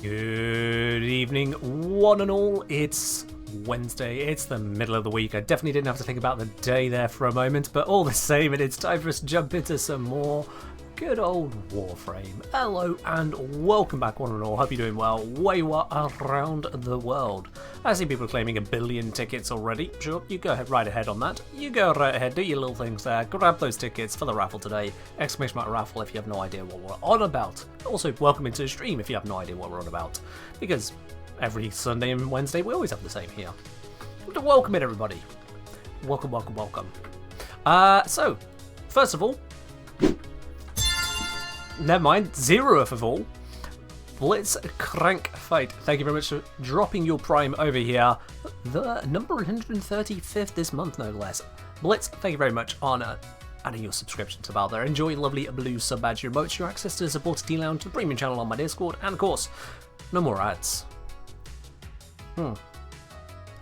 Good evening, one and all. It's Wednesday, it's the middle of the week. I definitely didn't have to think about the day there for a moment, but all the same, it's time for us to jump into some more good old Warframe. Hello and welcome back, one and all. Hope you're doing well where you are around the world. I see people claiming 1 billion tickets already. Sure, you go ahead, right ahead on that. You go right ahead, do your little things there. Grab those tickets for the raffle today. Exclamation mark raffle if you have no idea what we're on about. Also, welcome into the stream if you have no idea what we're on about. Because every Sunday and Wednesday we always have the same here. Welcome in, everybody. Welcome, welcome, welcome. So, first of all, never mind, 0th of all, Blitz Crank Fight. Thank you very much for dropping your prime over here. The number 135th this month, no less. Blitz, thank you very much on adding your subscription to out there. Enjoy your lovely blue sub badge, your emotes, your access to the supporter T-Lounge, the premium channel on my Discord, and of course, no more ads.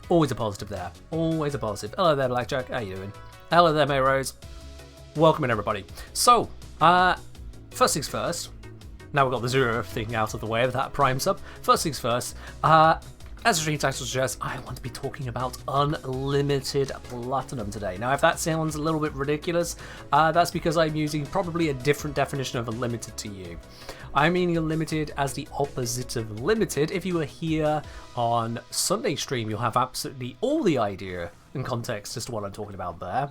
Always a positive there. Always a positive. Hello there, Blackjack. How you doing? Hello there, Mayrose. Welcome in, everybody. So, first things first. Now we've got the 0th thing out of the way of that prime sub. First things first. As the stream title suggests, I want to be talking about unlimited platinum today. Now, if that sounds a little bit ridiculous, that's because I'm using probably a different definition of unlimited to you. I mean unlimited as the opposite of limited. If you were here on Sunday stream, you'll have absolutely all the idea and context as to what I'm talking about there.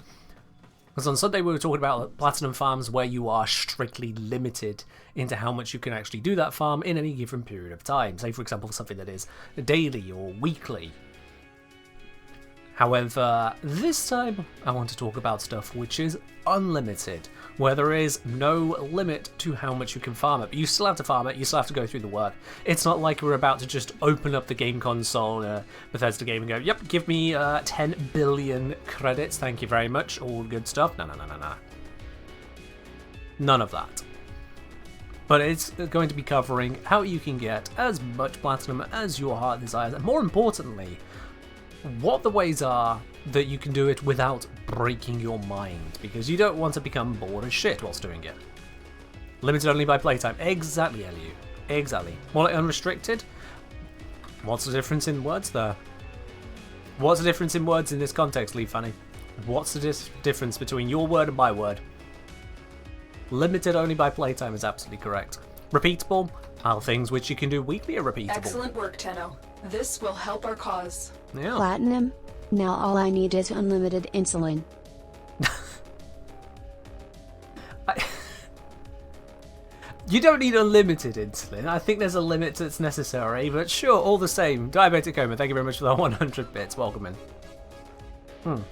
Because on Sunday we were talking about platinum farms where you are strictly limited into how much you can actually do that farm in any given period of time. Say, for example, something that is daily or weekly. However, this time I want to talk about stuff which is unlimited, where there is no limit to how much you can farm it. But you still have to farm it, you still have to go through the work. It's not like we're about to just open up the game console, Bethesda game, and go, yep, give me 10 billion credits, thank you very much, all good stuff. No. None of that. But it's going to be covering how you can get as much platinum as your heart desires, and more importantly, what the ways are that you can do it without breaking your mind, because you don't want to become bored as shit whilst doing it. Limited only by playtime. Exactly, Eliu. Exactly. More like unrestricted. What's the difference in words there? What's the difference in words in this context, Lee Fanny? What's the difference between your word and my word? Limited only by playtime is absolutely correct. Repeatable are things which you can do weekly are repeatable. Excellent work, Tenno. This will help our cause. Yeah. Platinum. Now all I need is unlimited insulin. You don't need unlimited insulin. I think there's a limit that's necessary, but sure, all the same. Diabetic Coma, thank you very much for the 100 bits. Welcome in.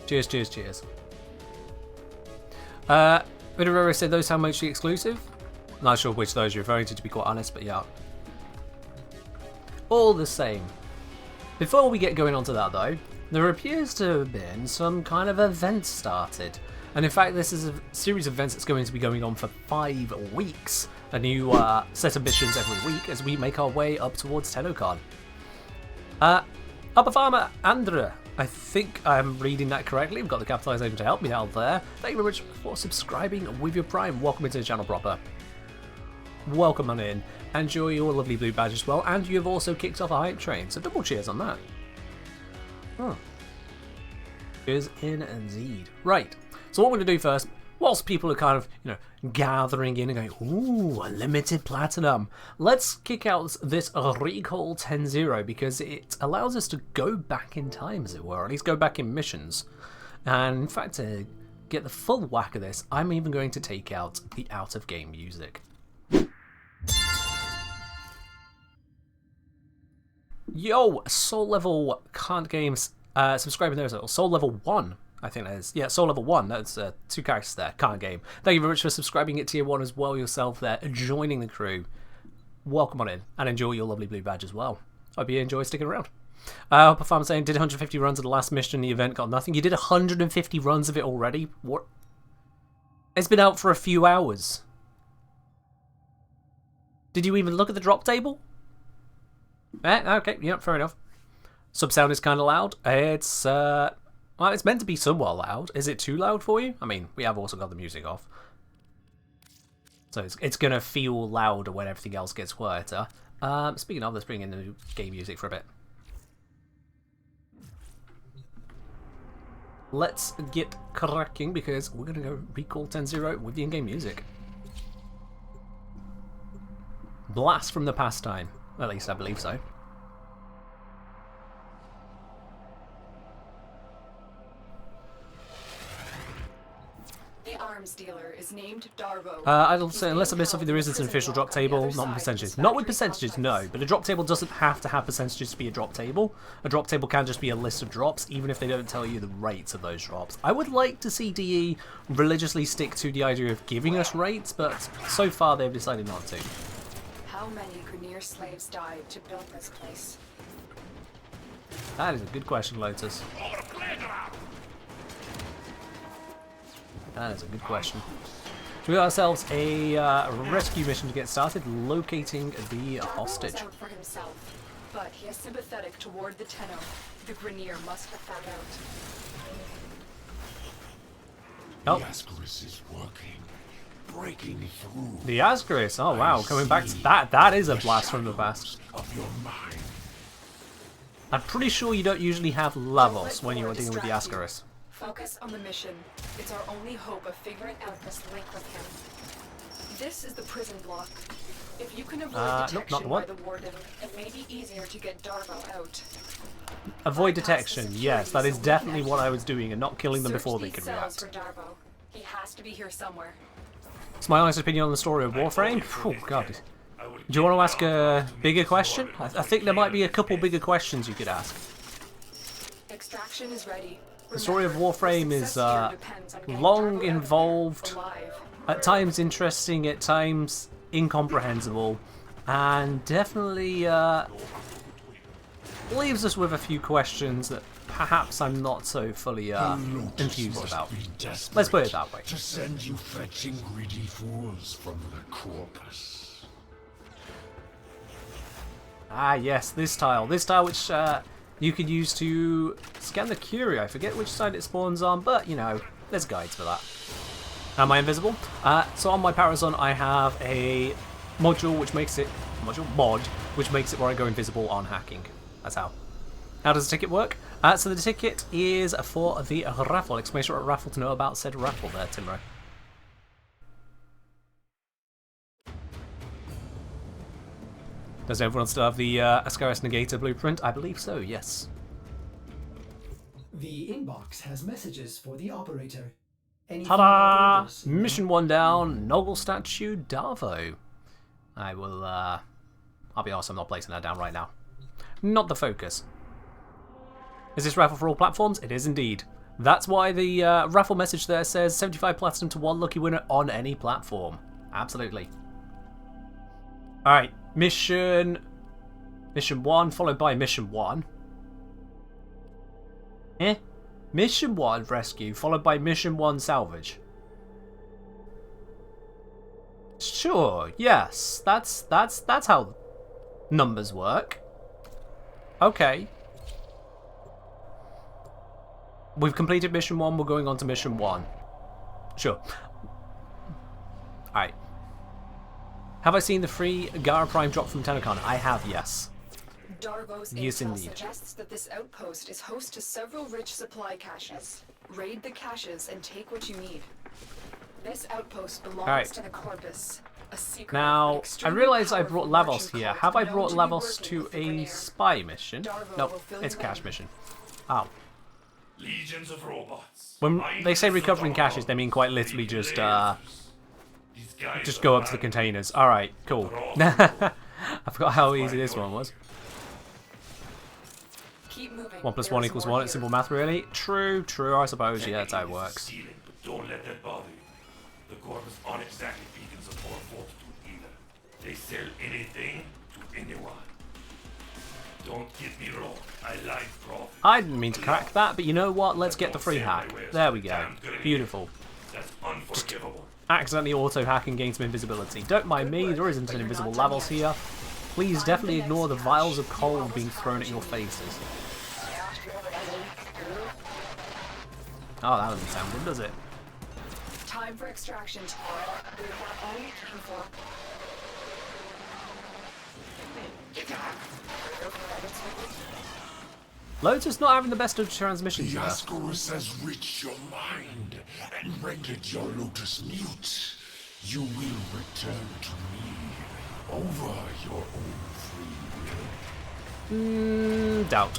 Cheers, cheers, cheers. Vidorero said those sound mostly exclusive. Not sure which those you're referring to be quite honest, but yeah. All the same. Before we get going on to that though, there appears to have been some kind of event started. And in fact, this is a series of events that's going to be going on for 5 weeks. A new set of missions every week as we make our way up towards Tennokan. Upper Farmer Andra, I think I'm reading that correctly. We've got the capitalization to help me out there. Thank you very much for subscribing with your Prime. Welcome into the channel proper. Welcome on in. Enjoy your lovely blue badge as well. And you have also kicked off a hype train, so double cheers on that. Cheers indeed. Right. So what we're going to do first, whilst people are kind of, gathering in and going, ooh, a limited platinum, let's kick out this Recall 10-0 because it allows us to go back in time, as it were, or at least go back in missions. And in fact, to get the full whack of this, I'm even going to take out the out-of-game music. Yo, Soul Level Can't Games, subscribing there as well. Soul Level 1. I think that is. Yeah, Soul Level 1. That's 2 characters there. Can't game. Thank you very much for subscribing at Tier 1 as well yourself there, joining the crew. Welcome on in, and enjoy your lovely blue badge as well. Hope you enjoy sticking around. Upper Farm saying, did 150 runs of the last mission, the event got nothing. You did 150 runs of it already? What? It's been out for a few hours. Did you even look at the drop table? Okay, yeah, fair enough. Sub sound is kind of loud. It's, well, it's meant to be somewhat loud. Is it too loud for you? I mean, we have also got the music off. So it's going to feel louder when everything else gets quieter. Speaking of, let's bring in the new game music for a bit. Let's get cracking because we're going to go recall 10-0 with the in-game music. Blast from the past time. At least I believe so. The arms dealer is named Darvo. I'll say, unless I miss something, there isn't an official drop table, not with percentages. Not with percentages, no, but a drop table doesn't have to have percentages to be a drop table. A drop table can just be a list of drops, even if they don't tell you the rates of those drops. I would like to see DE religiously stick to the idea of giving us rates, but so far they've decided not to. How many Grineer slaves died to build this place? That is a good question, Lotus. That is a good question. So we got ourselves a rescue mission to get started, locating the hostage. Darvo was out for himself, but he is sympathetic toward the Tenno. The Grineer must have found out. Oh. The Ascaris is working, breaking through. The Ascaris, oh wow, coming back to that. That is a blast from the past. Of your mind. I'm pretty sure you don't usually have levels when you are dealing with the Ascaris. Focus on the mission. It's our only hope of figuring out this link with him. This is the prison block. If you can avoid nope, detection not the by one. the warden, it may be easier to get Darvo out. Avoid detection, yes, that is definitely what I was doing, and not killing them before they Search could these cells react. for Darvo. He has to be here somewhere. It's my honest opinion on the story of Warframe. Oh god. Do you want to ask a bigger question? I think there might be a couple bigger questions you could ask. Extraction is ready. The story of Remember, Warframe the is success here depends on getting long, Darvo out of here involved, alive. at times interesting, at times incomprehensible, and definitely leaves us with a few questions that perhaps I'm not so fully enthused about. Let's put it that way. To send you fetching greedy fools from the corpus. Ah yes, this tile which you could use to scan the Curie. I forget which side it spawns on, but you know, there's guides for that. Am I invisible? So on my Parazon I have a module which makes it mod which makes it where I go invisible on hacking. That's how. How does the ticket work? So the ticket is for the raffle. Exclamation mark raffle to know about said raffle there, Timro. Does everyone still have the Ascaris Negator blueprint? I believe so, yes. The inbox has messages for the operator. Any Ta-da! follow-up orders? Mission 1 down, Noble Statue, Darvo. I will, I'll be honest, I'm not placing that down right now. Not the focus. Is this raffle for all platforms? It is indeed. That's why the raffle message there says 75 platinum to 1 lucky winner on any platform. Absolutely. Alright, mission 1 followed by mission 1. Mission 1 rescue followed by mission 1 salvage. Sure, yes, that's how numbers work. Okay. We've completed mission 1, we're going on to mission 1. Sure. Alright. Have I seen the free Gara Prime drop from Tenocon? I have, yes. Darvo's Yes, intel indeed. suggests that this outpost is host to several rich supply caches. Raid the caches and take what you need. This outpost belongs Alright. to the Corpus, a secret. Now, and I extremely realise I powerful brought Lavos merchant here. cult Have I known brought to be Lavos working to with the a Grineer. spy mission? Darvo Nope, will fill it's a you cash in. mission. Oh. Legions of robots. When they say recovering caches, they mean quite literally just go up to the containers. Alright, cool. I forgot how easy this one was. Keep moving. 1 plus There 1 is equals more 1, here. it's simple math really. True, I suppose, yeah, that's how it works. But don't let that bother you. The corpus aren't exactly beacons of moral fortitude either. They sell anything to anyone. Don't get me wrong, I like profit. I didn't mean to crack that, but you know what? Let's get the free hack. There we go. Beautiful. That's unforgivable. Accidentally auto-hack and gain some invisibility. Don't mind me, there isn't an invisible levels here. Please definitely ignore the vials of coal being thrown at your faces. Oh, that doesn't sound good, does it? Time for extraction. We have all we came for. Lotus not having the best of transmissions The there. Ascaris has reached your mind and rendered your Lotus mute. You will return to me over your own free will. Doubt.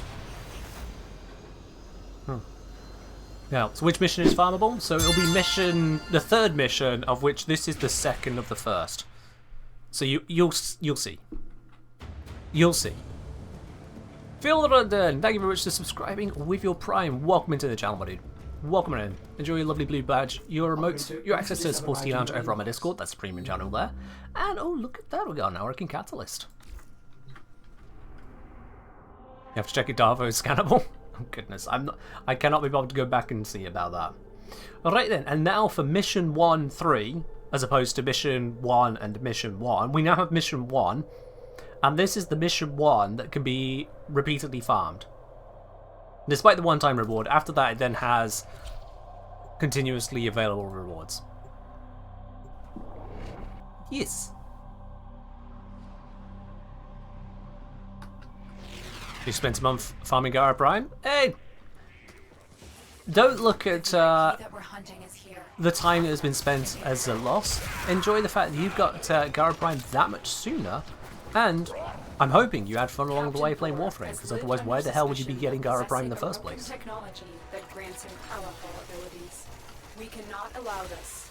Now, so which mission is farmable? So it'll be the third mission, of which this is the second of the first. So you'll see. You'll see. Feel the done. Thank you very much for subscribing with your Prime. Welcome into the channel, my dude. Welcome in. Enjoy your lovely blue badge, your remotes, your access to the support lounge over on my Discord. That's the premium channel there. And oh, look at that, we got an Hurricane Catalyst. You have to check if Darvo's scannable. Oh goodness, I cannot be bothered to go back and see about that. Alright then, and now for mission 1-3, as opposed to mission 1 and mission 1. We now have mission 1, and this is the mission 1 that can be repeatedly farmed. Despite the one-time reward, after that it then has continuously available rewards. Yes. You spent a month farming Gara Prime? Hey! Don't look at that we're hunting is here. the time that has been spent as a loss. Enjoy the fact that you've got Gara Prime that much sooner, and I'm hoping you had fun along the way playing Warframe, because otherwise why the hell would you be getting Gara Prime in the first place? Technology that grants him powerful abilities. We cannot allow this.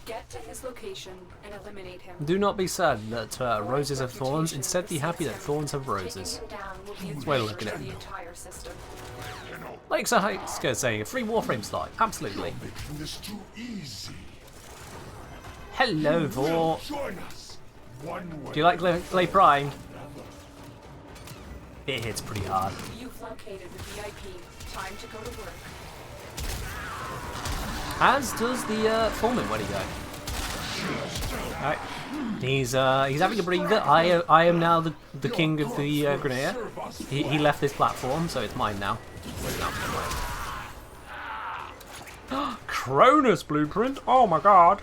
Get to his location and eliminate him. Do not be sad that roses have thorns, instead be happy that thorns have roses. That's the way to look at it. The entire system. Like Sahaiska saying, a free Warframe slot, absolutely. Making this too easy. Hello, Vor. Join us. One way. Do you like Clay Prime? It hits pretty hard. You've located the VIP. Time to go to work. As does the foreman. Where'd he go? Alright. He's having a breather. I am now the king of the Grenadier. He left this platform, so it's mine now. Cronus blueprint. Oh my god.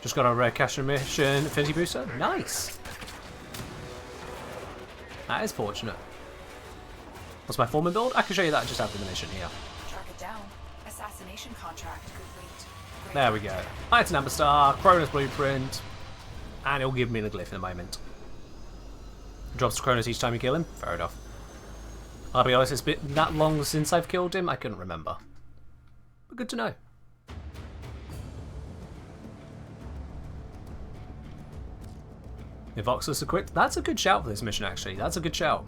Just got a rare cash mission affinity booster. Nice. That is fortunate. What's my foreman build? I can show you that just after the mission here. Track it down. Assassination contract complete. Great. There we go. It's an Amber Star, Cronus Blueprint, and it'll give me the glyph in a moment. Drops Cronus each time you kill him. Fair enough. I'll be honest, it's been that long since I've killed him, I couldn't remember. But good to know. If Oxus equipped, that's a good shout for this mission actually. That's a good shout.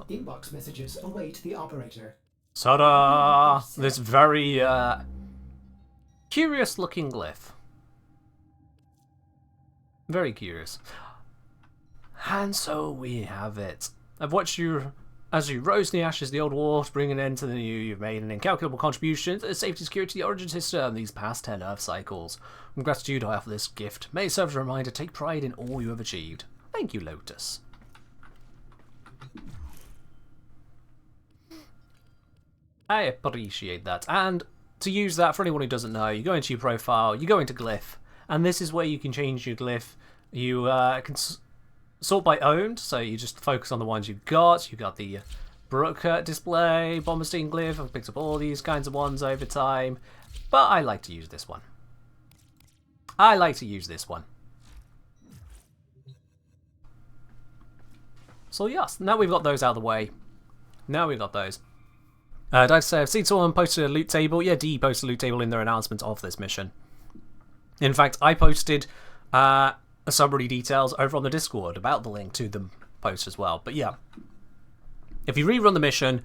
Inbox messages await the operator. Ta-da! This very curious looking glyph. Very curious. And so we have it. I've watched you as you rose in the ashes of the old war to bring an end to the new. You've made an incalculable contribution to the safety and security of the Origin system these past 10 Earth cycles. In gratitude, I offer this gift. May it serve as a reminder to take pride in all you have achieved. Thank you, Lotus. I appreciate that. And to use that, for anyone who doesn't know, you go into your profile, you go into glyph, and this is where you can change your glyph. You can sort by owned, so you just focus on the ones you've got. You've got the Brook display, Bomberstein glyph. I've picked up all these kinds of ones over time, but I like to use this one. I like to use this one. So yes, now we've got those out of the way. Now we've got those. Did I say I've seen someone posted a loot table? Yeah, D posted a loot table in their announcement of this mission. In fact, I posted summary details over on the Discord about the link to the post as well. But yeah, if you rerun the mission,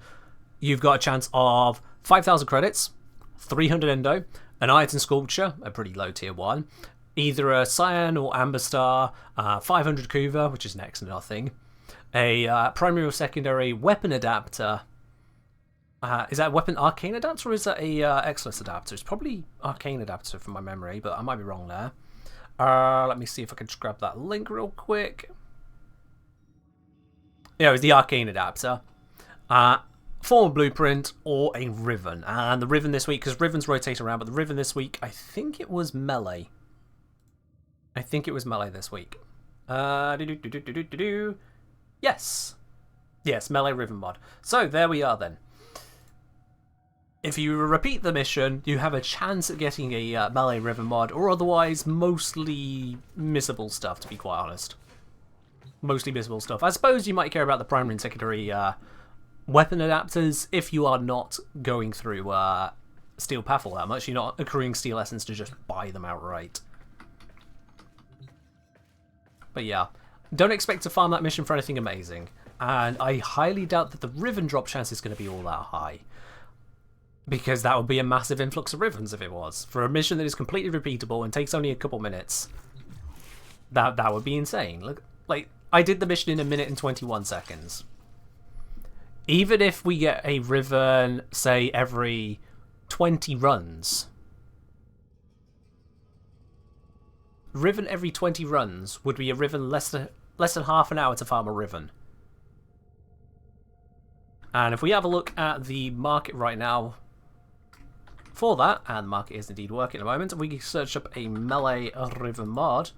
you've got a chance of 5,000 credits, 300 endo, an item sculpture, a pretty low tier one, either a cyan or amber star, 500 Kuva, which is next to nothing, a primary or secondary weapon adapter. Is that a weapon arcane adapter or is that a Exodus adapter? It's probably arcane adapter from my memory, but I might be wrong there. Let me see if I can just grab that link real quick. Yeah, it was the arcane adapter. Form blueprint or a Riven. And the Riven this week, because Rivens rotate around, but the Riven this week, I think it was melee. I think it was melee this week. Yes. Yes, melee riven mod. So there we are then. If you repeat the mission, you have a chance at getting a melee riven mod, or otherwise mostly missable stuff, to be quite honest. Mostly missable stuff. I suppose you might care about the primary and secondary weapon adapters if you are not going through Steel Path all that much. You're not accruing Steel Essence to just buy them outright. But yeah, don't expect to farm that mission for anything amazing. And I highly doubt that the Riven drop chance is going to be all that high. Because that would be a massive influx of Rivens if it was. For a mission that is completely repeatable and takes only a couple minutes, that would be insane. Look, like, I did the mission in 1 minute and 21 seconds. Even if we get a Riven, say, every 20 runs. Riven every 20 runs would be a Riven less than half an hour to farm a Riven. And if we have a look at the market right now for that, and the market is indeed working at the moment, we can search up a melee Riven mod.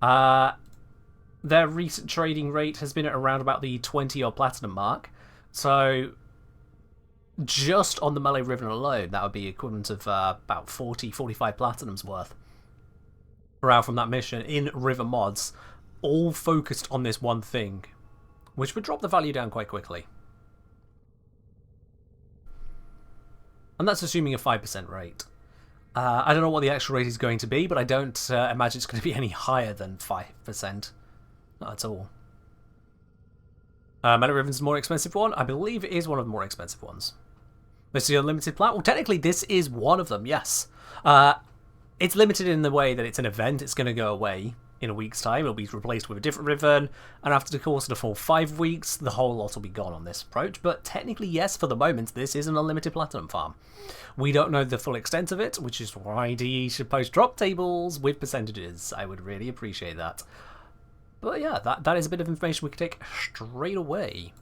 Their recent trading rate has been at around about the 20-odd platinum mark. So just on the melee Riven alone, that would be equivalent of about 40-45 platinums worth around from that mission in Riven mods, all focused on this one thing, which would drop the value down quite quickly. And that's assuming a 5% rate. I don't know what the actual rate is going to be, but I don't imagine it's going to be any higher than 5%. Not at all. Meta Riven's the more expensive one. I believe it is one of the more expensive ones. This is the unlimited plat. Well, technically, this is one of them, yes. It's limited in the way that it's an event. It's going to go away in a week's time. It'll be replaced with a different Riven. And after the course of the full 5 weeks, the whole lot will be gone on this approach. But technically, yes, for the moment, this is an unlimited platinum farm. We don't know the full extent of it, which is why DE should post drop tables with percentages. I would really appreciate that. But yeah, that is a bit of information we can take straight away.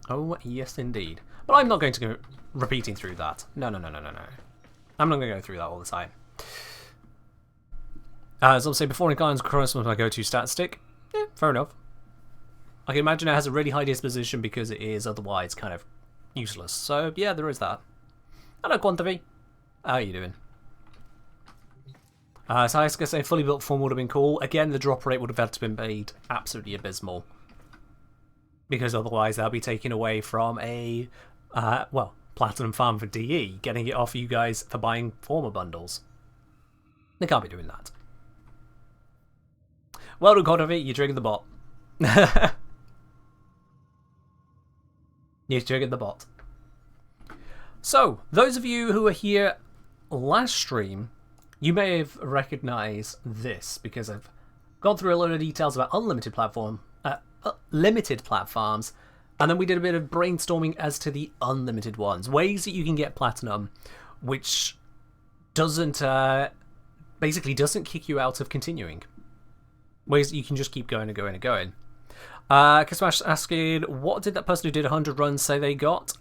Oh, yes, indeed. But I'm not going to go repeating through that. No. I'm not going to go through that all the time. As I'll say, before Inclines Chronos was my go-to stat stick. Yeah, fair enough. I can imagine it has a really high disposition because it is otherwise kind of useless. So yeah, there is that. Hello, Quantivy. How are you doing? So I was going to say fully built form would have been cool. Again, the drop rate would have had to been made absolutely abysmal. Because otherwise they'll be taken away from a, well, platinum farm for DE, getting it off you guys for buying former bundles. They can't be doing that. Well done, Quantivy, you triggered the bot. You triggered the bot. So, those of you who were here last stream, you may have recognised this, because I've gone through a lot of details about limited platforms, and then we did a bit of brainstorming as to the unlimited ones. Ways that you can get platinum, which doesn't, basically doesn't kick you out of continuing. Ways that you can just keep going and going and going. Kasmash asking, what did that person who did 100 runs say they got?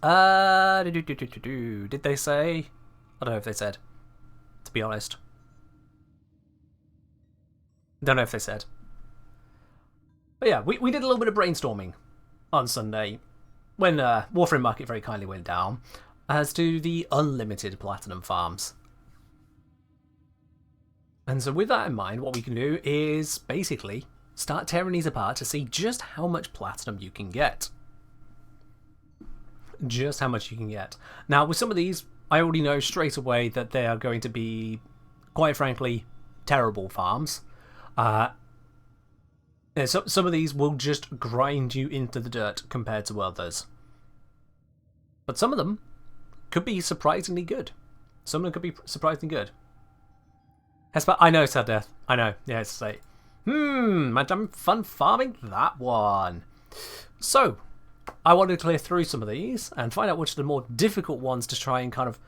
Did they say? I don't know if they said, to be honest. Don't know if they said. But yeah, we did a little bit of brainstorming on Sunday when Warframe Market very kindly went down as to the unlimited platinum farms. And so with that in mind, what we can do is basically start tearing these apart to see just how much platinum you can get. Just how much you can get. Now, with some of these, I already know straight away that they are going to be, quite frankly, terrible farms. Some of these will just grind you into the dirt compared to others. But some of them could be surprisingly good. Some of them could be surprisingly good. I know, Sad Death. I know. Yeah, it's like, I'm having fun farming that one. So, I wanted to clear through some of these and find out which are the more difficult ones to try and kind of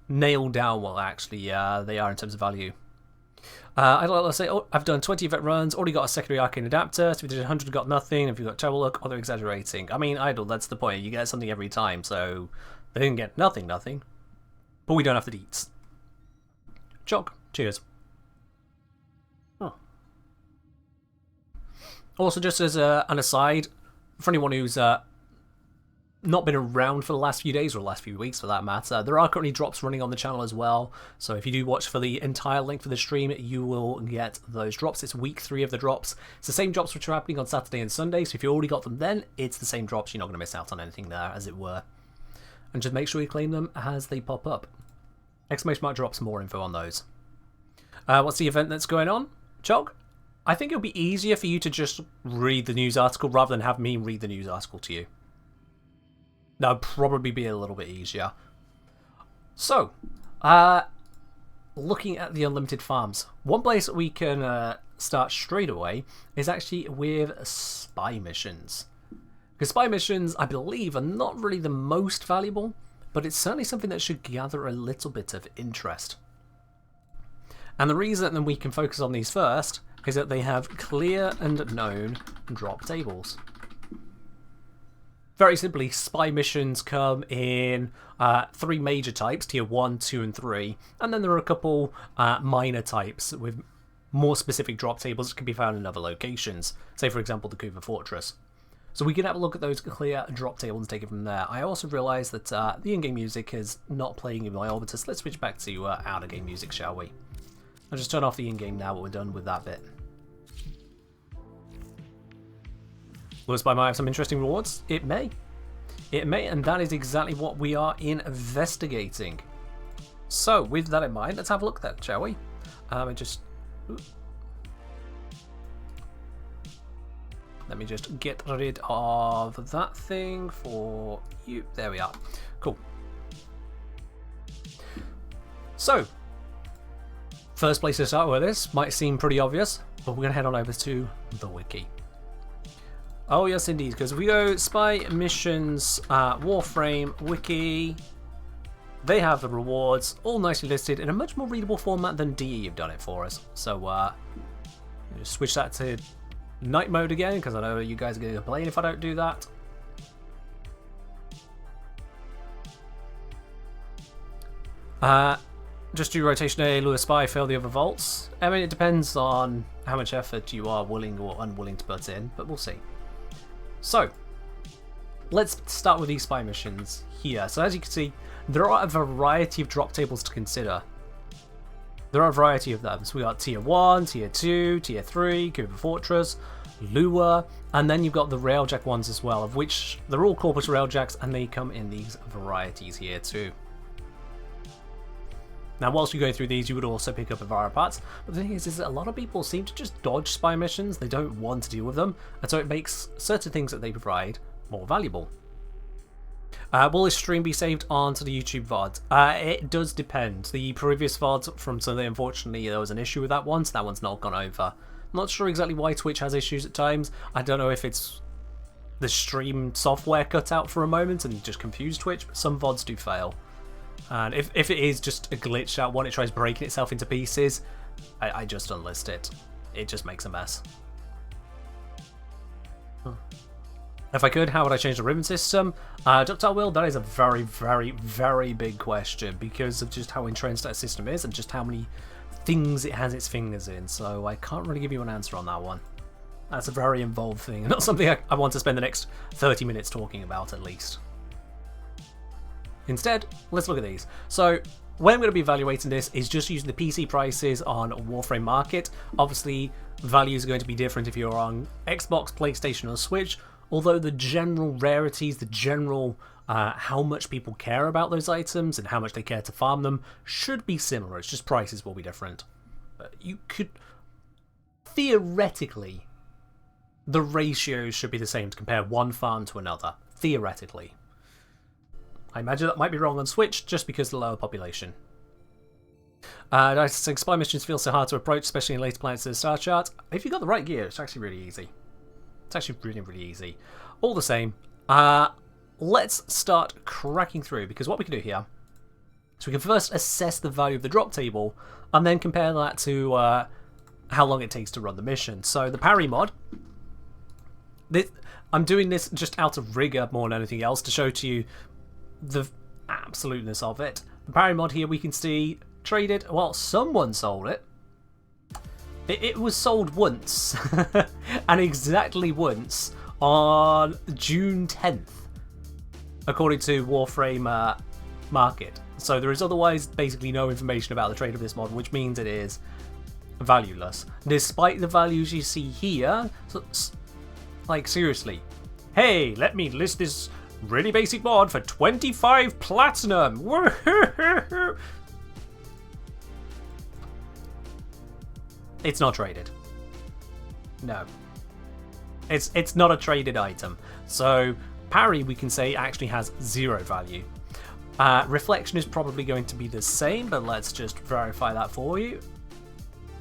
nail down what actually they are in terms of value. I'd like to say, I've done 20 vet runs, already got a secondary arcane adapter, so if you did 100 got nothing, if you got terrible luck, or they're exaggerating. I mean, idle, that's the point. You get something every time, so they didn't get nothing. But we don't have the deets. Chog. Cheers. Oh. Also, just as an aside, for anyone who's not been around for the last few days or the last few weeks for that matter, there are currently drops running on the channel as well. So if you do watch for the entire length of the stream, you will get those drops. It's week 3 of the drops. It's the same drops which are happening on Saturday and Sunday. So if you already got them then, it's the same drops. You're not going to miss out on anything there, as it were. And just make sure you claim them as they pop up. Exclamation mark drops, more info on those. What's the event that's going on, Chog? I think it'll be easier for you to just read the news article rather than have me read the news article to you. That would probably be a little bit easier. So, looking at the unlimited farms, one place that we can start straight away is actually with spy missions. Because spy missions, I believe, are not really the most valuable, but it's certainly something that should gather a little bit of interest. And the reason that we can focus on these first is that they have clear and known drop tables. Very simply, spy missions come in 3 major types, tier 1, 2 and 3, and then there are a couple minor types with more specific drop tables that can be found in other locations, say for example the Kuva Fortress. So we can have a look at those clear drop tables and take it from there. I also realised that the in-game music is not playing in my orbiter, so let's switch back to out-of-game music, shall we? I'll just turn off the in-game now, but we're done with that bit. Will this spy might have some interesting rewards? It may. It may, and that is exactly what we are investigating. So, with that in mind, let's have a look at that, shall we? Let me just get rid of that thing for you. There we are. Cool. So, first place to start with this might seem pretty obvious, but we're going to head on over to the wiki. Oh yes indeed, because if we go spy missions, Warframe, wiki, they have the rewards all nicely listed in a much more readable format than DE have done it for us. So just switch that to night mode again, because I know you guys are going to complain if I don't do that. Just do rotation A, lure spy, fail the other vaults. I mean, it depends on how much effort you are willing or unwilling to put in, but we'll see. So, let's start with these spy missions here. So as you can see, there are a variety of drop tables to consider. There are a variety of them. So we got tier 1, tier 2, tier 3, Kuva Fortress, Lure, and then you've got the Railjack ones as well, of which they're all Corpus Railjacks and they come in these varieties here too. Now, whilst you go through these, you would also pick up Avara parts, but the thing is that a lot of people seem to just dodge spy missions. They don't want to deal with them, and so it makes certain things that they provide more valuable. Will this stream be saved onto the YouTube VOD? It does depend. The previous VOD from Sunday, unfortunately, there was an issue with that one, so that one's not gone over. I'm not sure exactly why Twitch has issues at times. I don't know if it's the stream software cut out for a moment and just confused Twitch, but some VODs do fail. And if it is just a glitch out one, it tries breaking itself into pieces, I just unlist it. It just makes a mess. If I could, how would I change the ribbon system? Ductile Will, that is a very, very, very big question because of just how entrenched that system is and just how many things it has its fingers in. So I can't really give you an answer on that one. That's a very involved thing and not something I want to spend the next 30 minutes talking about at least. Instead, let's look at these. So, when I'm going to be evaluating this is just using the PC prices on Warframe Market. Obviously, values are going to be different if you're on Xbox, PlayStation or Switch, although the general rarities, the general how much people care about those items and how much they care to farm them should be similar. It's just prices will be different. You could, theoretically, the ratios should be the same to compare one farm to another. Theoretically. I imagine that might be wrong on Switch, just because of the lower population. I think spy missions feel so hard to approach, especially in later planets of the star chart. If you've got the right gear, it's actually really easy. It's actually really, really easy. All the same, let's start cracking through, because what we can do here is we can first assess the value of the drop table, and then compare that to how long it takes to run the mission. So the parry mod, I'm doing this just out of rigor more than anything else to show to you the absoluteness of it. The parry mod here we can see traded, well, someone sold it. It was sold once, and exactly once, on June 10th, according to Warframe market. So there is otherwise basically no information about the trade of this mod, which means it is valueless. Despite the values you see here, so, like seriously, hey, let me list this really basic mod for 25 platinum. It's not traded. No. It's not a traded item. So parry, we can say, actually has 0 value. Reflection is probably going to be the same, but let's just verify that for you.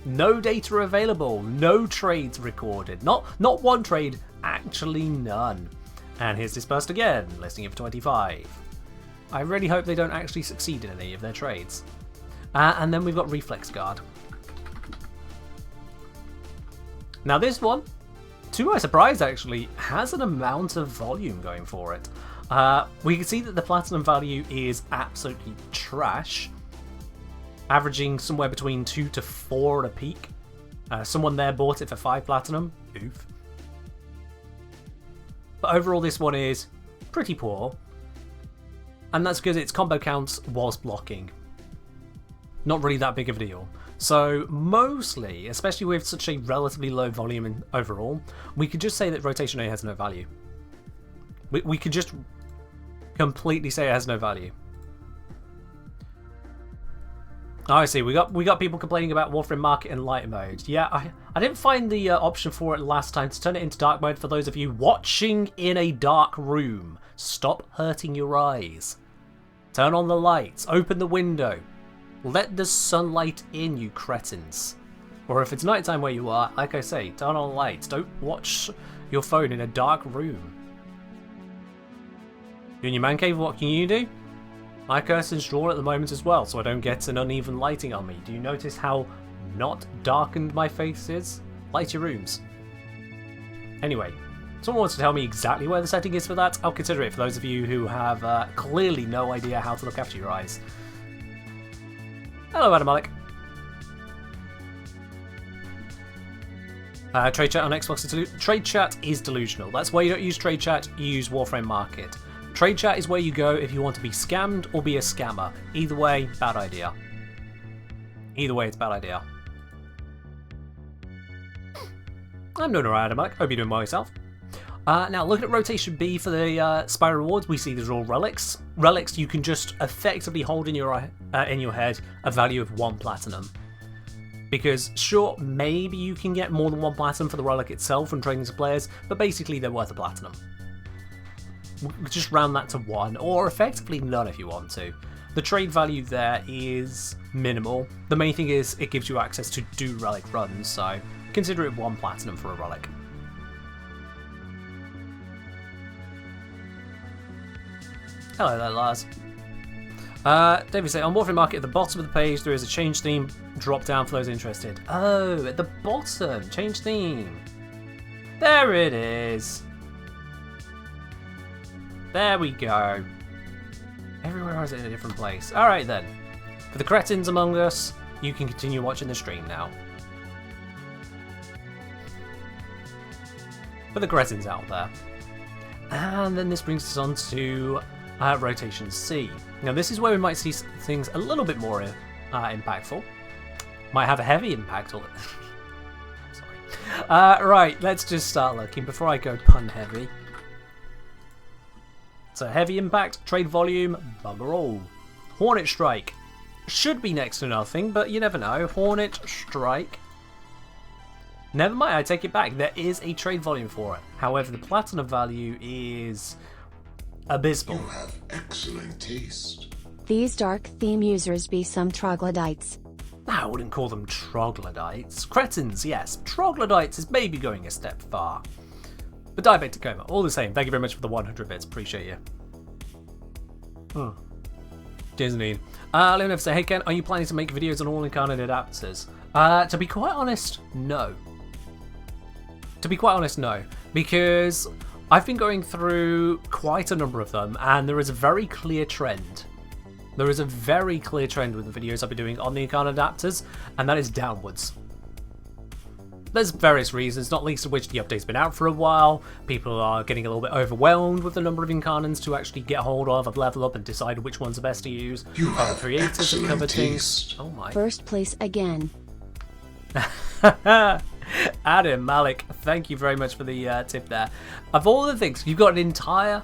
No data available, no trades recorded. Not one trade, actually none. And here's Dispersed again, listing it for 25. I really hope they don't actually succeed in any of their trades. And then we've got Reflex Guard. Now this one, to my surprise actually, has an amount of volume going for it. We can see that the platinum value is absolutely trash, averaging somewhere between 2 to 4 at a peak. Someone there bought it for 5 platinum. Oof. But overall this one is pretty poor, and that's because its combo counts was blocking. Not really that big of a deal. So mostly, especially with such a relatively low volume overall, we could just say that Rotation A has no value. We could just completely say it has no value. Oh, I see. We got people complaining about Warframe Market in light mode. Yeah, I didn't find the option for it last time to turn it into dark mode. For those of you watching in a dark room, stop hurting your eyes. Turn on the lights. Open the window. Let the sunlight in, you cretins. Or if it's nighttime where you are, like I say, turn on lights. Don't watch your phone in a dark room. You're in your man cave, what can you do? My curtain's drawn at the moment as well, so I don't get an uneven lighting on me. Do you notice how not darkened my face is? Light your rooms. Anyway, someone wants to tell me exactly where the setting is for that. I'll consider it for those of you who have clearly no idea how to look after your eyes. Hello, Adam Alec. Trade chat on Xbox. Trade chat is delusional. That's why you don't use trade chat, you use Warframe Market. Trade chat is where you go if you want to be scammed or be a scammer. Either way, bad idea. Either way, it's a bad idea. I'm doing alright, Adam Alec. Hope you're doing well yourself. Now, looking at Rotation B for the Spy rewards, we see these are all relics. Relics you can just effectively hold in your head a value of 1 platinum. Because, sure, maybe you can get more than 1 platinum for the relic itself from trading to players, but basically they're worth a platinum. We'll just round that to 1, or effectively none if you want to. The trade value there is minimal. The main thing is it gives you access to do relic runs, so consider it 1 platinum for a relic. Hello there, Lars. David say on Warframe Market at the bottom of the page there is a change theme drop down for those interested. Oh, at the bottom, change theme. There it is. There we go. Everywhere is in a different place. Alright then. For the cretins among us, you can continue watching the stream now. For the cretins out there. And then this brings us on to Rotation C. Now this is where we might see things a little bit more impactful. Might have a heavy impact on it. Sorry. Right, let's just start looking before I go pun heavy. So heavy impact, trade volume, bugger all. Hornet Strike. Should be next to nothing, but you never know. Hornet Strike. Never mind, I take it back. There is a trade volume for it. However, the platinum value is abysmal. You have excellent taste. These dark theme users be some troglodytes. I wouldn't call them troglodytes. Cretins, yes. Troglodytes is maybe going a step far. But diabetic coma, all the same. Thank you very much for the 100 bits. Appreciate you. Cheers indeed. Leonov say, hey Ken, are you planning to make videos on all incarnate adapters? To be quite honest, no. To be quite honest, no. Because I've been going through quite a number of them, and there is a very clear trend. There is a very clear trend with the videos I've been doing on the incarnate adapters, and that is downwards. There's various reasons, not least of which the update's been out for a while. People are getting a little bit overwhelmed with the number of incarnates to actually get hold of and level up and decide which ones are best to use. You Other have creators have excellent covered taste. things. Oh my. First place again. Adam Malik, thank you very much for the tip there. Of all the things, you've got an entire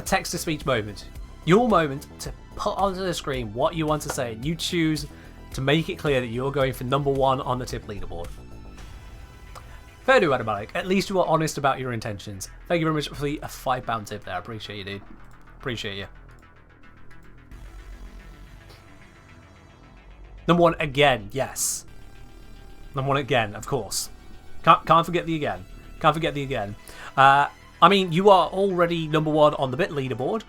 text-to-speech moment. Your moment to put onto the screen what you want to say. You choose to make it clear that you're going for number 1 on the tip leaderboard. Fair do, Adam Malik. At least you are honest about your intentions. Thank you very much for the £5 tip there. I appreciate you, dude. Appreciate you. Number 1 again, yes. Number 1 again, of course. Can't forget the again. Can't forget the again. I mean, you are already number 1 on the bit leaderboard.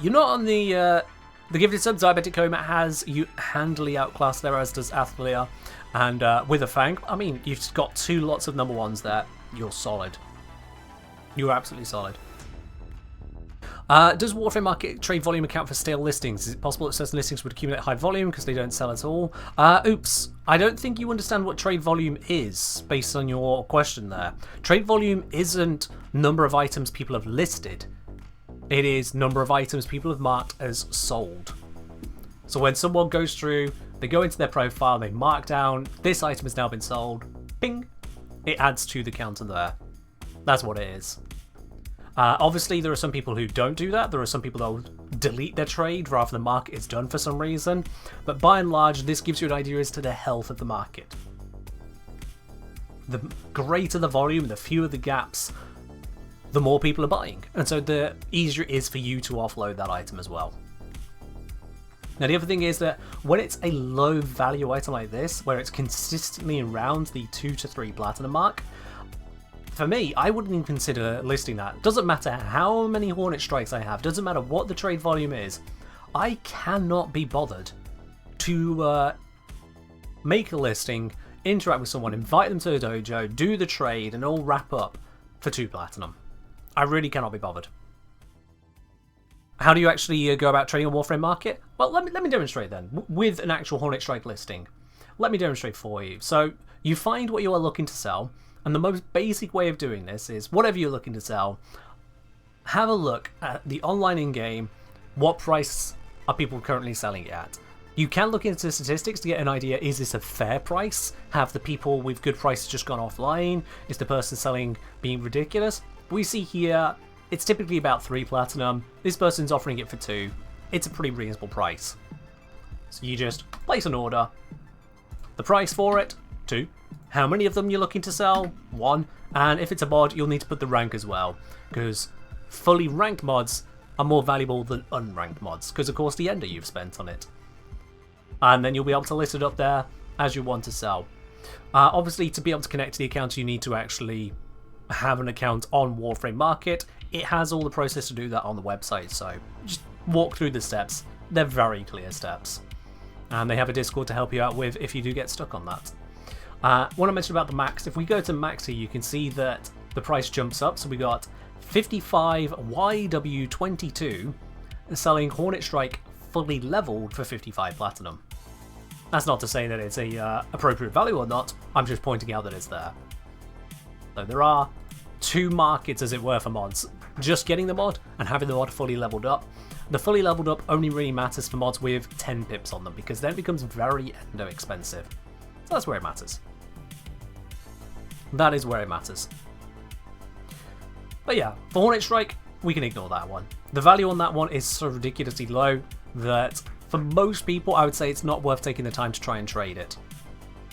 You're not on the gifted sub. Diabetic Coma has you handily outclassed there, as does Athlia. And with a Fang, I mean, you've got 2 lots of number 1s there. You're solid. You're absolutely solid. Does Warframe market trade volume account for stale listings? Is it possible that certain listings would accumulate high volume because they don't sell at all? Oops. I don't think you understand what trade volume is, based on your question there. Trade volume isn't number of items people have listed. It is number of items people have marked as sold. So when someone goes through, they go into their profile, they mark down, this item has now been sold, ping, it adds to the counter there. That's what it is. Obviously, there are some people who don't do that. There are some people that will delete their trade rather than mark it's done for some reason. But by and large, this gives you an idea as to the health of the market. The greater the volume, the fewer the gaps, the more people are buying. And so the easier it is for you to offload that item as well. Now, the other thing is that when it's a low value item like this, where it's consistently around the 2 to 3 platinum mark, for me, I wouldn't even consider listing that. Doesn't matter how many Hornet Strikes I have, doesn't matter what the trade volume is, I cannot be bothered to make a listing, interact with someone, invite them to a dojo, do the trade, and all wrap up for 2 platinum. I really cannot be bothered. How do you actually go about trading a Warframe market? Well, let me demonstrate then, with an actual Hornet Strike listing. Let me demonstrate for you. So, you find what you are looking to sell, and the most basic way of doing this is, whatever you're looking to sell, have a look at the online in-game, what price are people currently selling it at. You can look into statistics to get an idea, is this a fair price? Have the people with good prices just gone offline? Is the person selling being ridiculous? We see here, it's typically about 3 platinum, this person's offering it for 2, it's a pretty reasonable price. So you just place an order, the price for it, 2. How many of them you're looking to sell? 1. And if it's a mod, you'll need to put the rank as well, because fully ranked mods are more valuable than unranked mods, because of course the ender you've spent on it. And then you'll be able to list it up there as you want to sell. Obviously, to be able to connect to the account, you need to actually have an account on Warframe Market. It has all the process to do that on the website, so just walk through the steps. They're very clear steps. And they have a Discord to help you out with if you do get stuck on that. What I mentioned about the max, if we go to max here, you can see that the price jumps up. So we got 55YW22 selling Hornet Strike fully leveled for 55 platinum. That's not to say that it's a appropriate value or not, I'm just pointing out that it's there. So there are 2 markets, as it were, for mods. Just getting the mod and having the mod fully leveled up. The fully leveled up only really matters for mods with 10 pips on them, because then it becomes very endo expensive. So that's where it matters. That is where it matters. But yeah, for Hornet Strike, we can ignore that one. The value on that one is so ridiculously low that for most people, I would say it's not worth taking the time to try and trade it.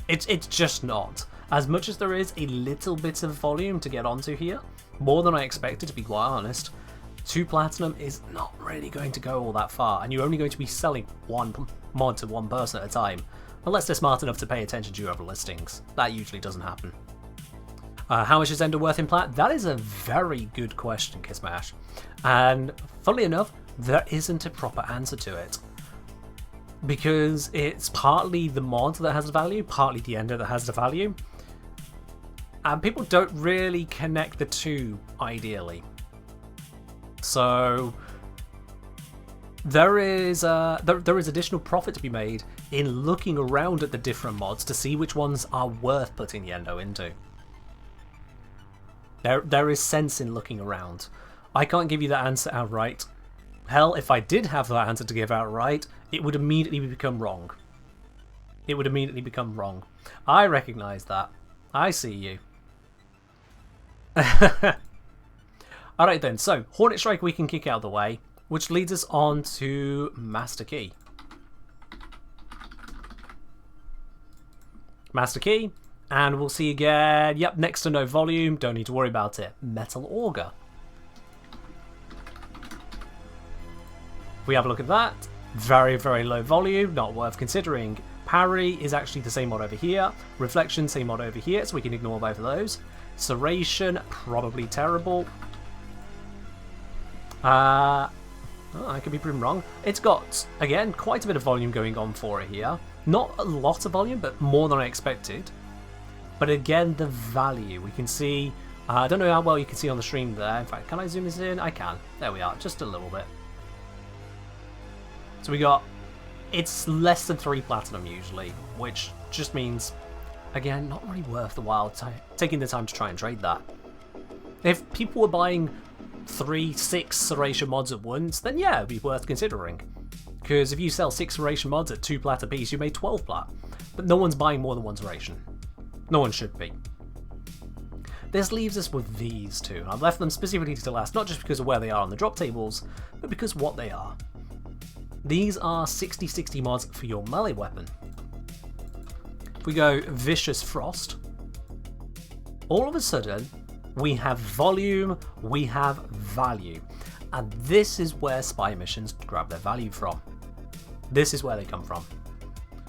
It's just not. As much as there is a little bit of volume to get onto here, more than I expected, to be quite honest, 2 platinum is not really going to go all that far, and you're only going to be selling 1 mod to 1 person at a time, unless they're smart enough to pay attention to your other listings. That usually doesn't happen. How much is Ender worth in plat? That is a very good question, Kissmash. And funnily enough, there isn't a proper answer to it. Because it's partly the mod that has the value, partly the Ender that has the value. And people don't really connect the 2 ideally. So there is additional profit to be made in looking around at the different mods to see which ones are worth putting the endo into. There is sense in looking around. I can't give you that answer outright. Hell, if I did have that answer to give outright, it would immediately become wrong. It would immediately become wrong. I recognise that. I see you. Alright then, so Hornet Strike we can kick out of the way, which leads us on to Master Key. Master Key, and we'll see again, yep, next to no volume, don't need to worry about it. Metal Auger. If we have a look at that, very, very low volume, not worth considering. Parry is actually the same mod over here. Reflection, same mod over here, so we can ignore both of those. Serration, probably terrible. I could be proven wrong. It's got, again, quite a bit of volume going on for it here. Not a lot of volume, but more than I expected. But again, the value. We can see, I don't know how well you can see on the stream there. In fact, can I zoom this in? I can. There we are, just a little bit. So we got, it's less than 3 platinum usually, which just means, again, not really worth the while taking the time to try and trade that. If people were buying 3, 6 Serration mods at once, then yeah, it'd be worth considering. Because if you sell 6 Serration mods at 2 plat a piece, you made 12 plat. But no one's buying more than 1 Serration. No one should be. This leaves us with these two. I've left them specifically to last, not just because of where they are on the drop tables, but because what they are. These are 60/60 mods for your melee weapon. If we go Vicious Frost, all of a sudden we have volume, we have value. And this is where spy missions grab their value from. This is where they come from.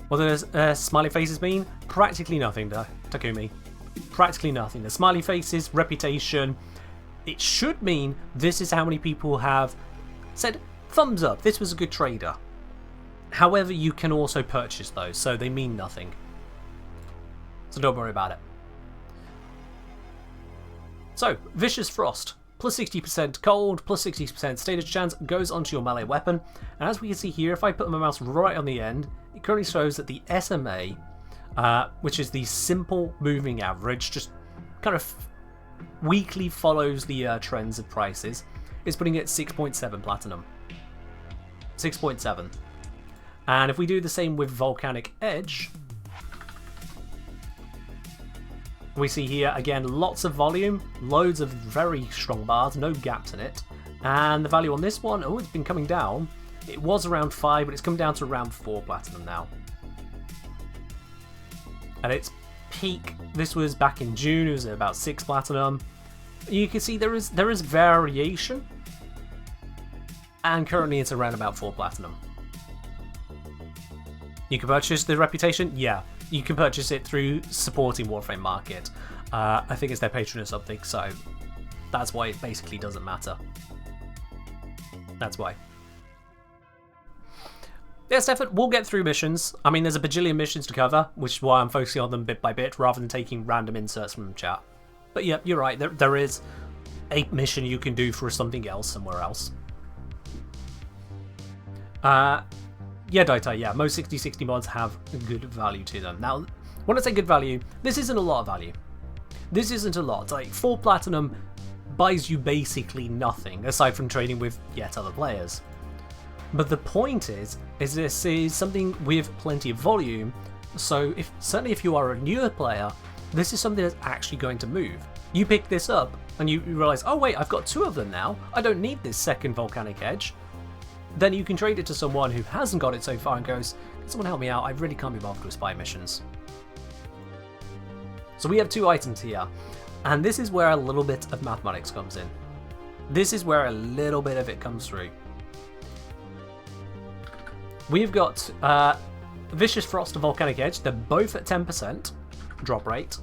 What does smiley faces mean? Practically nothing, Takumi. Practically nothing. The smiley faces, reputation, it should mean this is how many people have said, thumbs up, this was a good trader. However, you can also purchase those, so they mean nothing. So don't worry about it. So, Vicious Frost, plus 60% cold, plus 60% status chance, goes onto your melee weapon. And as we can see here, if I put my mouse right on the end, it currently shows that the SMA, which is the simple moving average, just kind of weekly follows the trends of prices, is putting it at 6.7 platinum. 6.7. And if we do the same with Volcanic Edge, we see here again lots of volume, loads of very strong bars, no gaps in it. And the value on this one, oh, it's been coming down. It was around 5, but it's come down to around 4 platinum now. At its peak, this was back in June, it was at about 6 platinum. You can see there is variation. And currently it's around about 4 platinum. You can purchase the reputation? Yeah. You can purchase it through supporting Warframe Market. I think it's their patron or something, so that's why it basically doesn't matter. That's why. Yes, effort, we'll get through missions. I mean, there's a bajillion missions to cover, which is why I'm focusing on them bit by bit, rather than taking random inserts from chat. But yeah, you're right, there is a mission you can do for something else somewhere else. Yeah, Daitai, yeah, most 60/60 mods have good value to them. Now, when I say good value, this isn't a lot of value. This isn't a lot. Like, 4 platinum buys you basically nothing, aside from trading with yet other players. But the point is this is something with plenty of volume, so certainly if you are a newer player, this is something that's actually going to move. You pick this up, and you realise, oh wait, I've got 2 of them now, I don't need this second Volcanic Edge. Then you can trade it to someone who hasn't got it so far and goes, can someone help me out? I really can't be bothered with spy missions. So we have 2 items here, and this is where a little bit of mathematics comes in. This is where a little bit of it comes through. We've got Vicious Frost and Volcanic Edge. They're both at 10% drop rate.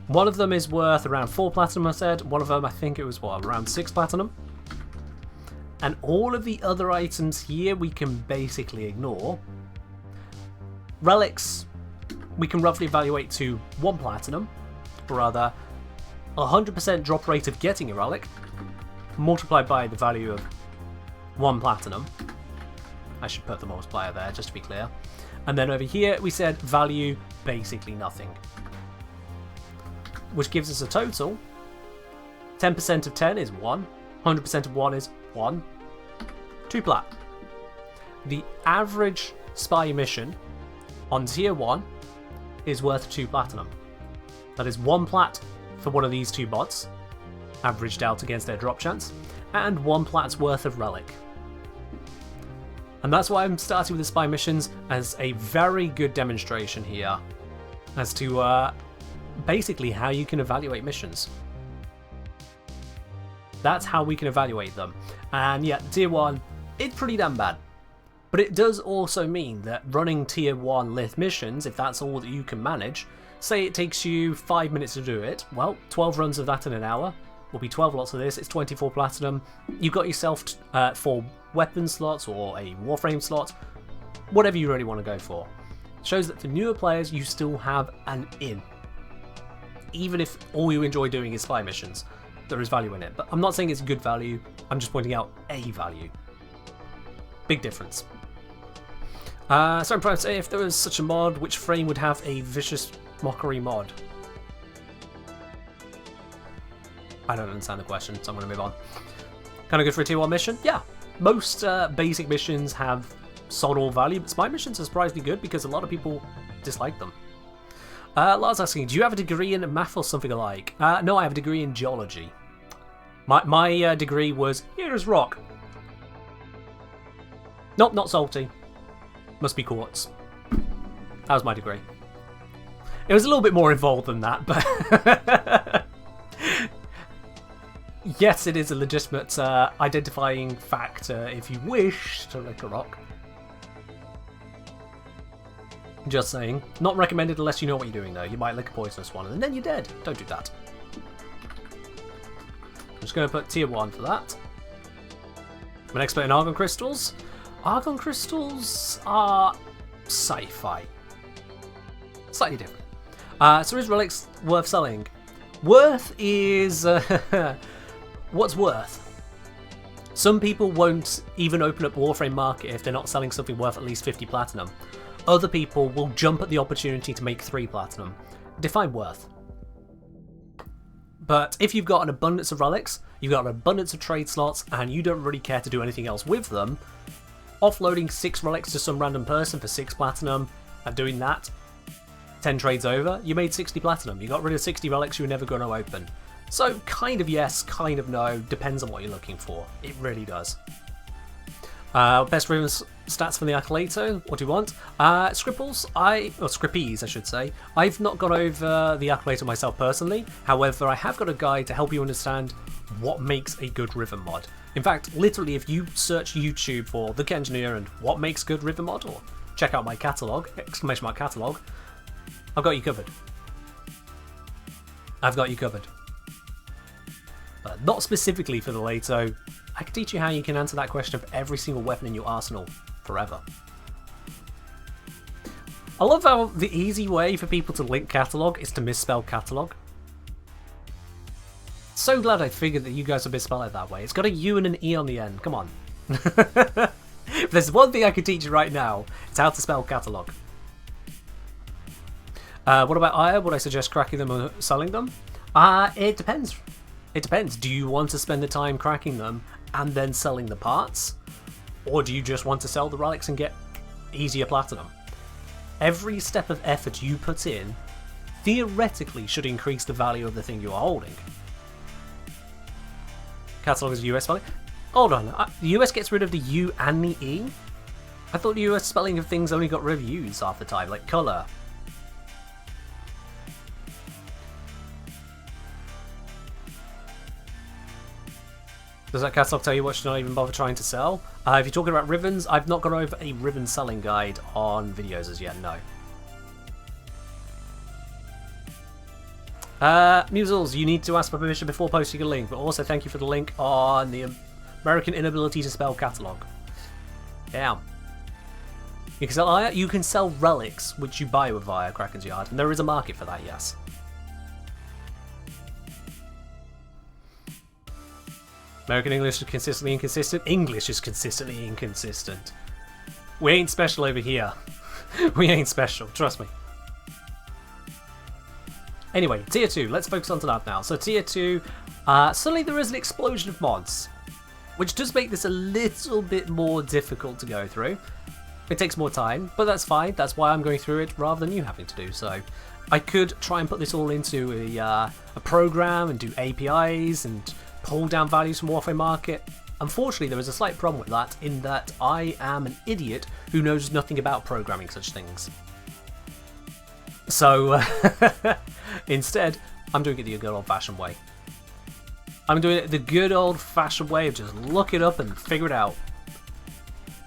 One of them is worth around 4 platinum, I said. One of them, I think it was, what, around 6 platinum? And all of the other items here we can basically ignore. Relics, we can roughly evaluate to 1 platinum, or rather 100% drop rate of getting a relic, multiplied by the value of 1 platinum. I should put the multiplier there, just to be clear. And then over here, we said value, basically nothing. Which gives us a total. 10% of 10 is 1. 100% of 1 is 1. 2 plat. The average spy mission on tier 1 is worth 2 platinum. That is 1 plat for one of these 2 bots, averaged out against their drop chance, and 1 plat's worth of relic. And that's why I'm starting with the spy missions as a very good demonstration here as to basically how you can evaluate missions. That's how we can evaluate them. And yeah, tier 1, it's pretty damn bad. But it does also mean that running tier 1 lith missions, if that's all that you can manage, say it takes you 5 minutes to do it, well, 12 runs of that in an hour will be 12 lots of this, it's 24 platinum, you've got yourself 4 weapon slots or a Warframe slot, whatever you really want to go for. It shows that for newer players, you still have an in. Even if all you enjoy doing is spy missions, there is value in it. But I'm not saying it's good value, I'm just pointing out a value. Big difference. So I'm proud to say, if there was such a mod, which frame would have a vicious mockery mod? I don't understand the question, so I'm going to move on. Kind of good for a tier 1 mission? Yeah. Most basic missions have solid all value, but spy missions are surprisingly good because a lot of people dislike them. Lars asking, do you have a degree in math or something alike? No, I have a degree in geology. My degree was, here's rock. Nope, not salty. Must be quartz. That was my degree. It was a little bit more involved than that, but yes, it is a legitimate identifying factor if you wish to lick a rock. Just saying. Not recommended unless you know what you're doing, though. You might lick a poisonous one, and then you're dead. Don't do that. I'm just going to put tier 1 for that. I'm an expert in argon crystals. Argon crystals are sci-fi. Slightly different. So is relics worth selling? Worth is... what's worth? Some people won't even open up Warframe Market if they're not selling something worth at least 50 platinum. Other people will jump at the opportunity to make 3 platinum. Define worth. But if you've got an abundance of relics, you've got an abundance of trade slots, and you don't really care to do anything else with them, offloading 6 relics to some random person for 6 platinum and doing that 10 trades over, you made 60 platinum. You got rid of 60 relics you were never going to open. So kind of yes, kind of no, depends on what you're looking for. It really does. Best Riven stats from the Acolyto, what do you want? Scripples, or Scrippies I should say. I've not gone over the Acolyto myself personally, however I have got a guide to help you understand what makes a good Riven mod. In fact, literally if you search YouTube for The Engineer and what makes good Riven mod, or check out my catalogue, exclamation mark catalogue, I've got you covered. I've got you covered. But not specifically for the Lato. I can teach you how you can answer that question of every single weapon in your arsenal forever. I love how the easy way for people to link catalogue is to misspell catalogue. So glad I figured that you guys would misspell it that way. It's got a U and an E on the end, come on. If there's one thing I could teach you right now, it's how to spell catalogue. What about Ire? Would I suggest cracking them or selling them? It depends. It depends. Do you want to spend the time cracking them and then selling the parts? Or do you just want to sell the relics and get easier platinum? Every step of effort you put in theoretically should increase the value of the thing you are holding. Catalogue is US spelling? Hold on, the US gets rid of the U and the E? I thought the US spelling of things only got rid of U's half the time, like colour. Does that catalogue tell you what should not even bother trying to sell? If you're talking about Rivens, I've not gone over a Riven selling guide on videos as yet, no. Musels, you need to ask for permission before posting a link, but also thank you for the link on the American inability to spell catalogue. Yeah. You can sell Ire, you can sell relics, which you buy with Ire, Kraken's Yard, and there is a market for that, yes. American English is consistently inconsistent. English is consistently inconsistent. We ain't special over here. We ain't special, trust me. Anyway, tier 2, let's focus on to that now. So tier 2, suddenly there is an explosion of mods, which does make this a little bit more difficult to go through. It takes more time, but that's fine. That's why I'm going through it rather than you having to do so. I could try and put this all into a program and do APIs and pull down values from Warframe Market. Unfortunately, there is a slight problem with that in that I am an idiot who knows nothing about programming such things. So instead, I'm doing it the good old-fashioned way. I'm doing it the good old-fashioned way of just look it up and figure it out.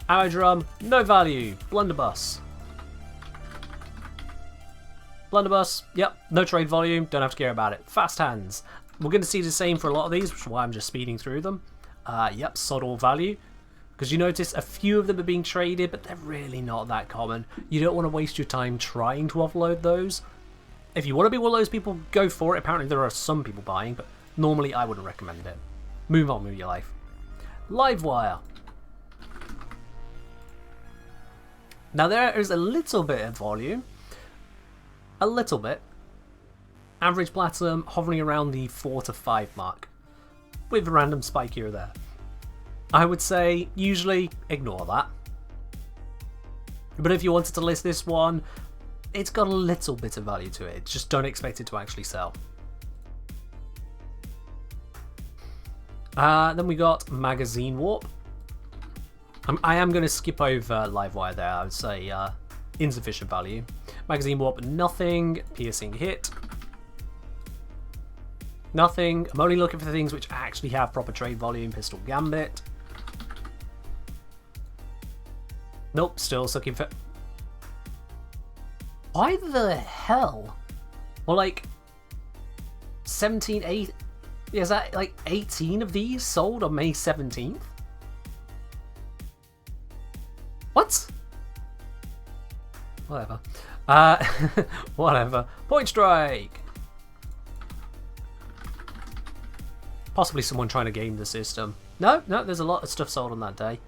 Arrow drum, no value. Blunderbuss. Blunderbuss, yep, no trade volume, don't have to care about it. Fast hands. We're going to see the same for a lot of these, which is why I'm just speeding through them. Yep, sod all value. Because you notice a few of them are being traded, but they're really not that common. You don't want to waste your time trying to offload those. If you want to be one of those people, go for it. Apparently there are some people buying, but normally I wouldn't recommend it. Move on with your life. Livewire. Now there is a little bit of volume. A little bit. Average platinum hovering around the 4 to 5 mark. With a random spike here or there. I would say usually ignore that. But if you wanted to list this one, it's got a little bit of value to it. Just don't expect it to actually sell. Then we got Magazine Warp. I am going to skip over Livewire there. I would say insufficient value. Magazine Warp, nothing. Piercing Hit. Nothing. I'm only looking for things which actually have proper trade volume. Pistol Gambit. Nope, still looking for... Why the hell? Well, like... 8... Is that like 18 of these sold on May 17th? What? Whatever. Whatever. Point Strike! Possibly someone trying to game the system. No, there's a lot of stuff sold on that day.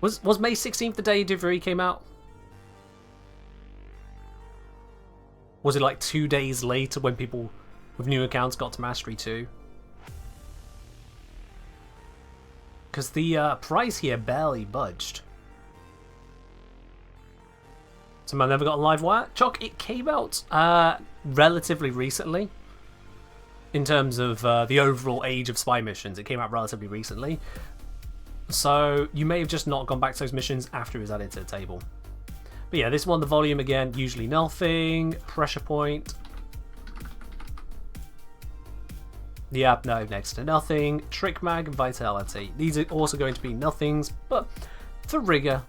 Was May 16th the day Delivery came out? Was it like 2 days later when people with new accounts got to Mastery 2? Because the price here barely budged. Someone never got a Livewire? Choc, it came out relatively recently. In terms of the overall age of spy missions, it came out relatively recently. So you may have just not gone back to those missions after it was added to the table. But yeah, this one, the volume again, usually nothing. Pressure point. Yep, no, next to nothing. Trick mag and vitality. These are also going to be nothings, but for rigor,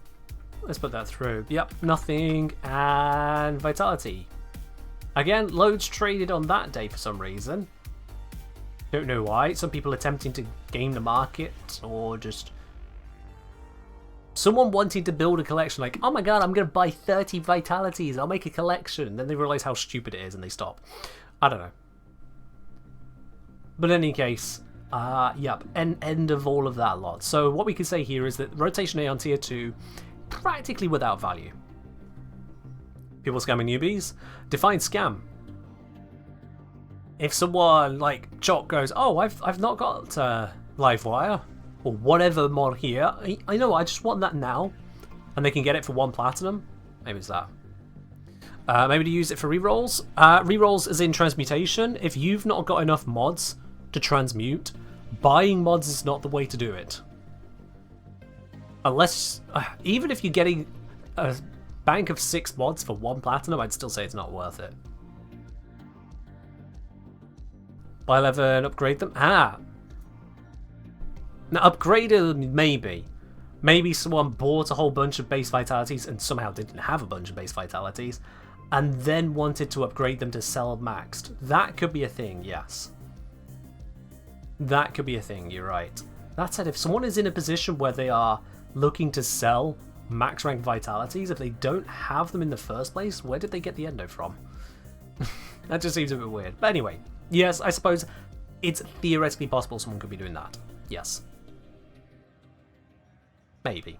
let's put that through. Yep, nothing and vitality. Again, loads traded on that day for some reason. Don't know why. Some people attempting to game the market or just someone wanting to build a collection like, oh my god, I'm going to buy 30 vitalities, I'll make a collection. Then they realise how stupid it is and they stop. I don't know. But in any case, yep, end of all of that lot. So what we can say here is that Rotation A on tier 2, practically without value. People scamming newbies. Define scam. If someone like Choc goes, oh, I've not got Livewire or whatever mod here, I know, I just want that now, and they can get it for 1 platinum. Maybe it's that. Maybe to use it for rerolls. Rerolls is in transmutation. If you've not got enough mods to transmute, buying mods is not the way to do it. Unless, even if you're getting a bank of 6 mods for 1 platinum, I'd still say it's not worth it. Buy 11, upgrade them. Now upgrade them, maybe. Maybe someone bought a whole bunch of base vitalities and somehow didn't have a bunch of base vitalities and then wanted to upgrade them to sell maxed. That could be a thing, yes. That could be a thing, you're right. That said, if someone is in a position where they are looking to sell max rank vitalities, if they don't have them in the first place, where did they get the endo from? That just seems a bit weird. But anyway, yes, I suppose it's theoretically possible someone could be doing that. Yes. Maybe.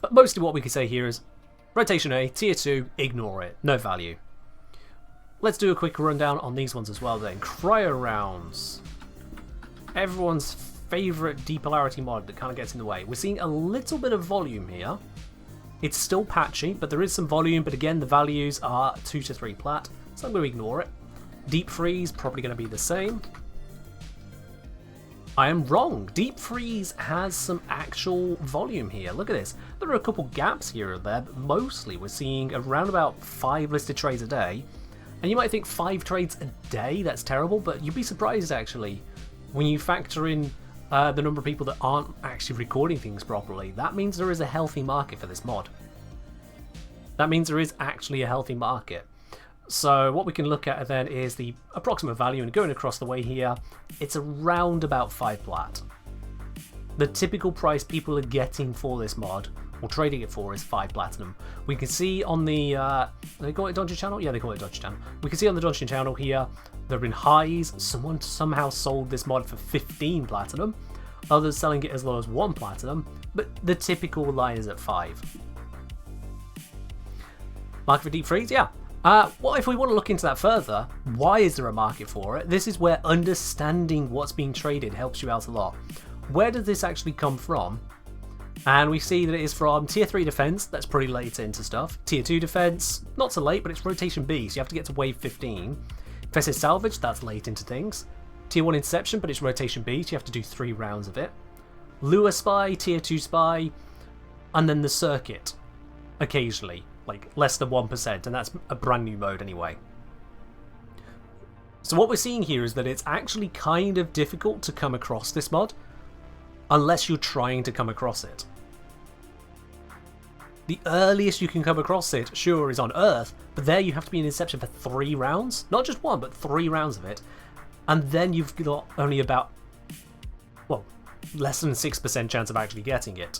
But mostly what we can say here is rotation A, tier 2, ignore it, no value. Let's do a quick rundown on these ones as well then. Cryo rounds. Everyone's favourite depolarity mod that kind of gets in the way. We're seeing a little bit of volume here. It's still patchy, but there is some volume, but again the values are 2 to 3 plat, so I'm going to ignore it. Deep freeze, probably going to be the same. I am wrong. Deep freeze has some actual volume here. Look at this. There are a couple gaps here and there, but mostly we're seeing around about 5 listed trades a day. And you might think 5 trades a day, that's terrible, but you'd be surprised actually when you factor in the number of people that aren't actually recording things properly. That means there is a healthy market for this mod. That means there is actually a healthy market. So what we can look at then is the approximate value, and going across the way here, it's around about 5 plat. The typical price people are getting for this mod, or trading it for, is 5 platinum. We can see on the, they call it Dungeon Channel? Yeah, they call it Dungeon Channel. We can see on the Dungeon Channel here, there have been highs. Someone somehow sold this mod for 15 platinum. Others selling it as low as 1 platinum, but the typical line is at 5. Market for deep freeze? Yeah. Well, if we want to look into that further, why is there a market for it? This is where understanding what's being traded helps you out a lot. Where does this actually come from? And we see that it is from tier 3 defense, that's pretty late into stuff. Tier 2 defense, not so late, but it's rotation B, so you have to get to wave 15. Infested salvage, that's late into things. Tier 1 interception, but it's rotation B, so you have to do 3 rounds of it. Lure spy, tier 2 spy, and then the circuit, occasionally. Like less than 1%, and that's a brand new mode anyway. So what we're seeing here is that it's actually kind of difficult to come across this mod unless you're trying to come across it. The earliest you can come across it, sure, is on Earth, but there you have to be in Inception for 3 rounds. Not just 1, but 3 rounds of it. And then you've got only about, well, less than 6% chance of actually getting it.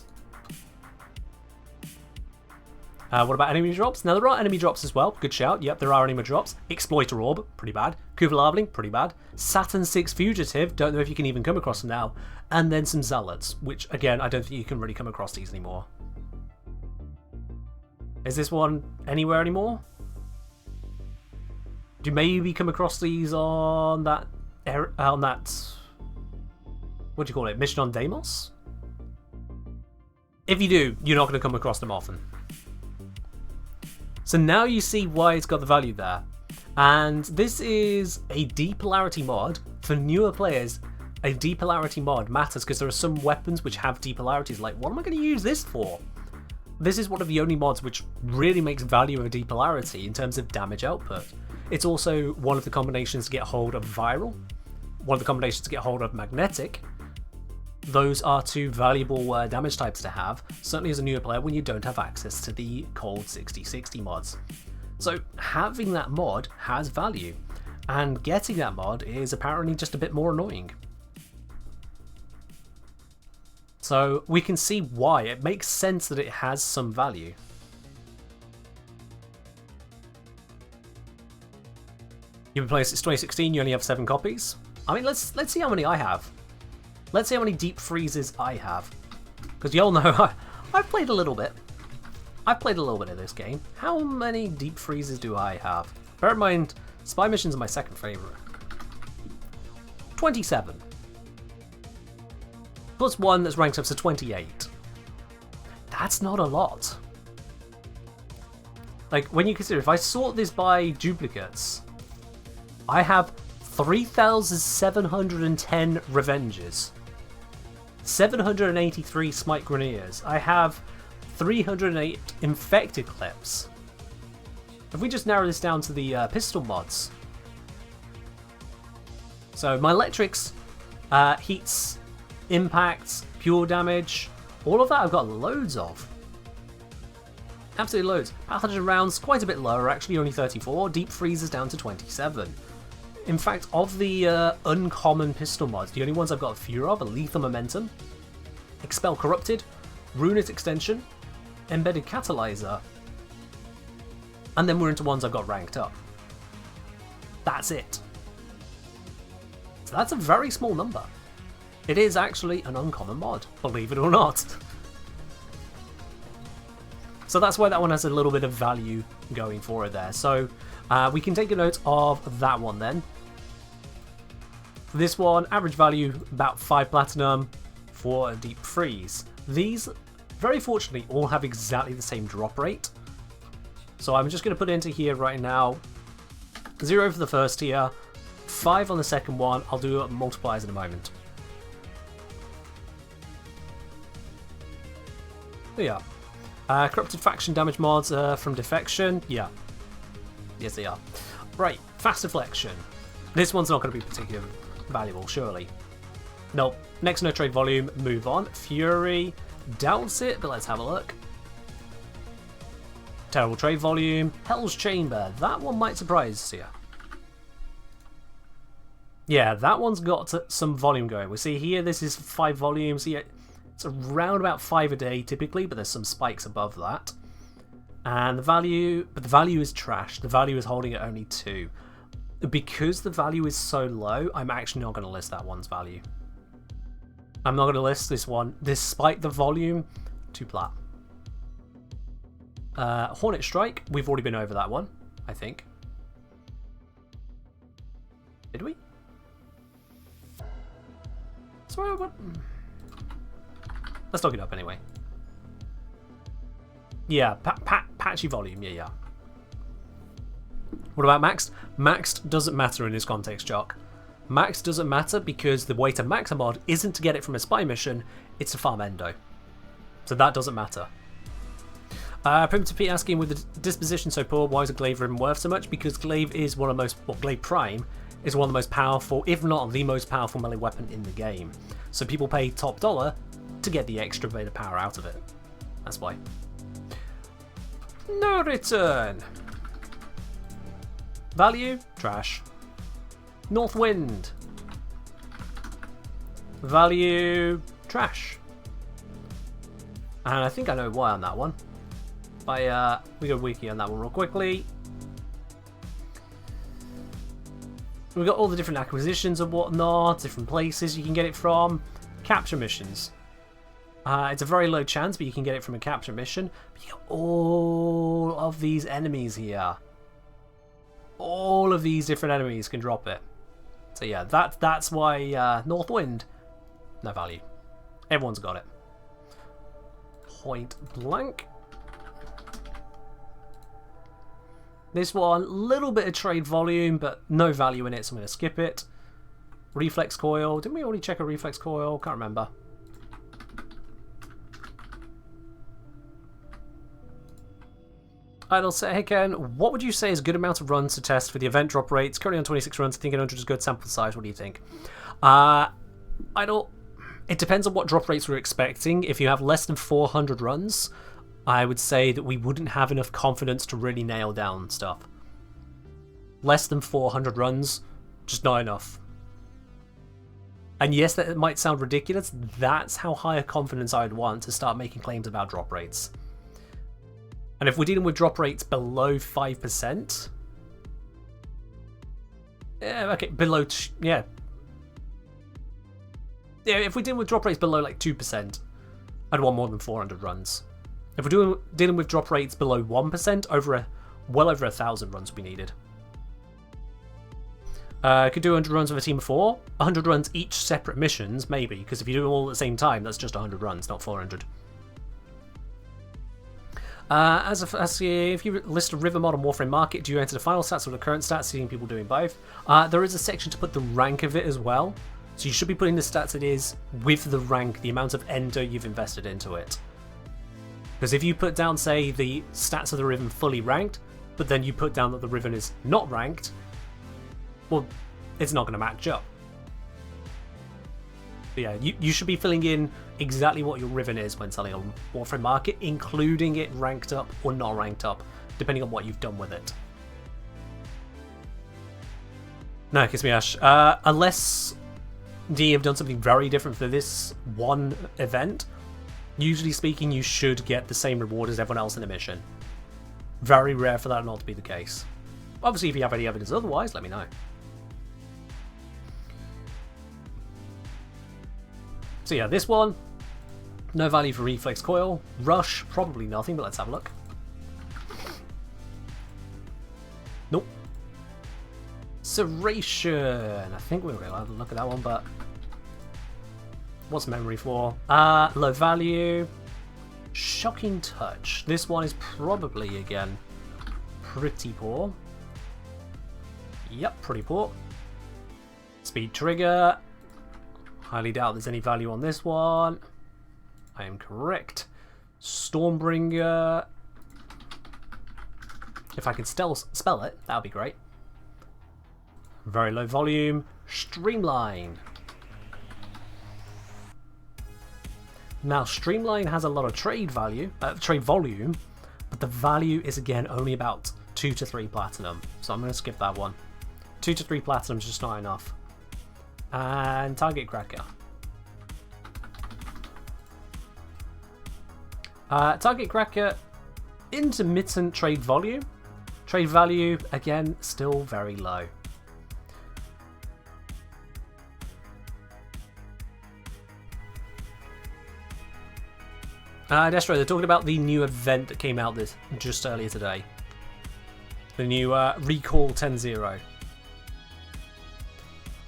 What about enemy drops? Now there are enemy drops as well. Good shout. Yep, there are enemy drops. Exploiter Orb, pretty bad. Kuvalabling, pretty bad. Saturn 6 Fugitive, don't know if you can even come across them now. And then some Zealots, which again, I don't think you can really come across these anymore. Is this one anywhere anymore? Do you maybe come across these on that, what do you call it, Mission on Deimos? If you do, you're not going to come across them often. So now you see why it's got the value there. And this is a depolarity mod. For newer players, a depolarity mod matters because there are some weapons which have depolarities. Like, what am I going to use this for? This is one of the only mods which really makes value of a depolarity in terms of damage output. It's also one of the combinations to get hold of viral, one of the combinations to get hold of magnetic. Those are 2 valuable damage types to have, certainly as a newer player when you don't have access to the cold 60/60 mods. So having that mod has value, and getting that mod is apparently just a bit more annoying. So we can see why. It makes sense that it has some value. You've been playing since 2016, you only have 7 copies. I mean, let's see how many I have. Let's see how many deep freezes I have. Because you all know I've played a little bit. I've played a little bit of this game. How many deep freezes do I have? Bear in mind, spy missions are my second favourite. 27. Plus 1 that's ranked up to 28. That's not a lot. Like, when you consider, if I sort this by duplicates, I have 3,710 Revenges. 783 Smite Grenadiers. I have 308 Infected Clips. If we just narrow this down to the pistol mods. So my electrics, heats, impacts, pure damage, all of that I've got loads of. Absolutely loads. Pathogen rounds, quite a bit lower actually, only 34. Deep freezes down to 27. In fact, of the uncommon pistol mods, the only ones I've got a few of are Lethal Momentum, Expel Corrupted, Runit Extension, Embedded Catalyzer, and then we're into ones I've got ranked up. That's it. So that's a very small number. It is actually an uncommon mod, believe it or not. So that's why that one has a little bit of value going for it there. So we can take a note of that one then. This one, average value about 5 platinum for a deep freeze. These, very fortunately, all have exactly the same drop rate. So I'm just going to put it into here right now. 0 for the first tier, 5 on the second one. I'll do multipliers in a moment. Yeah. Corrupted faction damage mods from defection. Yeah. Yes, they are. Right. Fast deflection. This one's not going to be particularly valuable, surely. Nope. Next no trade volume. Move on. Fury. Doubts it, but let's have a look. Terrible trade volume. Hell's Chamber. That one might surprise you. Yeah, that one's got some volume going. We see here, this is 5 volumes. Yeah, it's around about 5 a day typically, but there's some spikes above that. And the value, but the value is trash. The value is holding at only 2. Because the value is so low, I'm actually not going to list that one's value. I'm not going to list this one, despite the volume, 2 plat. Hornet Strike, we've already been over that one, I think. Did we? Sorry, what? Let's look it up anyway. Yeah, patchy volume, yeah. What about maxed? Maxed doesn't matter in this context, Jock. Maxed doesn't matter because the way to max a mod isn't to get it from a spy mission, it's to farm endo. So that doesn't matter. Primitive Pete asking, with the disposition so poor, why is a glaive ribbon worth so much? Because glaive is one of the most, well, glaive prime is one of the most powerful, if not the most powerful melee weapon in the game. So people pay top dollar to get the extra bit of power out of it. That's why. No return. Value, trash. North Wind. Value, trash. And I think I know why on that one. We go wiki on that one real quickly. We've got all the different acquisitions and whatnot, different places you can get it from. Capture missions. It's a very low chance, but you can get it from a capture mission. But you got all of these enemies here. All of these different enemies can drop it. So yeah, that's why North Wind, no value. Everyone's got it. Point blank. This one, little bit of trade volume, but no value in it, so I'm going to skip it. Reflex coil. Didn't we already check a reflex coil? Can't remember. Idle set, hey Ken, what would you say is a good amount of runs to test for the event drop rates? Currently on 26 runs, I think 100 is a good sample size. What do you think? Idle, it depends on what drop rates we're expecting. If you have less than 400 runs, I would say that we wouldn't have enough confidence to really nail down stuff. Less than 400 runs, just not enough. And yes, that might sound ridiculous. That's how high a confidence I would want to start making claims about drop rates. And if we're dealing with drop rates below 5%... Yeah, okay, below... Yeah. Yeah, if we're dealing with drop rates below like 2%, I'd want more than 400 runs. If we're dealing with drop rates below 1%, well over 1,000 runs will be needed. Could do 100 runs with a team of 4. 100 runs each separate missions, maybe, because if you do them all at the same time, that's just 100 runs, not 400. If you list a river mod on Warframe Market, do you enter the final stats or the current stats, seeing people doing both? There is a section to put the rank of it as well. So you should be putting the stats it is with the rank, the amount of endo you've invested into it. Because if you put down, say, the stats of the Riven fully ranked, but then you put down that the Riven is not ranked, well, it's not going to match up. But yeah, you should be filling in exactly what your Riven is when selling on Warframe Market, including it ranked up or not ranked up, depending on what you've done with it. No, kiss me Ash. Unless you have done something very different for this one event, usually speaking, you should get the same reward as everyone else in the mission. Very rare for that not to be the case. Obviously, if you have any evidence otherwise, let me know. So yeah, this one, no value for Reflex Coil. Rush, probably nothing, but let's have a look. Nope. Serration. I think we were allowed to look at that one, but what's memory for? Low value. Shocking touch. This one is probably, again, pretty poor. Yep, pretty poor. Speed trigger. Highly doubt there's any value on this one. I am correct. Stormbringer. If I could spell it, that would be great. Very low volume. Streamline. Now, Streamline has a lot of trade value, trade volume, but the value is again only about 2 to 3 platinum. So I'm going to skip that one. 2 to 3 platinum is just not enough. And Target Cracker. Target Cracker, intermittent trade volume. Trade value, again, still very low. Destro, they're talking about the new event that came out just earlier today. The new Recall 10-0.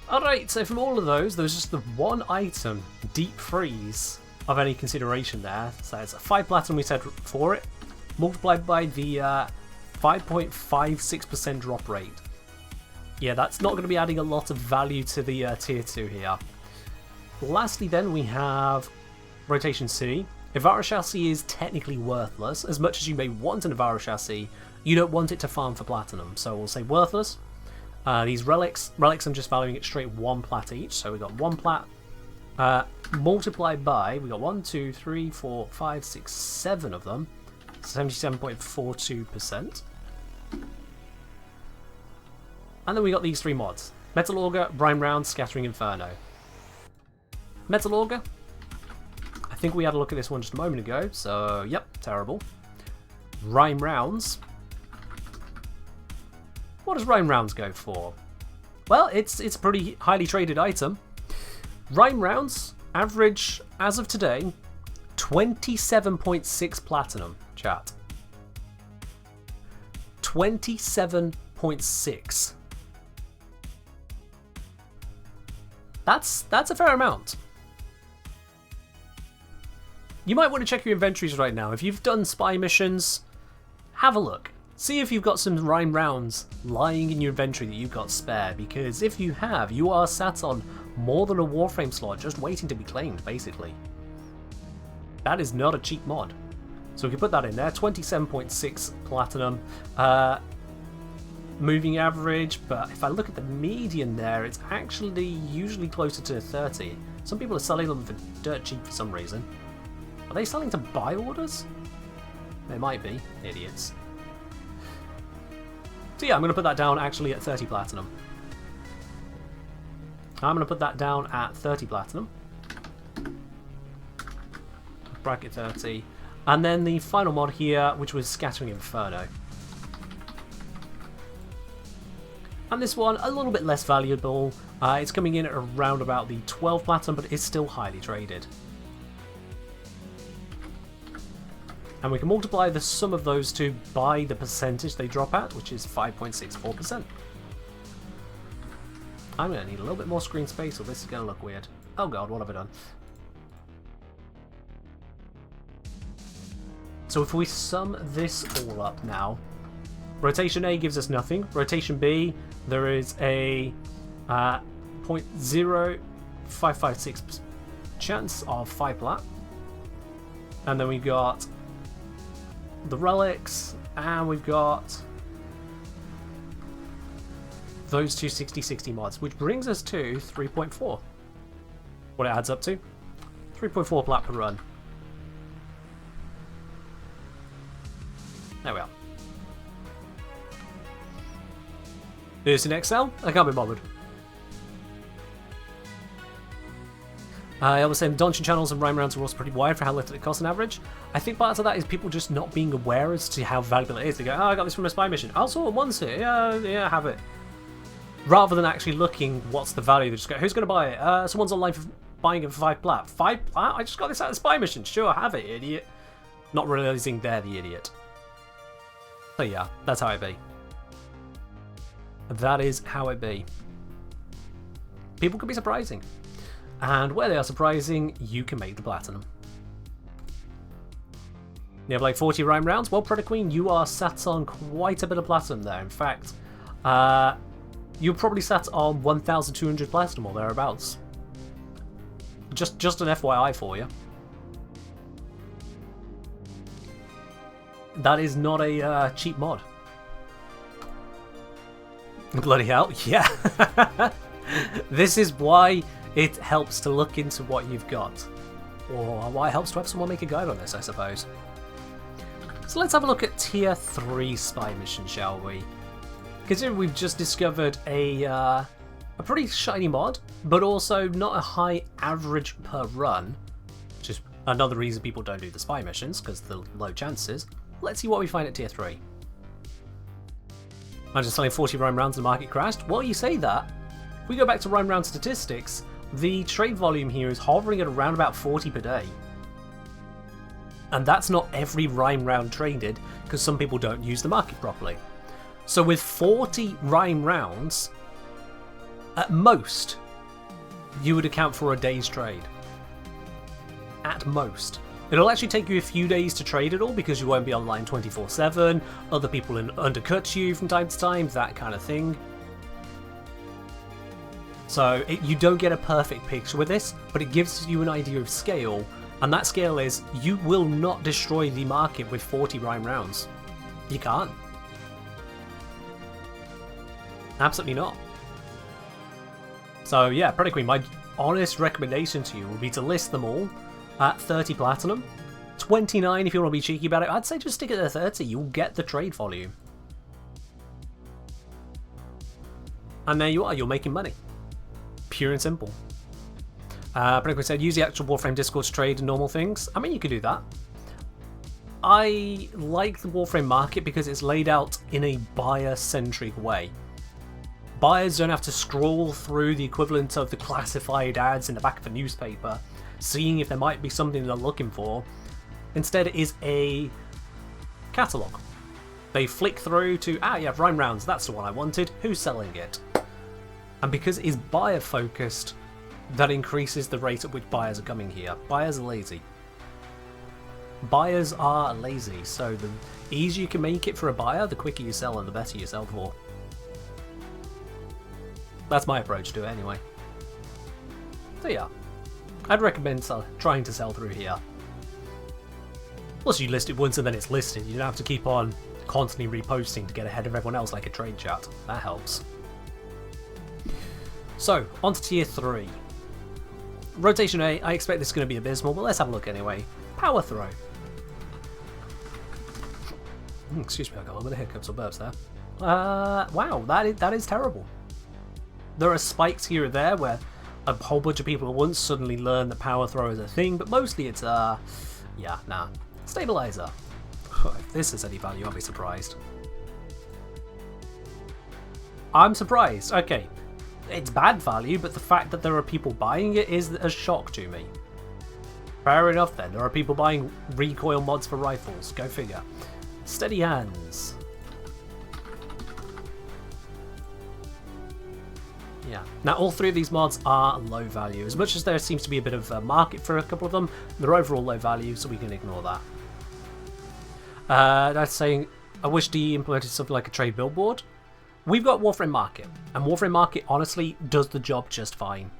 Alright, so from all of those, there was just the one item, Deep Freeze, of any consideration there. So it's a 5 platinum we said for it, multiplied by the 5.56% drop rate. Yeah, that's not going to be adding a lot of value to the tier 2 here. Lastly then, we have Rotation C. Ivara Chassis is technically worthless. As much as you may want an Ivara Chassis, you don't want it to farm for platinum, so we'll say worthless. These relics, I'm just valuing it straight 1 plat each, so we got 1 plat. Multiplied by, we got 1, 2, 3, 4, 5, 6, 7 of them, 77.42%. And then we got these 3 mods: Metal Auger, Brine Round, Scattering Inferno. Metal Auger, I think we had a look at this one just a moment ago, so yep, terrible. Rhyme Rounds. What does Rhyme Rounds go for? Well, it's a pretty highly traded item. Rhyme Rounds, average, as of today, 27.6 platinum, chat. 27.6. That's a fair amount. You might want to check your inventories right now. If you've done spy missions, have a look. See if you've got some Rhyme Rounds lying in your inventory that you've got spare, because if you have, you are sat on more than a Warframe slot just waiting to be claimed, basically. That is not a cheap mod. So we can put that in there, 27.6 platinum. Moving average, but if I look at the median there, it's actually usually closer to 30. Some people are selling them for dirt cheap for some reason. Are they selling to buy orders? They might be, idiots. So yeah, I'm going to put that down actually at 30 platinum. I'm going to put that down at 30 platinum. Bracket 30. And then the final mod here, which was Scattering Inferno. And this one, a little bit less valuable. It's coming in at around about the 12 platinum, but it's still highly traded. And we can multiply the sum of those two by the percentage they drop at, which is 5.64%. I'm going to need a little bit more screen space or this is going to look weird. Oh god, what have I done? So if we sum this all up now, Rotation A gives us nothing. Rotation B, there is a 0.0556 chance of 5 plat. And then we've got the relics, and we've got those two 60/60 mods, which brings us to 3.4. What it adds up to? 3.4 plat per run. There we are. This in Excel? I can't be bothered. I was saying Donjon channels and Rhyme Rounds are also pretty wide for how little it costs on average. I think part of that is people just not being aware as to how valuable it is. They go, oh, I got this from a spy mission. I'll sort it once here. Yeah, have it. Rather than actually looking what's the value. They just go, who's going to buy it? Someone's online for buying it for 5 plat. 5 plat? I just got this out of a spy mission. Sure, have it, idiot. Not realizing they're the idiot. So yeah, that's how it be. That is how it be. People can be surprising. And where they are surprising, you can make the platinum. You have like 40 rhyme rounds? Well, Predator Queen, you are sat on quite a bit of platinum there. In fact, you're probably sat on 1,200 platinum or thereabouts. Just an FYI for you. That is not a cheap mod. Bloody hell, yeah. This is why it helps to look into what you've got. Or why it helps to have someone make a guide on this, I suppose. So let's have a look at tier 3 spy mission, shall we? Considering we've just discovered a pretty shiny mod, but also not a high average per run, which is another reason people don't do the spy missions, because the low chances. Let's see what we find at tier 3. Imagine selling 40 rhyme rounds and the market crashed. Well, you say that. If we go back to rhyme round statistics, the trade volume here is hovering at around about 40 per day. And that's not every rhyme round traded, because some people don't use the market properly. So with 40 rhyme rounds, at most, you would account for a day's trade. At most. It'll actually take you a few days to trade it all because you won't be online 24/7, other people undercut you from time to time, that kind of thing. So you don't get a perfect picture with this, but it gives you an idea of scale, and that scale is you will not destroy the market with 40 rhyme rounds. You can't. Absolutely not. So yeah, Predator Queen, my honest recommendation to you would be to list them all at 30 platinum, 29 if you want to be cheeky about it. I'd say just stick it at 30, you'll get the trade volume. And there you are, you're making money. Pure and simple. Predator Queen said, use the actual Warframe Discord to trade normal things. I mean, you could do that. I like the Warframe market because it's laid out in a buyer-centric way. Buyers don't have to scroll through the equivalent of the classified ads in the back of a newspaper, seeing if there might be something they're looking for. Instead, it is a catalogue. They flick through to, you have rhyme rounds, that's the one I wanted, who's selling it? And because it is buyer focused, that increases the rate at which buyers are coming here. Buyers are lazy. Buyers are lazy, so the easier you can make it for a buyer, the quicker you sell and the better you sell for. That's my approach to it anyway. So yeah, I'd recommend trying to sell through here. Plus you list it once and then it's listed, you don't have to keep on constantly reposting to get ahead of everyone else like a trade chat. That helps. So, on to tier 3. Rotation A, I expect this is going to be abysmal, but let's have a look anyway. Power throw. Excuse me, I got a little bit of hiccups or burps there. Wow, that is terrible. There are spikes here and there where a whole bunch of people at once suddenly learn that power throw is a thing, but mostly it's yeah, nah. Stabilizer. If this is any value, I'll be surprised. I'm surprised. Okay, it's bad value, but the fact that there are people buying it is a shock to me. Fair enough then, there are people buying recoil mods for rifles, go figure. Steady hands. Yeah. Now all three of these mods are low value. As much as there seems to be a bit of a market for a couple of them, they're overall low value, so we can ignore that. That's saying, I wish DE implemented something like a trade billboard. We've got Warframe Market, and Warframe Market honestly does the job just fine.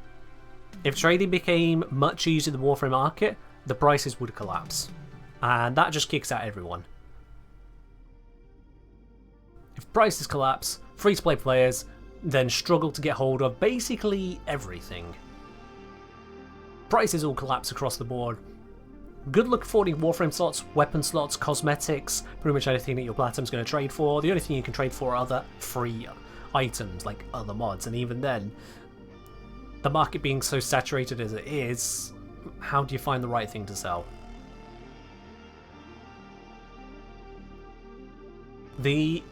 If trading became much easier than Warframe Market, the prices would collapse. And that just kicks out everyone. If prices collapse, free-to-play players then struggle to get hold of basically everything. Prices all collapse across the board. Good luck affording Warframe slots, weapon slots, cosmetics, pretty much anything that your Platinum's going to trade for. The only thing you can trade for are other free items, like other mods, and even then, the market being so saturated as it is, how do you find the right thing to sell? The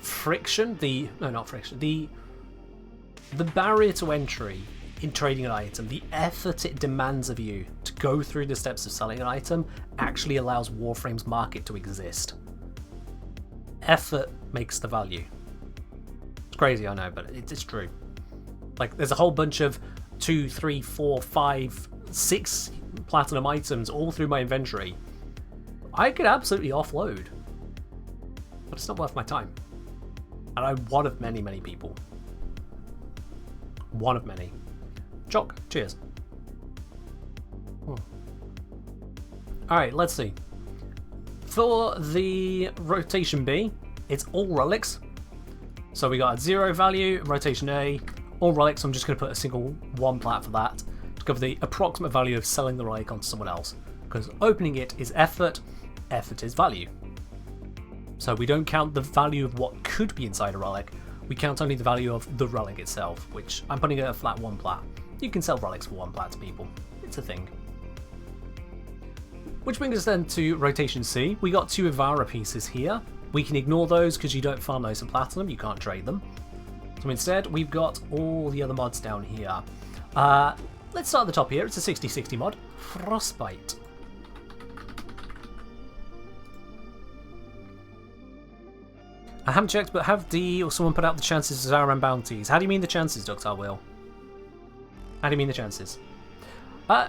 friction, the barrier to entry in trading an item, the effort it demands of you to go through the steps of selling an item actually allows Warframe's market to exist. Effort makes the value. It's crazy, I know, but it's true. Like, there's a whole bunch of 2, 3, 4, 5, 6 platinum items all through my inventory. I could absolutely offload, but it's not worth my time. And I'm one of many, many people. One of many. Choc, cheers. Alright, let's see. For the rotation B, it's all relics. So we got a 0 value, rotation A, all relics. I'm just going to put a single 1 plat for that to cover the approximate value of selling the relic onto someone else. Because opening it is effort, effort is value. So we don't count the value of what could be inside a relic, we count only the value of the relic itself, which I'm putting at a flat 1 plat. You can sell relics for 1 plat to people. It's a thing. Which brings us then to rotation C. We got 2 Ivara pieces here. We can ignore those because you don't farm those for platinum, you can't trade them. So instead, we've got all the other mods down here. Let's start at the top here. It's a 60/60 mod. Frostbite. I haven't checked, but have D or someone put out the chances of Zaraman bounties? How do you mean the chances, Dr. Will? How do you mean the chances?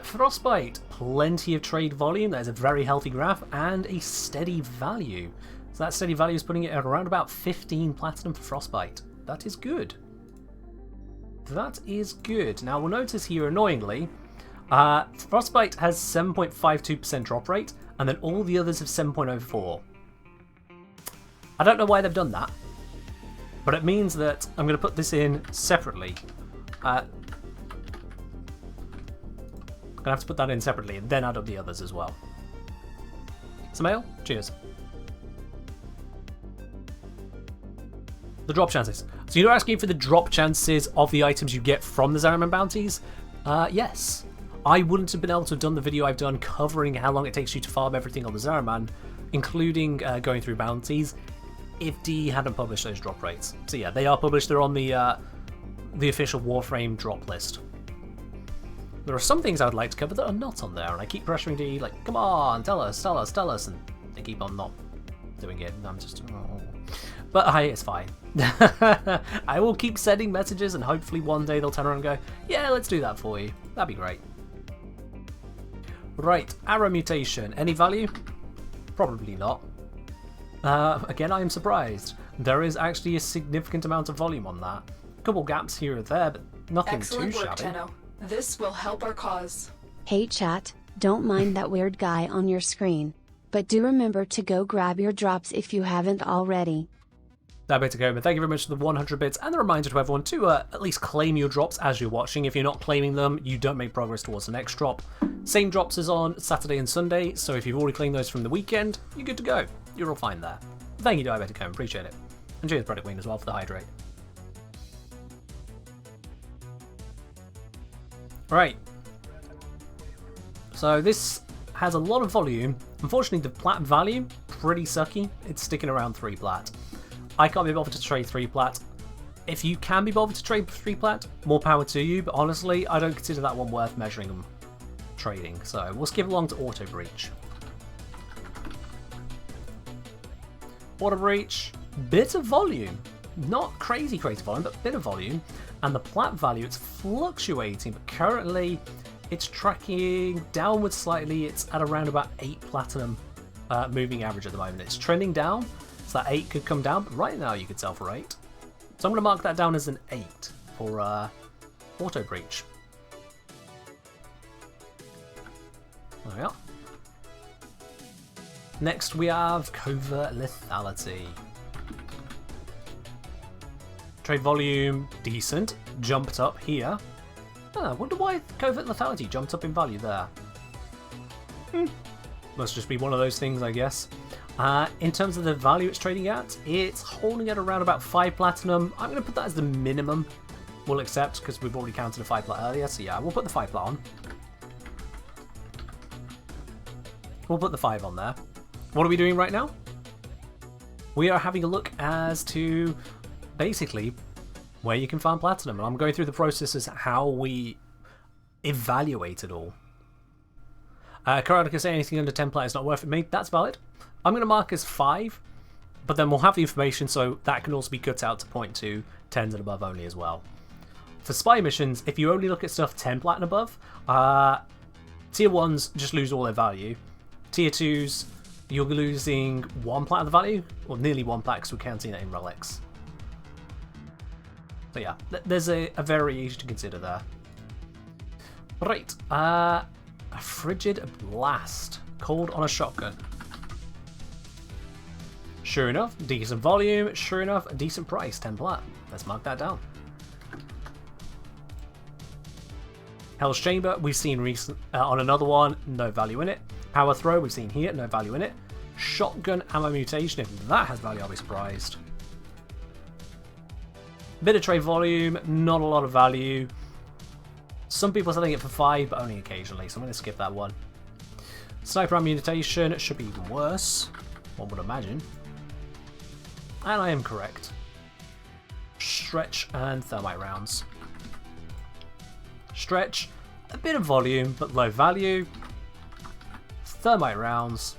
Frostbite, plenty of trade volume, that is a very healthy graph, and a steady value. So that steady value is putting it at around about 15 platinum for Frostbite. That is good. That is good. Now we'll notice here, annoyingly, Frostbite has 7.52% drop rate, and then all the others have 7.04. I don't know why they've done that, but it means that I'm going to put this in separately. I'm going to have to put that in separately and then add up the others as well. Samael, cheers. The drop chances. So you're asking for the drop chances of the items you get from the Zaraman bounties? Yes. I wouldn't have been able to have done the video I've done covering how long it takes you to farm everything on the Zaraman, including going through bounties, if D hadn't published those drop rates. So yeah, they are published. They're on the official Warframe drop list. There are some things I would like to cover that are not on there, and I keep pressuring D, like, come on, tell us, and they keep on not doing it, and I'm just... Oh. But hey, it's fine. I will keep sending messages, and hopefully one day they'll turn around and go, yeah, let's do that for you. That'd be great. Right, arrow mutation. Any value? Probably not. Again, I am surprised. There is actually a significant amount of volume on that. A couple gaps here or there, but nothing Excellent too work, shabby. Tenno. This will help our cause. Hey chat, don't mind that weird guy on your screen. But do remember to go grab your drops if you haven't already. That bit to go, but thank you very much for the 100 bits, and the reminder to everyone to at least claim your drops as you're watching. If you're not claiming them, you don't make progress towards the next drop. Same drops as on Saturday and Sunday, so if you've already claimed those from the weekend, you're good to go. You're all fine there. Thank you, Diabetic Home, appreciate it. And cheers, Product Queen, as well, for the hydrate. Right. So this has a lot of volume. Unfortunately, the plat value, pretty sucky. It's sticking around 3 plat. I can't be bothered to trade 3 plat. If you can be bothered to trade 3 plat, more power to you, but honestly, I don't consider that one worth measuring them trading. So we'll skip along to Auto Breach. Auto Breach, bit of volume. Not crazy volume, but bit of volume. And the plat value, it's fluctuating, but currently it's tracking downwards slightly. It's at around about 8 platinum moving average at the moment. It's trending down, so that 8 could come down, but right now you could sell for 8. So I'm going to mark that down as an 8 for Auto Breach. There we are. Next we have Covert Lethality. Trade volume, decent. Jumped up here. I wonder why Covert Lethality jumped up in value there. Must just be one of those things, I guess. In terms of the value it's trading at, it's holding at around about 5 platinum. I'm going to put that as the minimum we'll accept, because we've already counted a 5 plat earlier, so yeah, we'll put the 5 plat on. We'll put the 5 on there. What are we doing right now? We are having a look as to basically where you can farm platinum, and I'm going through the process as how we evaluate it all. Karadika say anything under 10 plat is not worth it, mate. That's valid. I'm going to mark as 5 but then we'll have the information, so that can also be cut out to point to 10s and above only as well. For spy missions, if you only look at stuff 10 plat and above, tier 1s just lose all their value. Tier 2s, you're losing 1 plat of the value, or nearly 1 plat because we're counting it in relics. So yeah, there's a variation to consider there. Right, a frigid blast, cold on a shotgun. Sure enough, decent volume. Sure enough, a decent price, 10 plat. Let's mark that down. Hell's Chamber, we've seen recent on another one, no value in it. Power Throw, we've seen here, no value in it. Shotgun Ammo Mutation, if that has value, I'll be surprised. Bit of trade volume, not a lot of value. Some people are selling it for 5, but only occasionally, so I'm going to skip that one. Sniper Ammo Mutation should be even worse, one would imagine. And I am correct. Stretch and Thermite rounds. Stretch, a bit of volume, but low value. Thermite rounds,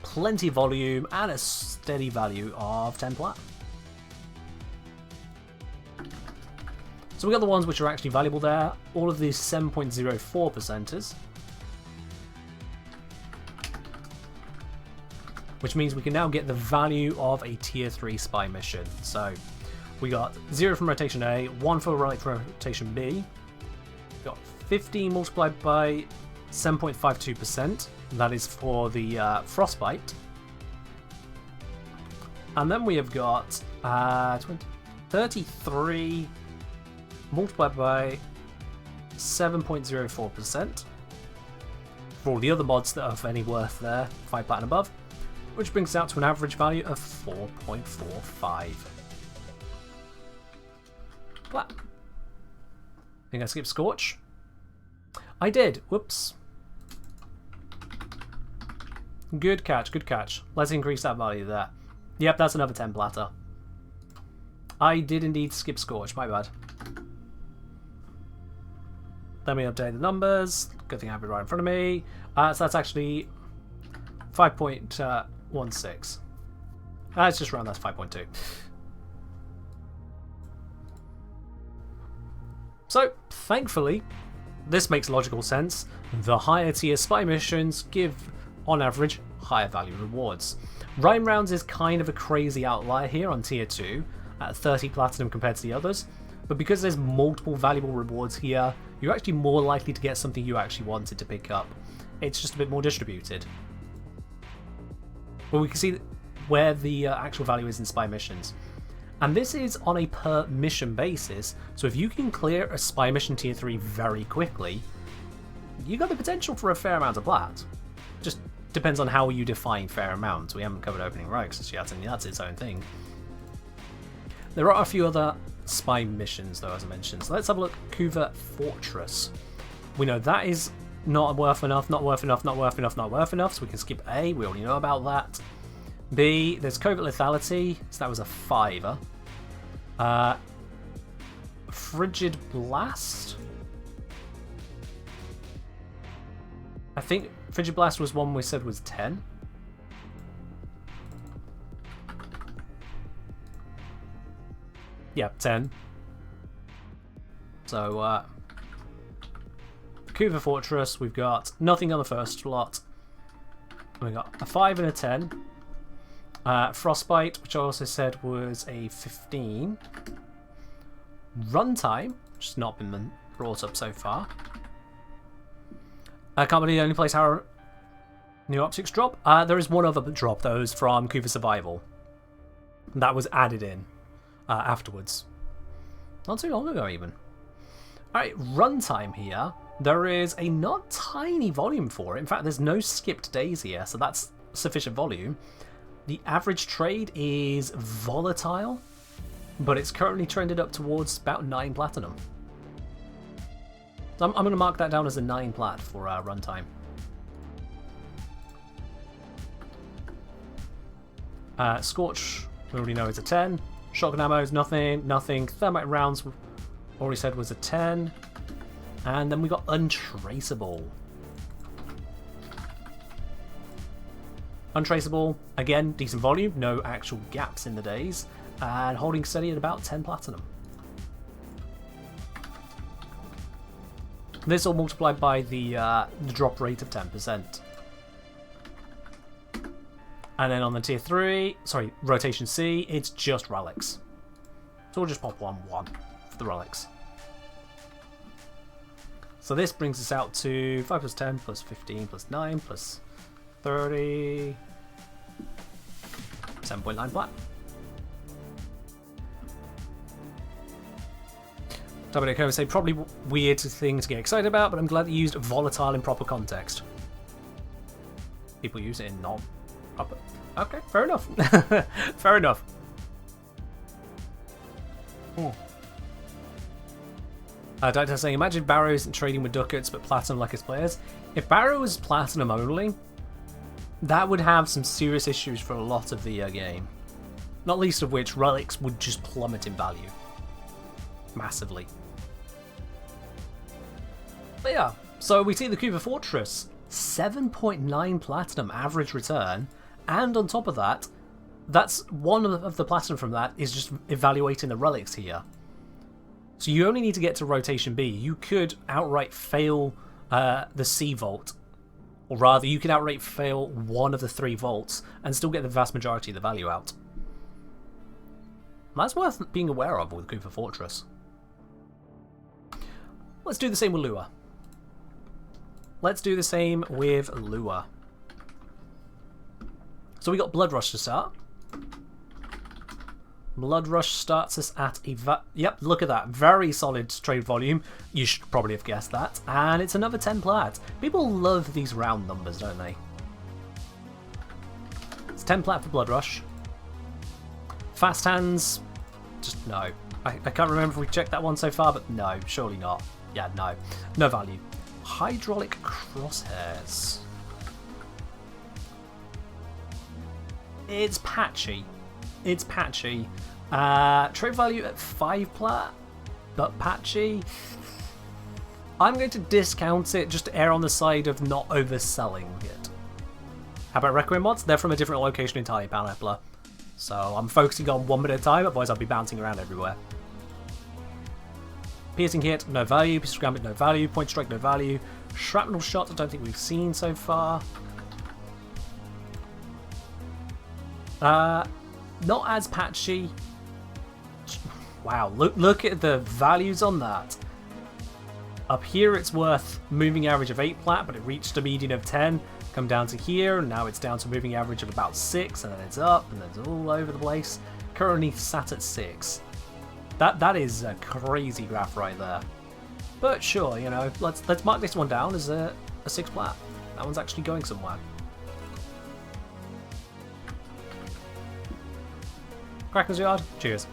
plenty volume, and a steady value of 10 plat. So we got the ones which are actually valuable there. All of these 7.04 percenters. Which means we can now get the value of a tier 3 spy mission. So we got 0 from rotation A, 1 for relic from rotation B. We got 15 multiplied by 7.52%. That is for the frostbite. And then we have got 33 multiplied by 7.04% for all the other mods that are of any worth there, 5 plat and above, which brings it out to an average value of 4.45. Plat. Think I skipped Scorch? I did. Whoops. Good catch, good catch. Let's increase that value there. Yep, that's another 10 platter. I did indeed skip Scorch, my bad. Let me update the numbers. Good thing I have it right in front of me. So that's actually 5.16. It's just around, that's 5.2. So, thankfully, this makes logical sense. The higher tier spy missions give, on average, higher value rewards. Rhyme rounds is kind of a crazy outlier here on tier 2, at 30 platinum compared to the others. But because there's multiple valuable rewards here, you're actually more likely to get something you actually wanted to pick up. It's just a bit more distributed. But we can see where the actual value is in spy missions. And this is on a per mission basis, so if you can clear a spy mission tier 3 very quickly, you got the potential for a fair amount of plat. Just depends on how you define fair amount. We haven't covered opening rogues just yet, and that's its own thing. There are a few other spy missions though, as I mentioned. So let's have a look. Kuva Fortress. We know that is not worth enough, not worth enough, not worth enough, not worth enough, so we can skip A, we already know about that. B, there's Covert Lethality, so that was a 5er. Frigid Blast? I think Frigid Blast was one we said was 10. Yeah, 10. So, Kuva Fortress, we've got nothing on the first slot. We got a 5 and a 10. Frostbite, which I also said was a 15. Runtime, which has not been brought up so far. I can't believe the only place our new optics drop. There is one other drop, though, is from Kuva Survival. That was added in afterwards. Not too long ago, even. Alright, runtime here. There is a not tiny volume for it. In fact, there's no skipped days here, so that's sufficient volume. The average trade is volatile, but it's currently trended up towards about 9 platinum. So I'm going to mark that down as a 9 plat for runtime. Scorch, we already know it's a 10. Shotgun ammo is nothing, nothing. Thermite rounds, already said was a 10. And then we got Untraceable. Untraceable, again, decent volume, no actual gaps in the days, and holding steady at about 10 platinum. This all multiplied by the drop rate of 10%. And then on the tier 3, sorry, rotation C, it's just relics. So we'll just pop 1-1 for the relics. So this brings us out to 5 plus 10 plus 15 plus 9 plus 30. 7.9 plat. Dominic would say probably weird thing to get excited about, but I'm glad they used volatile in proper context. People use it in non-proper. Okay, fair enough. Fair enough. Doctor saying, imagine Barrows trading with ducats but platinum like his players. If Barrow was platinum only, that would have some serious issues for a lot of the game. Not least of which, relics would just plummet in value. Massively. But yeah, so we see the Cooper Fortress, 7.9 platinum average return, and on top of that, that's one of the platinum from that is just evaluating the relics here. So you only need to get to rotation B. You could outright fail the C vault, or rather you could outright fail one of the 3 vaults and still get the vast majority of the value out. That's worth being aware of with Cooper Fortress. Let's do the same with Lure. Let's do the same with Lure. So we got Blood Rush to start. Blood Rush starts us at yep, look at that. Very solid trade volume. You should probably have guessed that. And it's another 10 plat. People love these round numbers, don't they? It's 10 plat for Blood Rush. Fast Hands, just no. I can't remember if we checked that one so far, but no, surely not. Yeah, no. No value. Hydraulic Crosshairs. It's patchy. It's patchy. Trade value at 5 plat, but patchy. I'm going to discount it just to err on the side of not overselling it. How about Requiem mods? They're from a different location entirely, Panepla. So I'm focusing on one bit at a time, otherwise I'll be bouncing around everywhere. Piercing Hit, no value. Pistol Gambit, no value. Point Strike, no value. Shrapnel Shot, I don't think we've seen so far. Not as patchy. Wow, look at the values on that. Up here it's worth moving average of 8 plat, but it reached a median of 10. Come down to here, and now it's down to moving average of about 6, and then it's up, and then it's all over the place. Currently sat at 6. That is a crazy graph right there. But sure, you know, let's mark this one down as a 6 plat. That one's actually going somewhere. Kraken's Yard, cheers.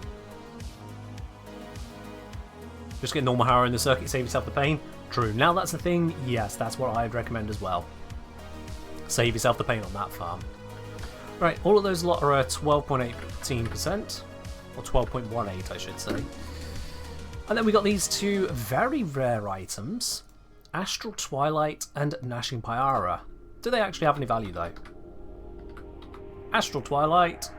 Just get normal power in the circuit, save yourself the pain. True. Now that's the thing, yes, that's what I'd recommend as well. Save yourself the pain on that farm. Right, all of those lot are 12.18%, or 12.18 I should say. And then we got these 2 very rare items, Astral Twilight and Gnashing Pyara. Do they actually have any value though? Astral Twilight,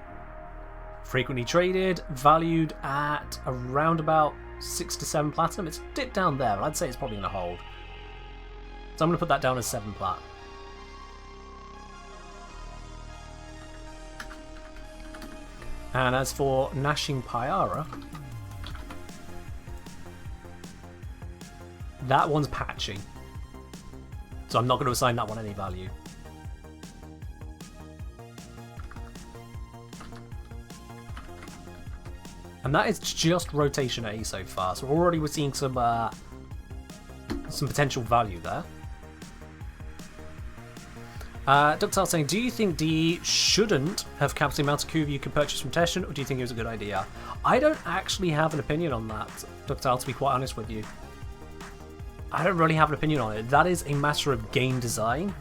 frequently traded, valued at around about 6 to 7 platinum. It's dipped down there, but I'd say it's probably going to hold. So I'm going to put that down as 7 plat. And as for Gnashing Pyara, that one's patchy. So I'm not going to assign that one any value. And that is just rotation A so far. So already we're seeing some potential value there. Ductile saying, do you think D shouldn't have capped the amount of Kuva you can purchase from Teshin, or do you think it was a good idea? I don't actually have an opinion on that, Ductile, to be quite honest with you. I don't really have an opinion on it. That is a matter of game design.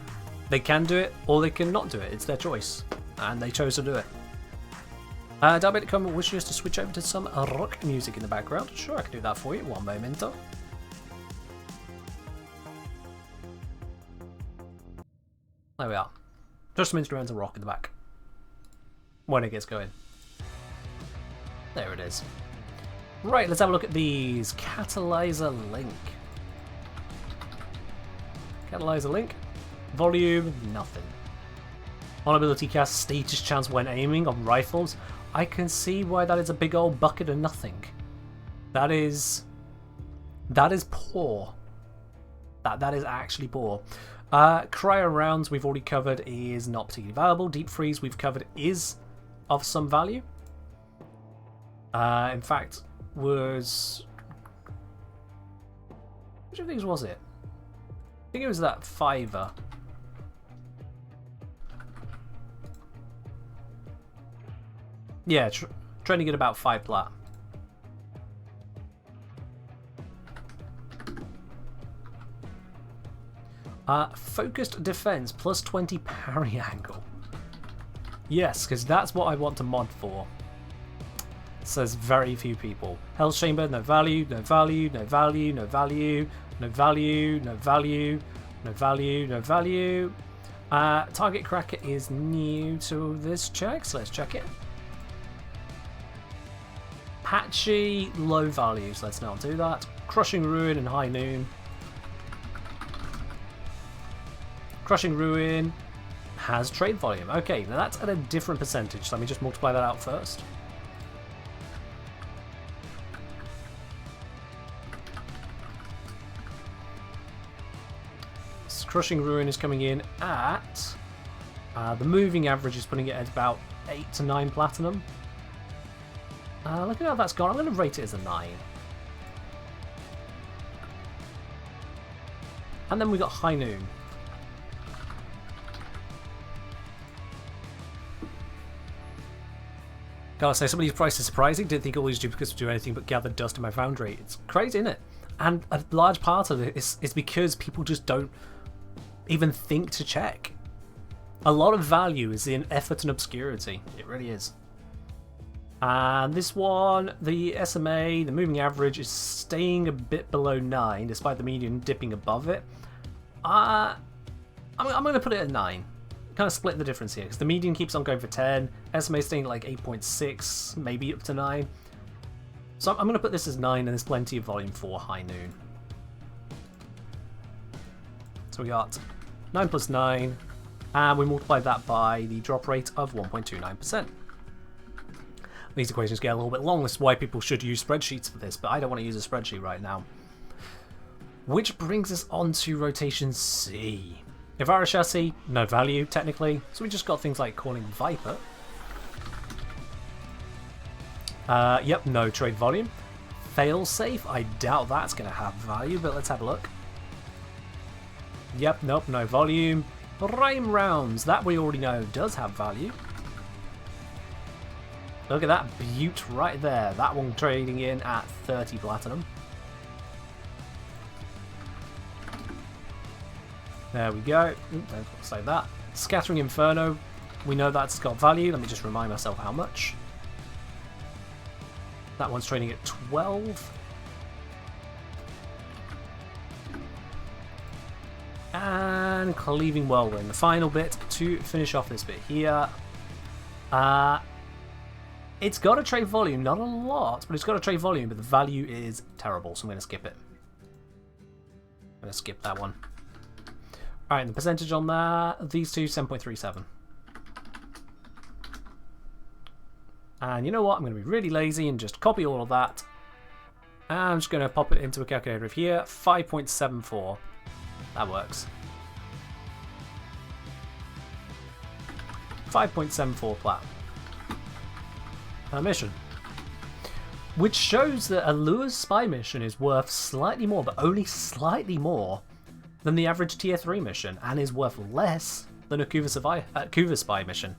They can do it, or they can not do it. It's their choice. And they chose to do it. Diabetic Comment wishes us to switch over to some rock music in the background. Sure, I can do that for you. One momento. There we are. Just some instrumental rock in the back. When it gets going. There it is. Right, let's have a look at these. Catalyzer link. Catalyzer link. Volume, nothing. On ability cast, status chance when aiming on rifles. I can see why that is a big old bucket of nothing. That is poor. That is actually poor. Cryo rounds we've already covered is not particularly valuable. Deep freeze we've covered is of some value. In fact, was which of these was it? I think it was that $5. Yeah, trying to get about 5 plat. Focused defense plus 20 parry angle. Yes, because that's what I want to mod for. Says very few people. Hell's Chamber, no value, no value, no value, no value, no value, no value, no value, no value. Target Cracker is new to this check, so let's check it. Patchy, low value, so let's not do that. Crushing Ruin and High Noon. Crushing Ruin has trade volume. Okay, now that's at a different percentage, so let me just multiply that out first. Crushing Ruin is coming in at... the moving average is putting it at about 8 to 9 platinum. Look at how that's gone. I'm going to rate it as a 9. And then we got High Noon. Gotta say, some of these prices are surprising. Didn't think all these duplicates would do anything but gather dust in my foundry. It's crazy, isn't it? And a large part of it is because people just don't even think to check. A lot of value is in effort and obscurity. It really is. And this one, the SMA, the moving average is staying a bit below 9, despite the median dipping above it. I'm going to put it at 9. Kind of split the difference here, because the median keeps on going for 10, SMA staying at like 8.6, maybe up to 9. So I'm going to put this as 9, and there's plenty of volume for High Noon. So we got 9 plus 9, and we multiply that by the drop rate of 1.29%. These equations get a little bit long, this is why people should use spreadsheets for this, but I don't want to use a spreadsheet right now. Which brings us on to rotation C. Ivara Chassis, no value technically, so we just got things like calling Viper. Yep, no trade volume. Failsafe, I doubt that's going to have value, but let's have a look. Yep, nope, no volume. Rhyme rounds, that we already know does have value. Look at that beaut right there. That one trading in at 30 platinum. There we go. Don't say that. Scattering Inferno, we know that's got value. Let me just remind myself how much. That one's trading at 12. And Cleaving Whirlwind, the final bit to finish off this bit here. It's got a trade volume, not a lot, but it's got a trade volume, but the value is terrible, so I'm going to skip it. I'm going to skip that one. Alright, and the percentage on that, these two, 7.37. And you know what, I'm going to be really lazy and just copy all of that. And I'm just going to pop it into a calculator here, 5.74. That works. 5.74 plat. A mission. Which shows that a Lure's spy mission is worth slightly more, but only slightly more, than the average tier 3 mission, and is worth less than a Kuva spy mission.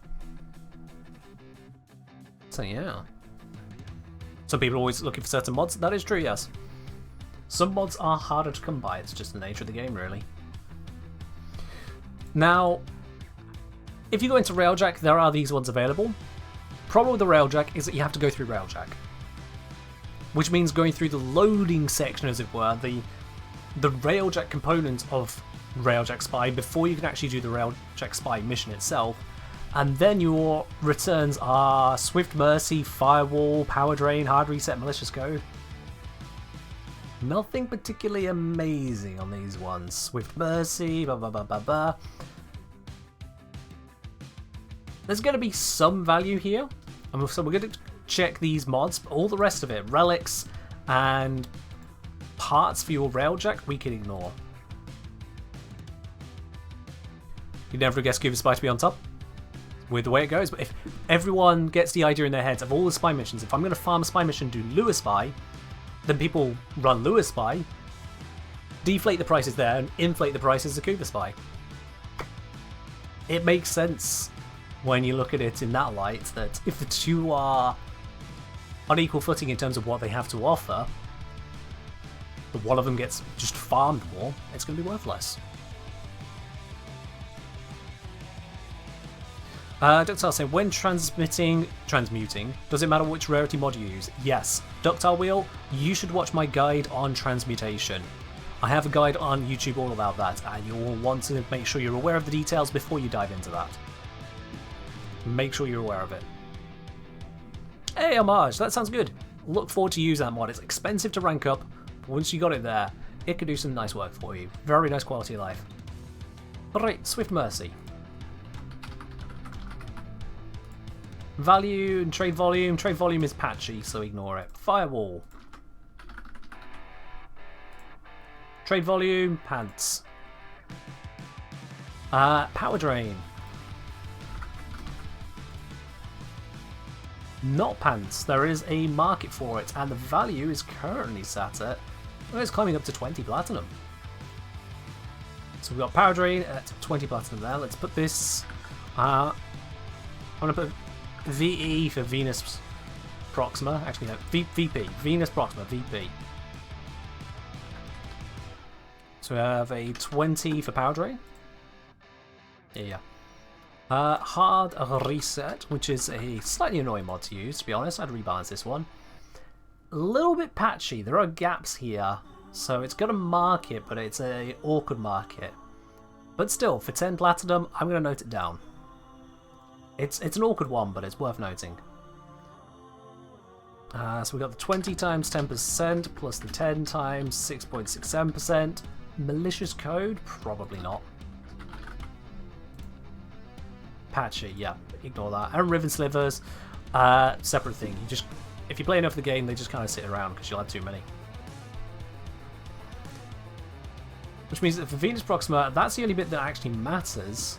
So yeah. Some people are always looking for certain mods. That is true, yes. Some mods are harder to come by, it's just the nature of the game, really. Now, if you go into Railjack, there are these ones available. Problem with the Railjack is that you have to go through Railjack, which means going through the loading section, as it were, the Railjack component of Railjack Spy before you can actually do the Railjack Spy mission itself. And then your returns are Swift Mercy, Firewall, Power Drain, Hard Reset, Malicious Code. Nothing particularly amazing on these ones. Swift Mercy, blah blah blah blah blah. There's going to be some value here, and so we're going to check these mods. But all the rest of it, relics and parts for your Railjack, we can ignore. You'd never guess Cuba Spy to be on top with the way it goes, but if everyone gets the idea in their heads of all the spy missions, if I'm going to farm a spy mission, do Lewis Spy, then people run Lewis Spy, deflate the prices there, and inflate the prices of Cuba Spy. It makes sense when you look at it in that light, that if the two are on equal footing in terms of what they have to offer, but one of them gets just farmed more, it's going to be worth less. Ductile saying, when transmuting, does it matter which rarity mod you use? Yes. Ductile Wheel, you should watch my guide on transmutation. I have a guide on YouTube all about that, and you'll want to make sure you're aware of the details before you dive into that. Make sure you're aware of it. Hey, Homage, that sounds good. Look forward to use that mod. It's expensive to rank up, but once you got it there, it could do some nice work for you. Very nice quality of life. Alright, Swift Mercy. Value and trade volume. Trade volume is patchy, so ignore it. Firewall. Trade volume, pants. Power drain. Not pants. There is a market for it, and the value is currently sat at, well, it's climbing up to 20 platinum. So we've got power drain at 20 platinum there. Let's put this. I'm gonna put VE for Venus Proxima. Actually, no, VP. Venus Proxima, VP. So we have a 20 for power drain. Yeah. Hard Reset, which is a slightly annoying mod to use, to be honest. I'd rebalance this one. A little bit patchy. There are gaps here. So it's got a market, but it's a awkward market. But still, for 10 platinum, I'm going to note it down. It's an awkward one, but it's worth noting. So we got the 20 times 10% plus the 10 times 6.67%. Malicious code? Probably not. Patchy, yeah, ignore that. And Riven Slivers, separate thing. You just, if you play enough of the game, they just kind of sit around because you'll have too many. Which means that for Venus Proxima, that's the only bit that actually matters.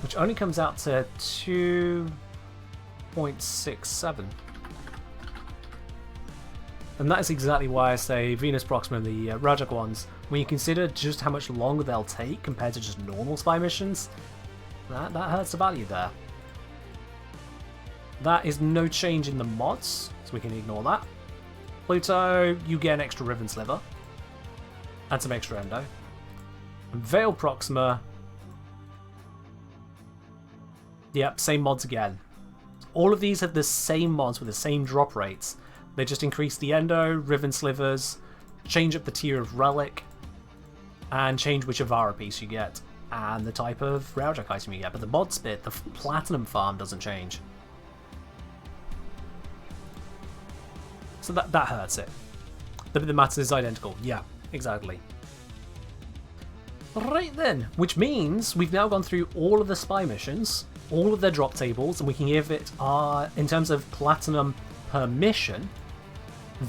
Which only comes out to 2.67. And that is exactly why I say Venus Proxima and the Rajak ones, when you consider just how much longer they'll take compared to just normal spy missions, that hurts the value there. That is no change in the mods, so we can ignore that. Pluto, you get an extra Riven Sliver. And some extra endo. And Veil Proxima, yep, same mods again. All of these have the same mods with the same drop rates. They just increase the endo, Riven Slivers, change up the tier of relic, and change which Avara piece you get, and the type of Railjack item you get. But the mods bit, the platinum farm, doesn't change. So that hurts it. The bit that matters is identical. Yeah, exactly. Right then, which means we've now gone through all of the spy missions, all of their drop tables, and we can give it in terms of platinum per mission.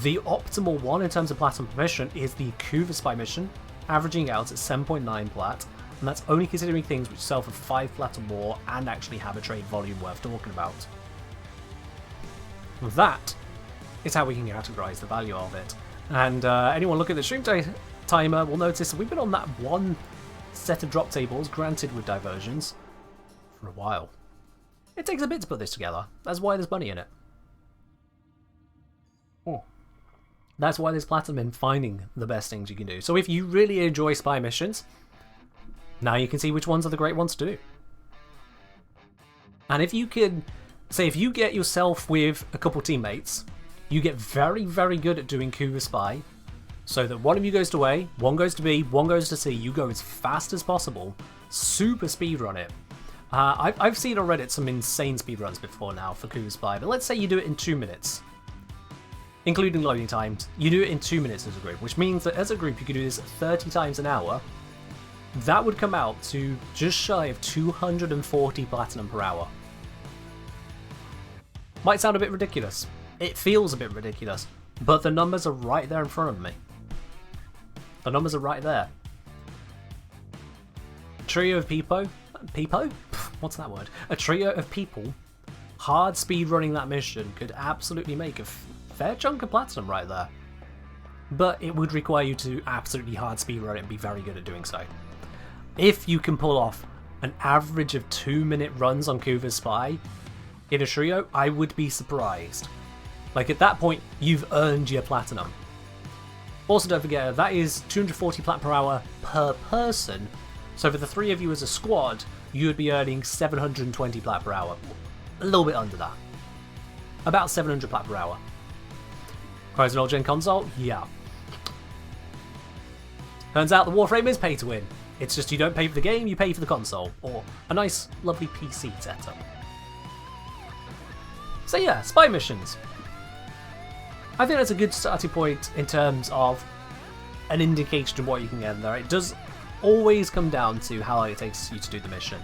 The optimal one in terms of platinum per mission is the Kuva spy mission, averaging out at 7.9 plat, and that's only considering things which sell for 5 plat or more and actually have a trade volume worth talking about. That is how we can categorize the value of it. And anyone looking at the stream timer will notice that we've been on that one set of drop tables, granted with diversions, for a while. It takes a bit to put this together. That's why there's money in it. Oh. That's why there's platinum in finding the best things you can do. So if you really enjoy spy missions, now you can see which ones are the great ones to do. And if you can, say if you get yourself with a couple teammates, you get very, very good at doing Kuva Spy, So that one of you goes to A, one goes to B, one goes to C, you go as fast as possible, super speed run it. I've seen on Reddit some insane speed runs before now for Cougar Spy, but let's say you do it in 2 minutes. Including loading times, you do it in 2 minutes as a group, which means that as a group you could do this 30 times an hour. That would come out to just shy of 240 platinum per hour. Might sound a bit ridiculous. It feels a bit ridiculous, but the numbers are right there in front of me. The numbers are right there. Trio of people? What's that word? A trio of people hard speed running that mission could absolutely make a fair chunk of platinum right there. But it would require you to absolutely hard speed run it and be very good at doing so. If you can pull off an average of 2-minute runs on Cougar Spy in a trio, I would be surprised. Like at that point, you've earned your platinum. Also, don't forget, that is 240 plat per hour per person. So for the 3 of you as a squad, you would be earning 720 plat per hour. A little bit under that. About 700 plat per hour. Requires an old-gen console? Yeah. Turns out the Warframe is pay to win. It's just you don't pay for the game, you pay for the console. Or a nice, lovely PC setup. So yeah, spy missions. I think that's a good starting point in terms of an indication of what you can get in there. It does always come down to how long it takes you to do the mission.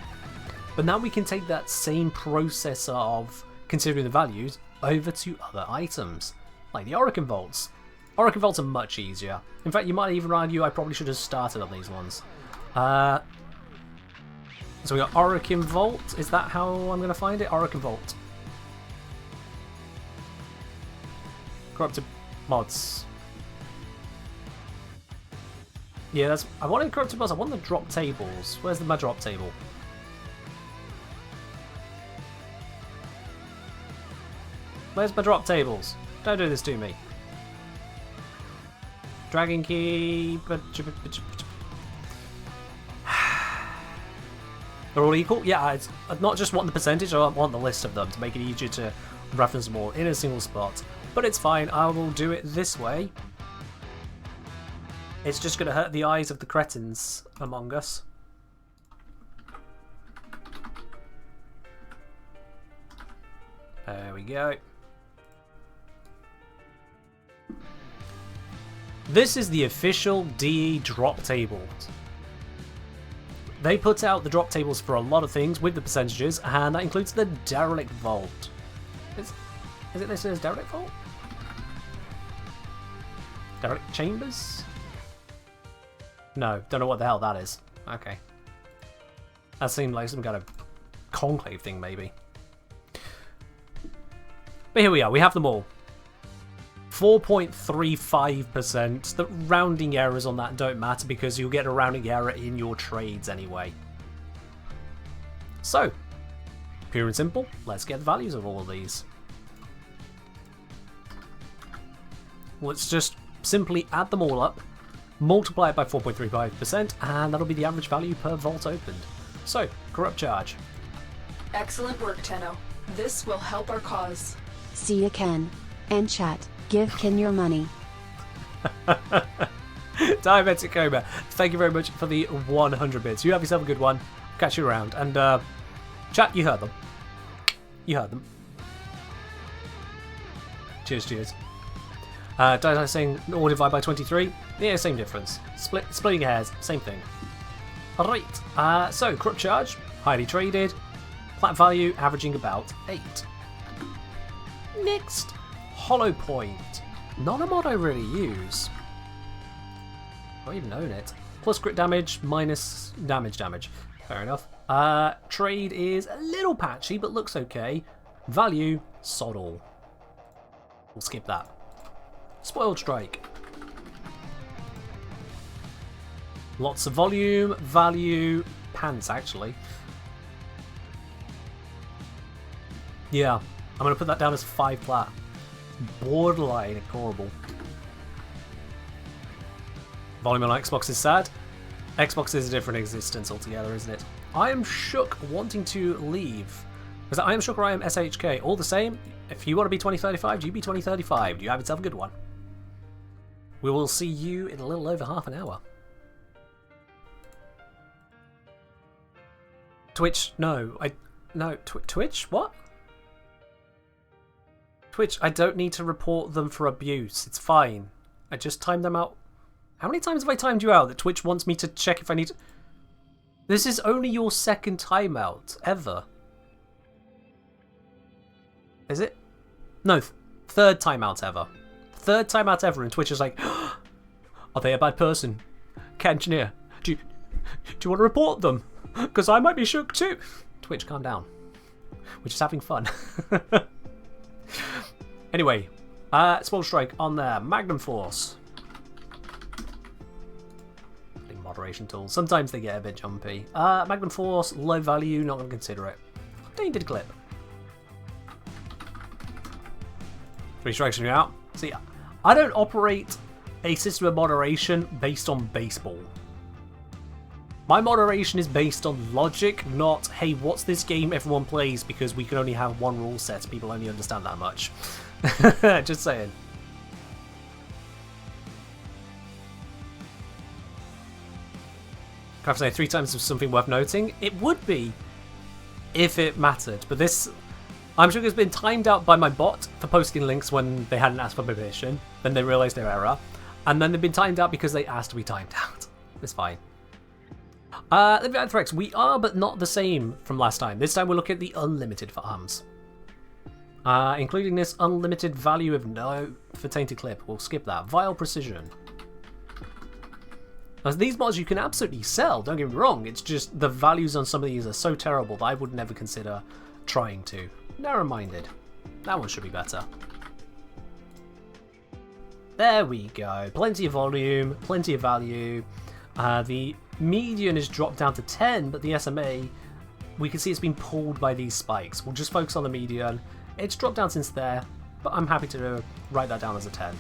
But now we can take that same process of considering the values over to other items, like the Orokin Vaults. Orokin Vaults are much easier. In fact, you might even argue I probably should have started on these ones. So we got Orokin Vault. Is that how I'm going to find it? Orokin Vault. Corrupted mods. Yeah, that's. I wanted corrupted mods. I want the drop tables. Where's my drop table? Where's my drop tables? Don't do this to me. Dragon key. They're all equal? Yeah, I not just want the percentage, I want the list of them to make it easier to reference them all in a single spot. But it's fine, I will do it this way. It's just going to hurt the eyes of the cretins among us. There we go. This is the official DE drop table. They put out the drop tables for a lot of things with the percentages, and that includes the Derelict Vault. Is it listed as Derelict Vault? Derelict Chambers? No, don't know what the hell that is. Okay. That seemed like some kind of conclave thing, maybe. But here we are, we have them all. 4.35%. The rounding errors on that don't matter because you'll get a rounding error in your trades anyway. So, pure and simple, let's get the values of all of these. Let's just simply add them all up, multiply it by 4.35%, and that'll be the average value per vault opened. So, corrupt charge. Excellent work, Tenno. This will help our cause. See ya, Ken. And chat, give Ken your money. Diabetic Coma, thank you very much for the 100 bits. You have yourself a good one. Catch you around. And, chat, you heard them. You heard them. Cheers, cheers. Did saying all divide by 23? Yeah, same difference. Splitting hairs, same thing. Alright, so corrupt charge, highly traded, plat value averaging about 8. Next, hollow point. Not a mod I really use. I don't even own it. Plus crit damage, minus damage. Fair enough. Trade is a little patchy, but looks okay. Value, sod all. We'll skip that. Spoiled Strike. Lots of volume, value, pants actually. Yeah, I'm going to put that down as 5 plat. Borderline horrible. Volume on Xbox is sad. Xbox is a different existence altogether, isn't it? I am shook wanting to leave. Because I am shook or I am SHK. All the same, if you want to be 2035, you be 2035. You have yourself a good one. we will see you in a little over half an hour. Twitch, no. Twitch? What? Twitch, I don't need to report them for abuse. It's fine. I just timed them out. How many times have I timed you out that Twitch wants me to check if I need to... This is only your second timeout, ever. Is it? No, third timeout ever. Third timeout ever, and Twitch is like, are they a bad person? Cat engineer, do you want to report them? Because I might be shook too. Twitch, calm down. We're just having fun. Anyway, Small Strike on there. Magnum Force. Moderation tools. Sometimes they get a bit jumpy. Magnum Force, low value, not going to consider it. Tainted Clip. 3 strikes and you're out. See, I don't operate a system of moderation based on baseball. My moderation is based on logic, not, hey, what's this game everyone plays because we can only have one rule set. People only understand that much. Just saying. Can I say 3 times of something worth noting? It would be if it mattered, but this, I'm sure it's been timed out by my bot for posting links when they hadn't asked for permission, then they realised their error, and then they've been timed out because they asked to be timed out. It's fine. Living Anthrax, we are but not the same from last time. This time we'll look at the unlimited farms. Including this unlimited value of no for Tainted Clip. We'll skip that. Vile Precision. As these mods you can absolutely sell, don't get me wrong, it's just the values on some of these are so terrible that I would never consider trying to. Narrow-minded. That one should be better. There we go. Plenty of volume, plenty of value. The median is dropped down to 10, but the SMA, we can see it's been pulled by these spikes. We'll just focus on the median. It's dropped down since there, but I'm happy to write that down as a 10.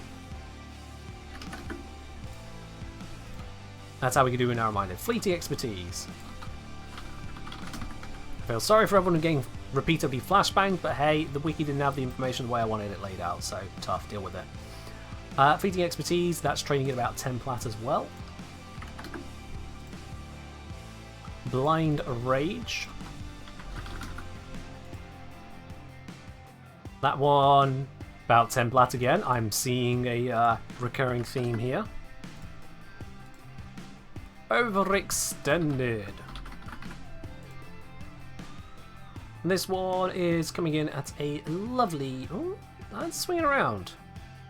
That's how we can do with Narrow-minded. Fleeting Expertise. I feel sorry for everyone getting repeatedly flashbanged, but hey, the wiki didn't have the information the way I wanted it laid out, so tough, deal with it. Fleeting Expertise, that's training at about 10 plat as well. Blind Rage. That one, about 10 plat again. I'm seeing a recurring theme here. Overextended. This one is coming in at a lovely... Oh, that's swinging around.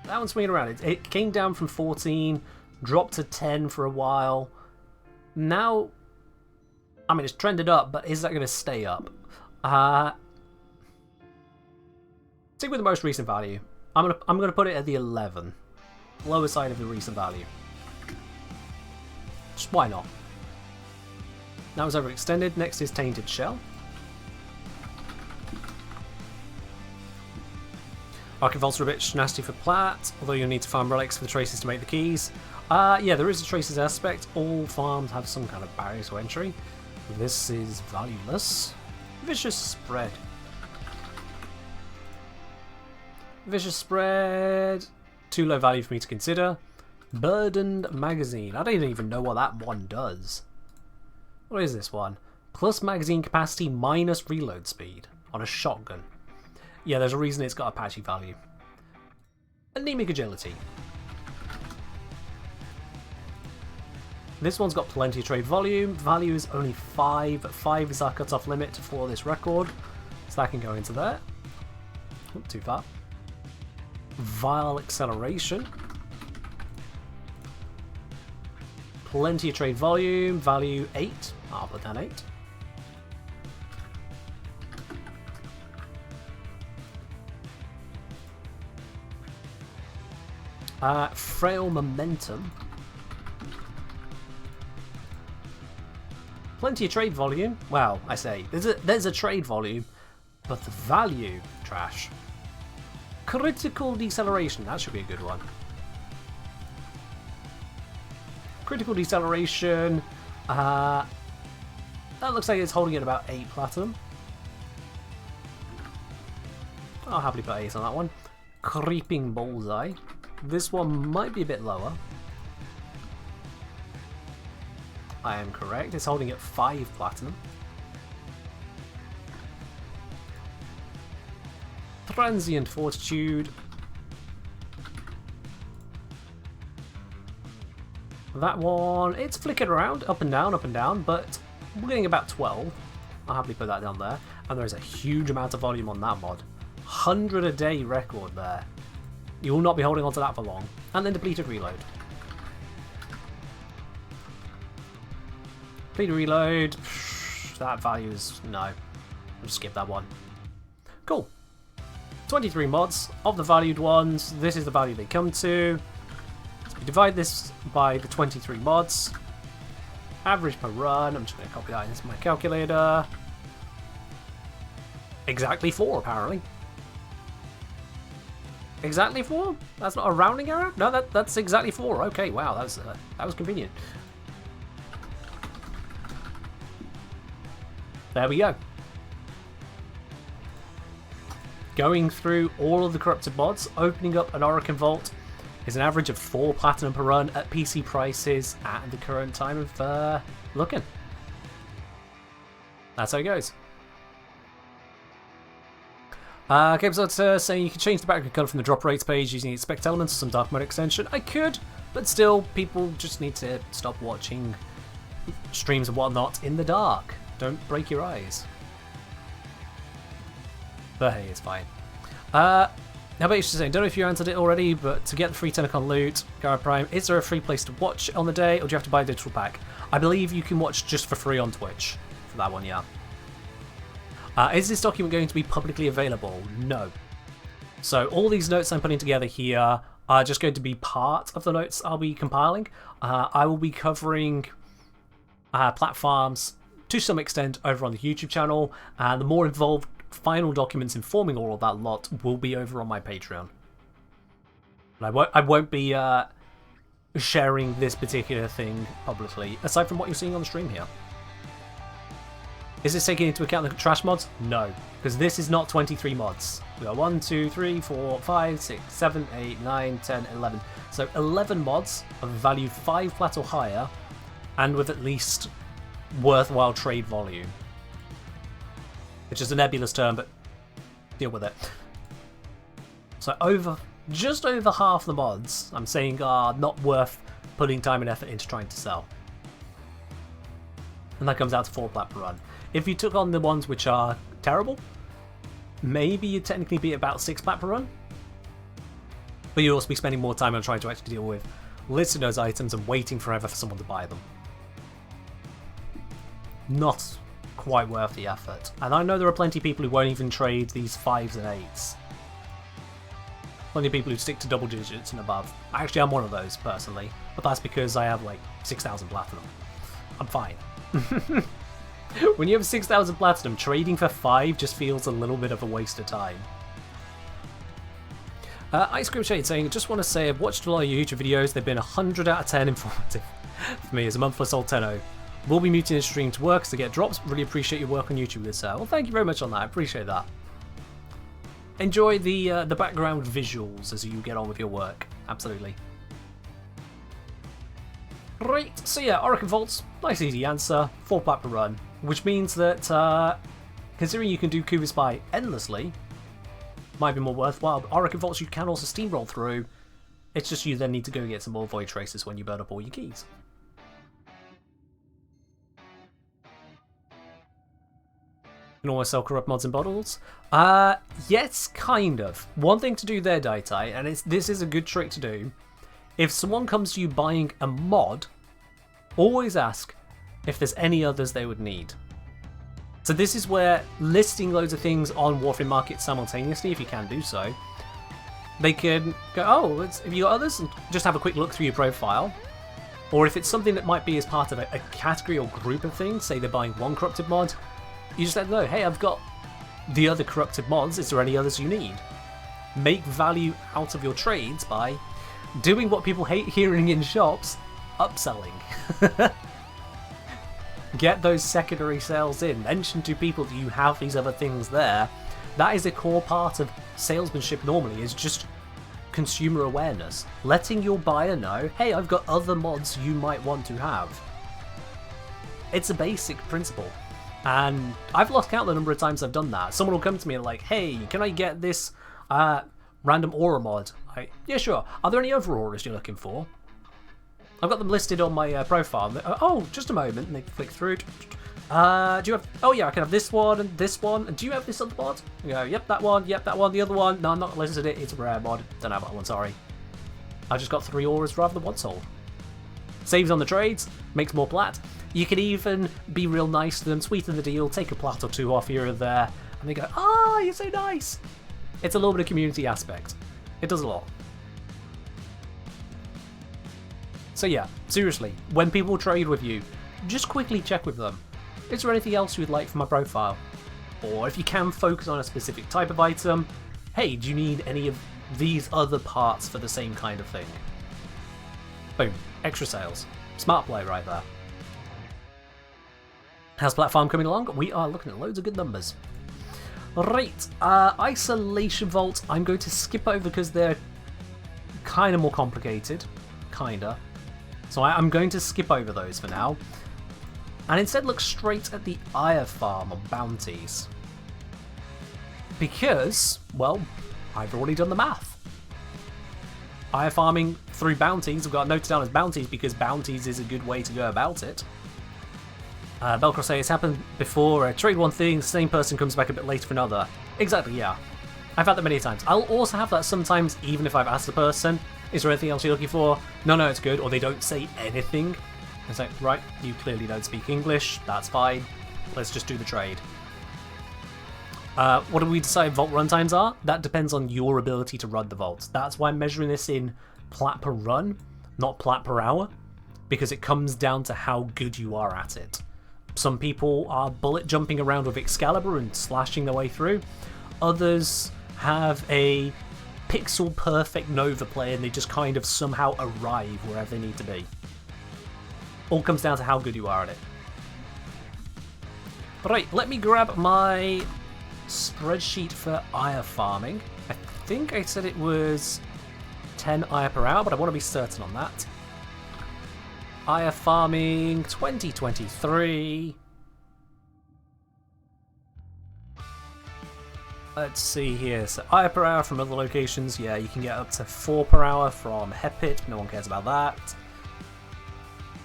That one's swinging around. It came down from 14, dropped to 10 for a while. Now, I mean, it's trended up, but is that going to stay up? Stick with the most recent value. I'm gonna put it at the 11, lower side of the recent value. Just why not? That was overextended. Next is Tainted Shell. Archivolts are a bit nasty for plat, although you'll need to farm relics for the traces to make the keys. Yeah, there is a traces aspect. All farms have some kind of barrier to entry. This is valueless. Vicious Spread. Vicious Spread. Too low value for me to consider. Burdened Magazine. I don't even know what that one does. What is this one? Plus magazine capacity minus reload speed on a shotgun. Yeah, there's a reason it's got a patchy value. Anemic Agility. This one's got plenty of trade volume. Value is only 5. 5 is our cut-off limit for this record. So that can go into there. Not too far. Vile Acceleration. Plenty of trade volume. Value 8. I'll put that 8. Frail Momentum. Plenty of trade volume. Well, I say, there's a trade volume, but the value, trash. Critical Deceleration, that should be a good one. Critical Deceleration, that looks like it's holding at about 8 platinum. I'll happily put 8 on that one. Creeping Bullseye. This one might be a bit lower. I am correct. It's holding at 5 platinum. Transient Fortitude. That one, it's flicking around, up and down, but we're getting about 12. I'll happily put that down there. And there's a huge amount of volume on that mod. 100 a day record there. You will not be holding on to that for long. And then Depleted Reload. Depleted Reload, that value is no. I'll just skip that one. Cool. 23 mods. Of the valued ones, this is the value they come to. So we divide this by the 23 mods. Average per run, I'm just going to copy that into my calculator. Exactly 4, apparently. Exactly 4? That's not a rounding error? No, that's exactly 4. Okay, wow, that was convenient. There we go. Going through all of the corrupted mods, opening up an Orokin Vault is an average of 4 platinum per run at PC prices at the current time of looking. That's how it goes. Gabe's saying you can change the background color from the drop rates page using expect elements or some dark mode extension. I could, but still, people just need to stop watching streams and whatnot in the dark. Don't break your eyes. But hey, it's fine. How about you saying, don't know if you answered it already, but to get the free Tentacon loot, Gara Prime, is there a free place to watch on the day, or do you have to buy a digital pack? I believe you can watch just for free on Twitch for that one, yeah. Is this document going to be publicly available? No. So all these notes I'm putting together here are just going to be part of the notes I'll be compiling. I will be covering platforms to some extent over on the YouTube channel, and the more involved final documents informing all of that lot will be over on my Patreon. And I won't be sharing this particular thing publicly, aside from what you're seeing on the stream here. Is this taking into account the trash mods? No, because this is not 23 mods. We got 1, 2, 3, 4, 5, 6, 7, 8, 9, 10, 11. So 11 mods of value 5 plat or higher, and with at least worthwhile trade volume. Which is a nebulous term, but deal with it. So just over half the mods I'm saying are not worth putting time and effort into trying to sell. And that comes out to 4 plat per run. If you took on the ones which are terrible, maybe you'd technically be about 6 plat per run. But you'd also be spending more time on trying to actually deal with listing those items and waiting forever for someone to buy them. Not quite worth the effort. And I know there are plenty of people who won't even trade these 5s and 8s. Plenty of people who stick to double digits and above. Actually, I'm one of those, personally. But that's because I have, like, 6,000 platinum. I'm fine. When you have 6,000 platinum, trading for 5 just feels a little bit of a waste of time. Ice Cream Shade saying, just want to say I've watched a lot of your YouTube videos. They've been 100 out of 10 informative for me as a monthly old Tenno. We'll be muting the stream to work to get drops. Really appreciate your work on YouTube, good sir. Well, thank you very much on that. I appreciate that. Enjoy the background visuals as you get on with your work. Absolutely. Right, so yeah, Orokin Vaults, nice easy answer, 4 plat per run, which means that, considering you can do Kuva Spy endlessly, might be more worthwhile, but Orokin Vaults you can also steamroll through, it's just you then need to go get some more Void Tracers when you burn up all your keys. You can always sell corrupt mods in bottles? Yes, kind of. One thing to do there, Daitai, and this is a good trick to do. If someone comes to you buying a mod, always ask if there's any others they would need. So this is where listing loads of things on Warframe Market simultaneously, if you can do so, they can go, oh, if you got others, and just have a quick look through your profile. Or if it's something that might be as part of a category or group of things, say they're buying one corrupted mod, you just let them know, hey, I've got the other corrupted mods, is there any others you need? Make value out of your trades by doing what people hate hearing in shops, upselling. Get those secondary sales in. Mention to people that you have these other things there. That is a core part of salesmanship normally, is just consumer awareness. Letting your buyer know, hey, I've got other mods you might want to have. It's a basic principle. And I've lost count the number of times I've done that. Someone will come to me like, hey, can I get this random aura mod? Yeah, sure. Are there any other auras you're looking for? I've got them listed on my profile. Oh, just a moment. And they click through. Do you have... Oh, yeah, I can have this one and this one. And do you have this other mod? You go, yep, that one. Yep, that one. The other one. No, I'm not listed it. It's a rare mod. Don't have that one, sorry. I just got 3 auras rather than 1 soul. Saves on the trades. Makes more plat. You can even be real nice to them, sweeten the deal, take a plat or 2 off here or there. And they go, oh, you're so nice. It's a little bit of community aspect. It does a lot. So yeah, seriously, when people trade with you, just quickly check with them. Is there anything else you would like for my profile? Or if you can focus on a specific type of item, hey, do you need any of these other parts for the same kind of thing? Boom, extra sales. Smart play right there. How's Platform coming along? We are looking at loads of good numbers. Right, Isolation Vault, I'm going to skip over because they're kind of more complicated. Kinda. So I'm going to skip over those for now. And instead look straight at the Ire Farm on bounties. Because, well, I've already done the math. Ire farming through bounties, I've got it noted down as bounties because bounties is a good way to go about it. Belcross says it's happened before, trade one thing, the same person comes back a bit later for another. Exactly, yeah. I've had that many times. I'll also have that sometimes, even if I've asked the person, is there anything else you're looking for? No, it's good. Or they don't say anything. It's like, right, you clearly don't speak English. That's fine. Let's just do the trade. What do we decide vault runtimes are? That depends on your ability to run the vault. That's why I'm measuring this in plat per run, not plat per hour, because it comes down to how good you are at it. Some people are bullet jumping around with Excalibur and slashing their way through. Others have a pixel perfect Nova play and they just kind of somehow arrive wherever they need to be. All comes down to how good you are at it. Right, let me grab my spreadsheet for Ire farming. I think I said it was 10 Ire per hour, but I want to be certain on that. Ire farming 2023. Let's see here. So Ire per hour from other locations. Yeah, you can get up to 4 per hour from Hepit. No one cares about that.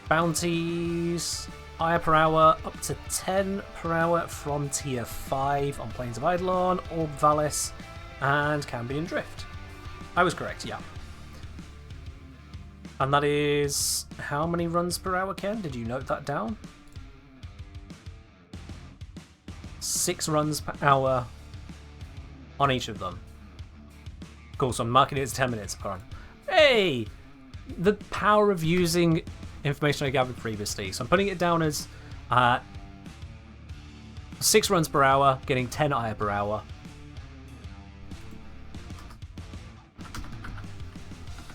Bounties. Ire per hour up to 10 per hour from tier 5 on Plains of Eidolon, Orb Valis, and Cambion Drift. I was correct, yeah. And that is how many runs per hour, Ken? Did you note that down? 6 runs per hour on each of them. Cool, so I'm marking it as 10 minutes per run. Hey! The power of using information I gathered previously. So I'm putting it down as 6 runs per hour, getting 10 Ire per hour.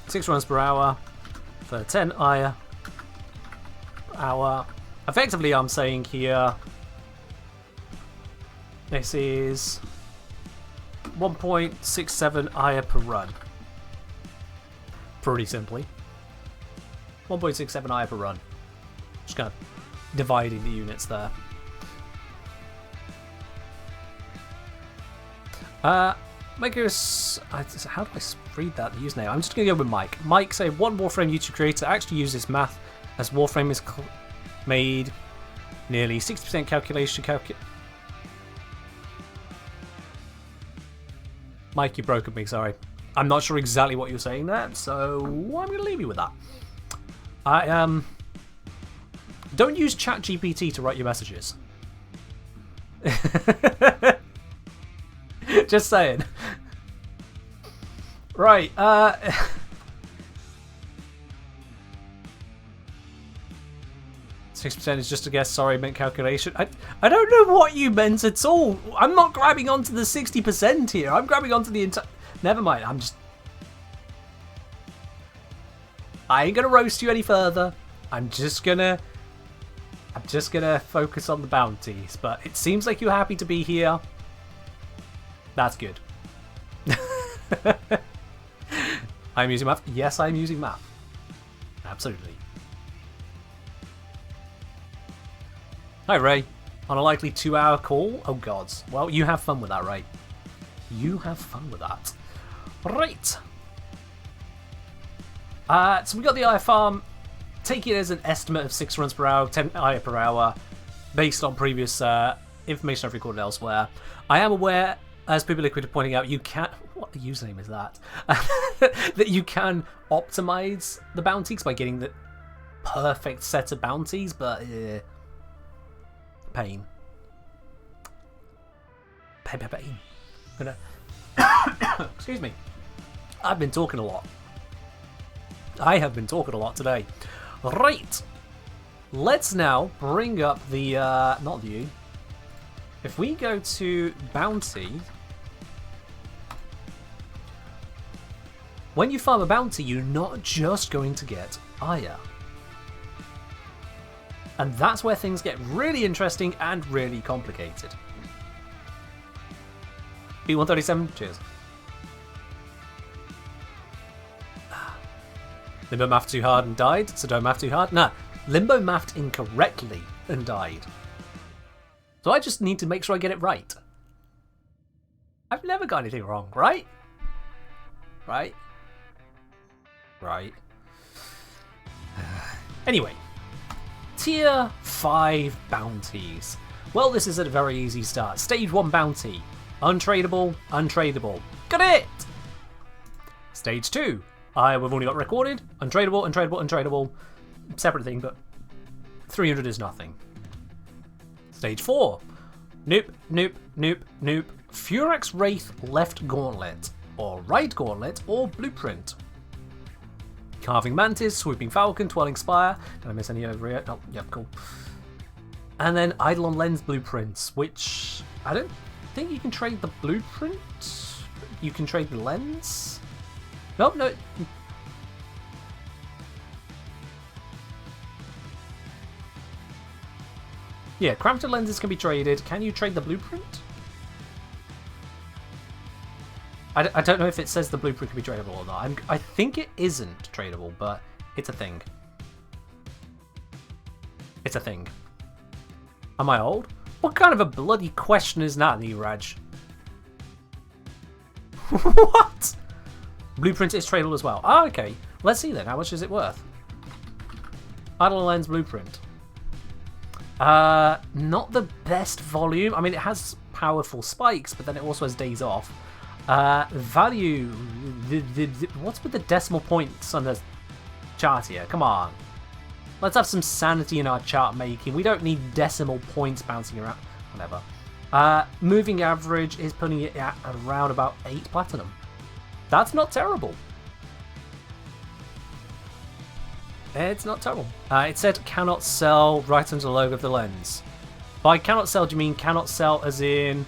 6 runs per hour for 10 Ire per hour. Effectively, I'm saying here this is 1.67 Ire per run. Pretty simply. 1.67 Ire per run. Just kind of dividing the units there. Makers, how do I read that username? I'm just going to go with Mike. Mike say, one Warframe YouTube creator actually used this math as Warframe is made nearly 60% calculation. Mike, you broke at me, sorry. I'm not sure exactly what you're saying there, so I'm going to leave you with that. Don't use ChatGPT to write your messages. Just saying. Right, 6% is just a guess, sorry, meant calculation. I don't know what you meant at all. I'm not grabbing onto the 60% here. I'm grabbing onto the entire... Never mind, I ain't gonna roast you any further. I'm just gonna focus on the bounties. But it seems like you're happy to be here. That's good. I'm using math. Yes, I'm using math. Absolutely. Hi, Ray. On a likely 2-hour call? Oh, gods. Well, you have fun with that, Ray. You have fun with that. Right. So we got the IR farm. Take it as an estimate of 6 runs per hour, 10 IR per hour, based on previous information I've recorded elsewhere. I am aware, as People Liquid are pointing out, you can... What username is that? That you can optimize the bounties by getting the perfect set of bounties, but... pain. Pain. I'm gonna... Excuse me. I've been talking a lot. I have been talking a lot today. Right. Let's now bring up the... not view. If we go to bounty... When you farm a bounty, you're not just going to get Aya. And that's where things get really interesting and really complicated. B137, cheers. Limbo mathed too hard and died, so don't math too hard. Nah, Limbo mathed incorrectly and died. So I just need to make sure I get it right. I've never got anything wrong, right? Right? Right. Anyway. Tier 5 bounties. Well, this is a very easy start. Stage 1 bounty. Untradeable, untradeable. Got it! Stage 2. We've only got recorded. Untradeable, untradeable, untradeable. Separate thing, but 300 is nothing. Stage 4. Nope, nope, nope, nope. Furax Wraith left gauntlet, or right gauntlet, or blueprint. Carving Mantis, Swooping Falcon, Twirling Spire. Did I miss any over here? Oh, yep, cool. And then Eidolon Lens blueprints, which I don't think you can trade the blueprint. You can trade the lens. Nope, no. Yeah, crafted lenses can be traded. Can you trade the blueprint? I don't know if it says the blueprint can be tradable or not. I think it isn't tradable, but it's a thing. It's a thing. Am I old? What kind of a bloody question is that, Niraj? What? Blueprint is tradable as well. Ah, okay. Let's see then. How much is it worth? Idle Lens Blueprint. Not the best volume. I mean, it has powerful spikes, but then it also has days off. Value. What's with the decimal points on the chart here? Come on. Let's have some sanity in our chart making. We don't need decimal points bouncing around. Whatever. Moving average is putting it at around about 8 platinum. That's not terrible. It's not terrible. It said cannot sell right under the logo of the lens. By cannot sell, do you mean cannot sell as in...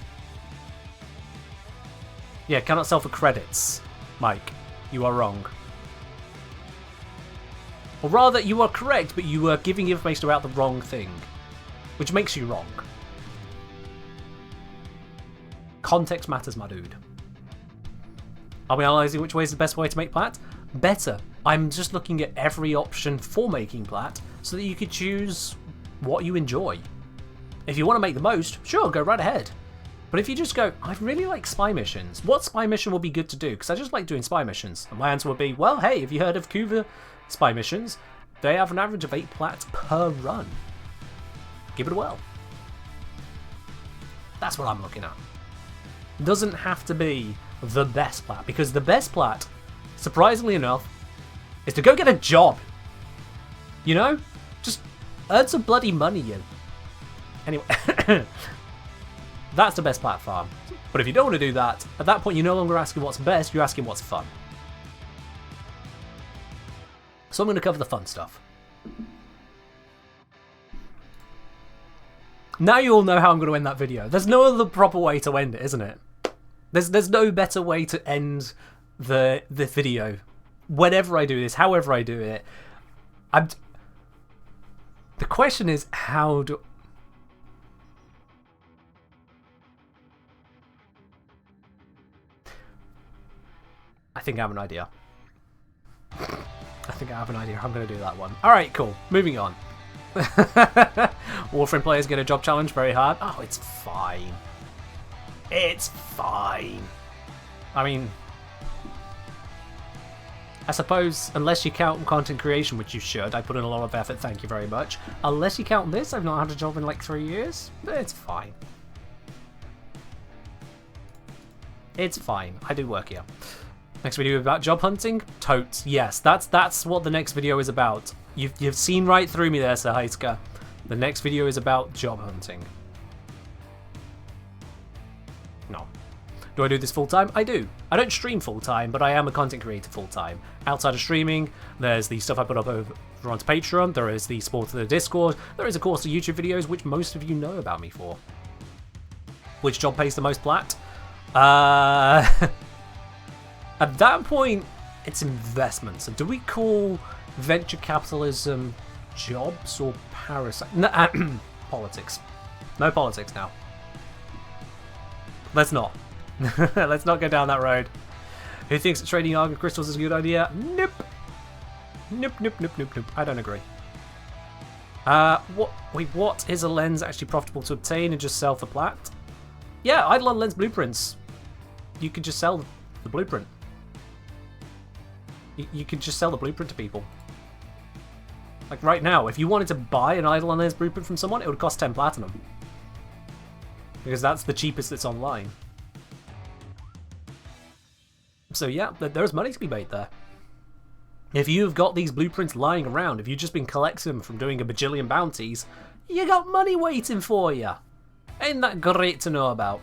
Yeah, cannot sell for credits. Mike, you are wrong. Or rather, you are correct, but you are giving information about the wrong thing. Which makes you wrong. Context matters, my dude. Are we analysing which way is the best way to make plat? Better. I'm just looking at every option for making plat so that you could choose what you enjoy. If you want to make the most, sure, go right ahead. But if you just go, I really like spy missions, what spy mission will be good to do? Because I just like doing spy missions. And my answer would be, well, hey, have you heard of Kuva spy missions? They have an average of 8 plats per run. Give it a whirl. That's what I'm looking at. Doesn't have to be the best plat, because the best plat, surprisingly enough, is to go get a job. You know? Just earn some bloody money, you. Anyway. That's the best platform. But if you don't want to do that, at that point you're no longer asking what's best, you're asking what's fun. So I'm going to cover the fun stuff. Now you all know how I'm going to end that video. There's no other proper way to end it, isn't it? There's no better way to end the video. Whenever I do this, however I do it. The question is, how do... I think I have an idea. I think I have an idea how I'm going to do that one. Alright, cool. Moving on. Warframe players get a job challenge very hard. Oh, it's fine. It's fine. I mean, I suppose, unless you count content creation, which you should, I put in a lot of effort, thank you very much. Unless you count this, I've not had a job in like 3 years. It's fine. It's fine. I do work here. Next video about job hunting? Totes. Yes, that's what the next video is about. You've seen right through me there, Sir Heitzka. The next video is about job hunting. No. Do I do this full-time? I do. I don't stream full-time, but I am a content creator full-time. Outside of streaming, there's the stuff I put up over onto Patreon, there is the support of the Discord, there is of course the YouTube videos, which most of you know about me for. Which job pays the most plat? At that point, it's investment. So do we call venture capitalism jobs or parasite? No, politics. No politics now. Let's not. Let's not go down that road. Who thinks that trading argon crystals is a good idea? Nope. Nope, nope, nope, nope, nope. I don't agree. What is a lens actually profitable to obtain and just sell for plat? Yeah, Eidolon lens blueprints. You could just sell the blueprint. You could just sell the blueprint to people. Like right now, if you wanted to buy an Eidolon lens blueprint from someone, it would cost 10 platinum. Because that's the cheapest that's online. So yeah, there's money to be made there. If you've got these blueprints lying around, if you've just been collecting them from doing a bajillion bounties, you got money waiting for you. Ain't that great to know about?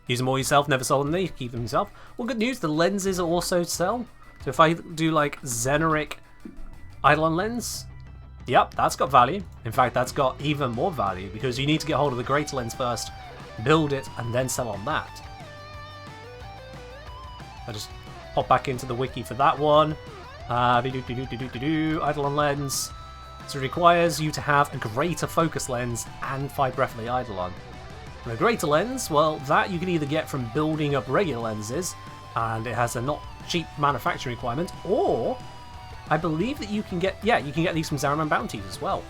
Use them all yourself, never sold them, keep them yourself. Well, good news, the lenses also sell. So if I do like Xeneric Eidolon lens, yep, that's got value. In fact, that's got even more value because you need to get hold of the greater lens first, build it, and then sell on that. I just pop back into the wiki for that one. Eidolon lens. So it requires you to have a greater focus lens and fibrephilae Eidolon. And a greater lens, well, that you can either get from building up regular lenses, and it has a not cheap manufacturing requirement, or I believe that you can get, yeah, you can get these from Zariman bounties as well.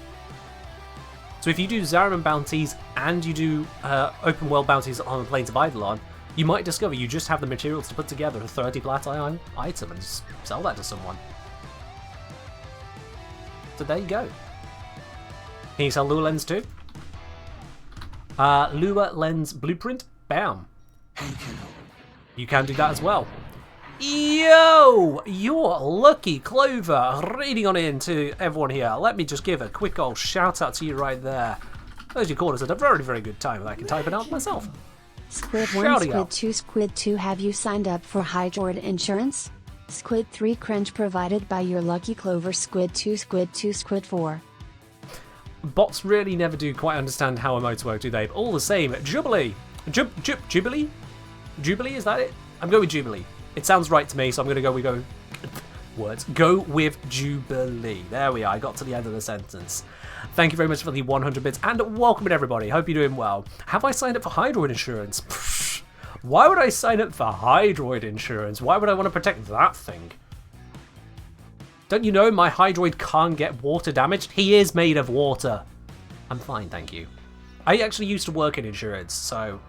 So if you do Zariman bounties and you do open world bounties on the plains of Eidolon, you might discover you just have the materials to put together a 30 plat item and just sell that to someone. So there you go. Can you sell lure lens too? Lure lens blueprint, bam. You can do that as well. Yo, you're lucky, Clover. Reading on in to everyone here. Let me just give a quick old shout out to you right there. Those you caught us at a very, very good time. I can type it out myself. Squid 1, Squid 2, Squid 2, have you signed up for Hydroid Insurance? Squid 3, cringe provided by your lucky Clover. Squid 2, Squid 2, Squid 4. Bots really never do quite understand how emotes work, do they? But all the same, Jubilee. Jubilee? Jubilee, is that it? I'm going with Jubilee. It sounds right to me, so I'm going to go words. Go with Jubilee. There we are. I got to the end of the sentence. Thank you very much for the 100 bits, and welcome in everybody. Hope you're doing well. Have I signed up for Hydroid Insurance? Pfft. Why would I sign up for Hydroid Insurance? Why would I want to protect that thing? Don't you know my Hydroid can't get water damaged? He is made of water. I'm fine, thank you. I actually used to work in insurance, so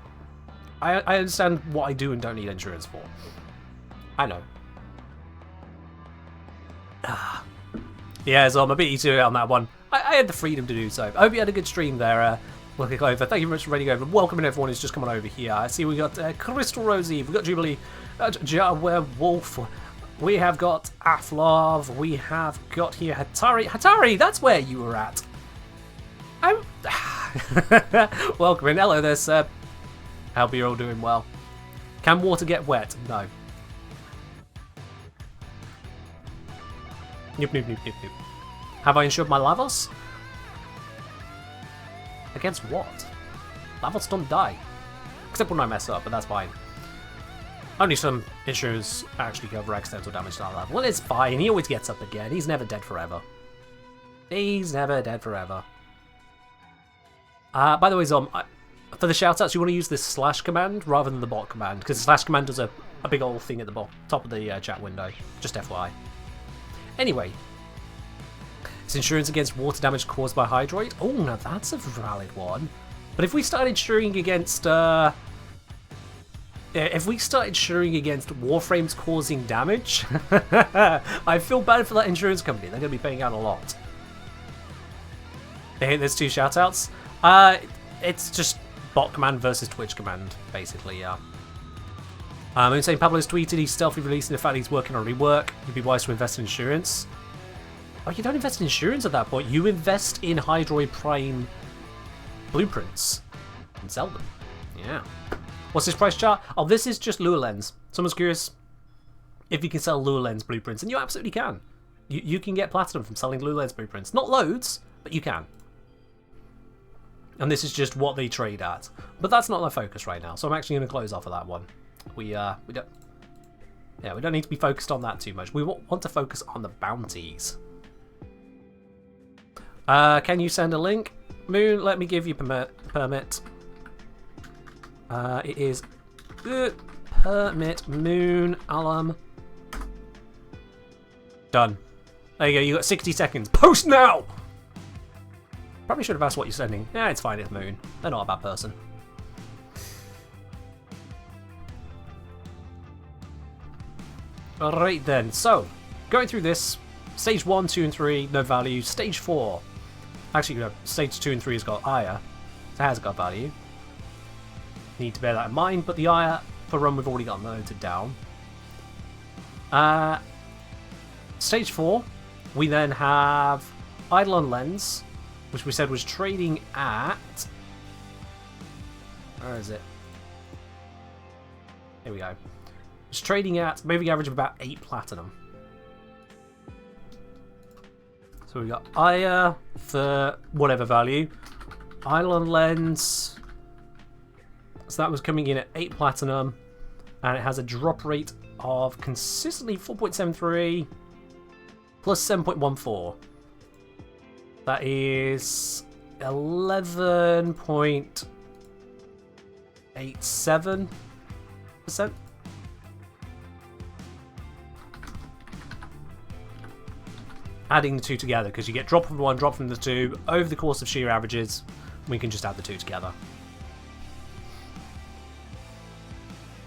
I understand what I do and don't need insurance for. I know. Yeah, so I'm a bit easier on that one. I had the freedom to do so. I hope you had a good stream there. Lucky Clover. Thank you very much for running over. Welcome in everyone who's just come on over here. I see we got Crystal Rosie, we've got Jubilee, Werewolf, we have got Aflov, we have got here Hatari. Hatari, that's where you were at. I'm welcome in. Hello there, sir. Hope you're all doing well. Can water get wet? No. Nope, nope, nope, nope, nope. Have I insured my Lavos? Against what? Lavos don't die. Except when I mess up, but that's fine. Only some insurers actually cover accidental damage to that level. Well, it's fine. He always gets up again. He's never dead forever. He's never dead forever. By the way, Zom, for the shoutouts, you want to use this slash command rather than the bot command, because the slash command does a big old thing at the top of the chat window. Just FYI. Anyway, it's insurance against water damage caused by Hydroid. Oh, now that's a valid one. But if we started insuring against Warframes causing damage, I feel bad for that insurance company. They're going to be paying out a lot. There's 2 shoutouts. It's just bot command versus Twitch command, basically, yeah. I'm saying Pablo's tweeted he's stealthily releasing the fact that he's working on rework. You'd be wise to invest in insurance. Oh, you don't invest in insurance at that point. You invest in Hydroid Prime blueprints and sell them. Yeah. What's this price chart? Oh, this is just Lure Lens. Someone's curious if you can sell Lure Lens blueprints, and you absolutely can. You can get platinum from selling Lure Lens blueprints. Not loads, but you can. And this is just what they trade at. But that's not my focus right now, so I'm actually going to close off of that one. We don't need to be focused on that too much. We want to focus on the bounties. Can you send a link? Moon, let me give you permit. It is permit Moon alum. Done. There you go. You got 60 seconds. Post now. Probably should have asked what you're sending. Yeah, it's fine. It's Moon. They're not a bad person. Alright then, so, going through this, stage 1, 2 and 3, no value. Stage 4, actually no, stage 2 and 3 has got Aya, so it has got value. Need to bear that in mind, but the Aya for run we've already got noted down. Stage 4, we then have Eidolon Lens, which we said was trading at... Where is it? Here we go. It's trading at moving average of about 8 platinum. So we got Aya for whatever value. Eidolon Lens. So that was coming in at 8 platinum. And it has a drop rate of consistently 4.73 plus 7.14. That is 11.87%. Adding the two together, because you get drop from one, drop from the two. Over the course of sheer averages, we can just add the two together.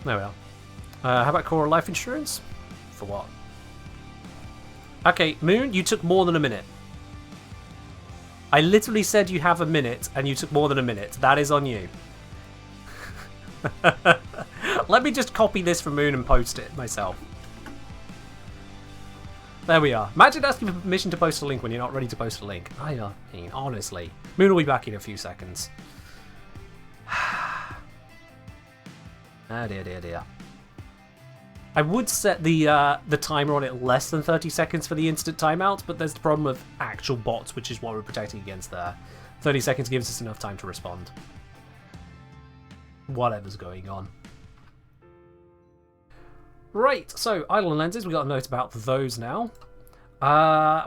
There we are. How about core life insurance? For what? Okay, Moon, you took more than a minute. I literally said you have a minute, and you took more than a minute. That is on you. Let me just copy this from Moon and post it myself. There we are. Imagine asking for permission to post a link when you're not ready to post a link. I mean, honestly. Moon will be back in a few seconds. Oh dear, dear, dear. I would set the timer on it less than 30 seconds for the instant timeout, but there's the problem of actual bots, which is what we're protecting against there. 30 seconds gives us enough time to respond. Whatever's going on. Right, so Eidolon Lenses, we got a note about those now.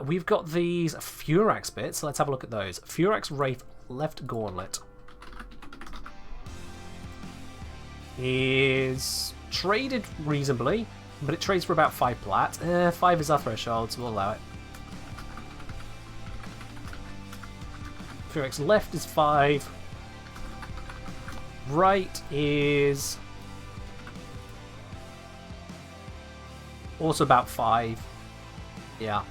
We've got these Furax bits, so let's have a look at those. Furax Wraith Left Gauntlet is traded reasonably, but it trades for about 5 plat. 5 is our threshold, so we'll allow it. Furax Left is 5. Right is... also about 5. Yeah.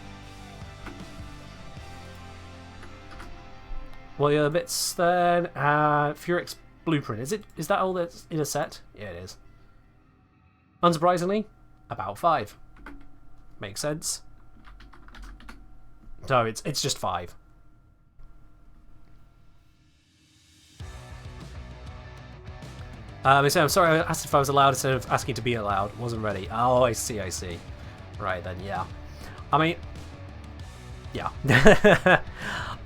Well, the other bits then. Furax Blueprint. Is that all that's in a set? Yeah, it is. Unsurprisingly, about 5. Makes sense. So it's just 5. So I'm sorry, I asked if I was allowed instead of asking to be allowed. Wasn't ready. Oh, I see, I see. Right then, yeah. I mean, yeah.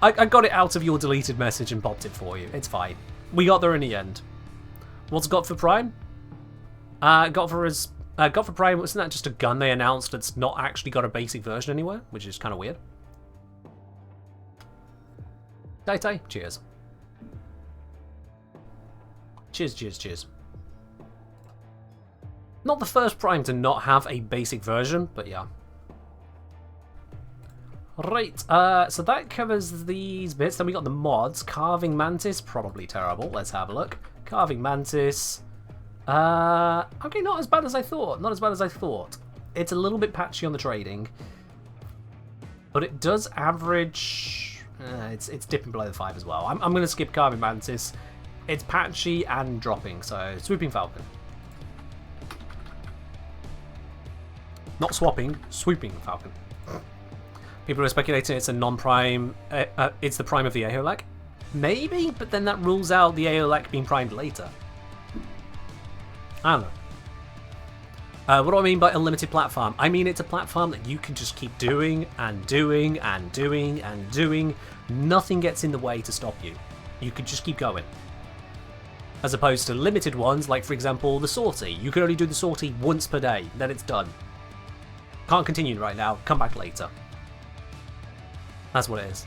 I got it out of your deleted message and popped it for you. It's fine. We got there in the end. What's got for Prime? Got for Prime, wasn't that just a gun they announced that's not actually got a basic version anywhere? Which is kind of weird. Tai Tai, cheers. Cheers, cheers, cheers. Not the first Prime to not have a basic version, but yeah. Right, so that covers these bits. Then we got the mods. Carving Mantis, probably terrible. Let's have a look. Carving Mantis. Okay, not as bad as I thought. Not as bad as I thought. It's a little bit patchy on the trading. But it does average... it's dipping below the 5 as well. I'm going to skip Carving Mantis. It's patchy and dropping, so Swooping Falcon. Not swapping, Swooping Falcon. People are speculating it's a non-prime, it's the prime of the Aeolak. Maybe, but then that rules out the Aeolak being primed later. I don't know. What do I mean by a limited platform? I mean it's a platform that you can just keep doing and doing and doing and doing. Nothing gets in the way to stop you. You could just keep going. As opposed to limited ones, like for example the sortie. You can only do the sortie once per day, then it's done. Can't continue right now, come back later. That's what it is.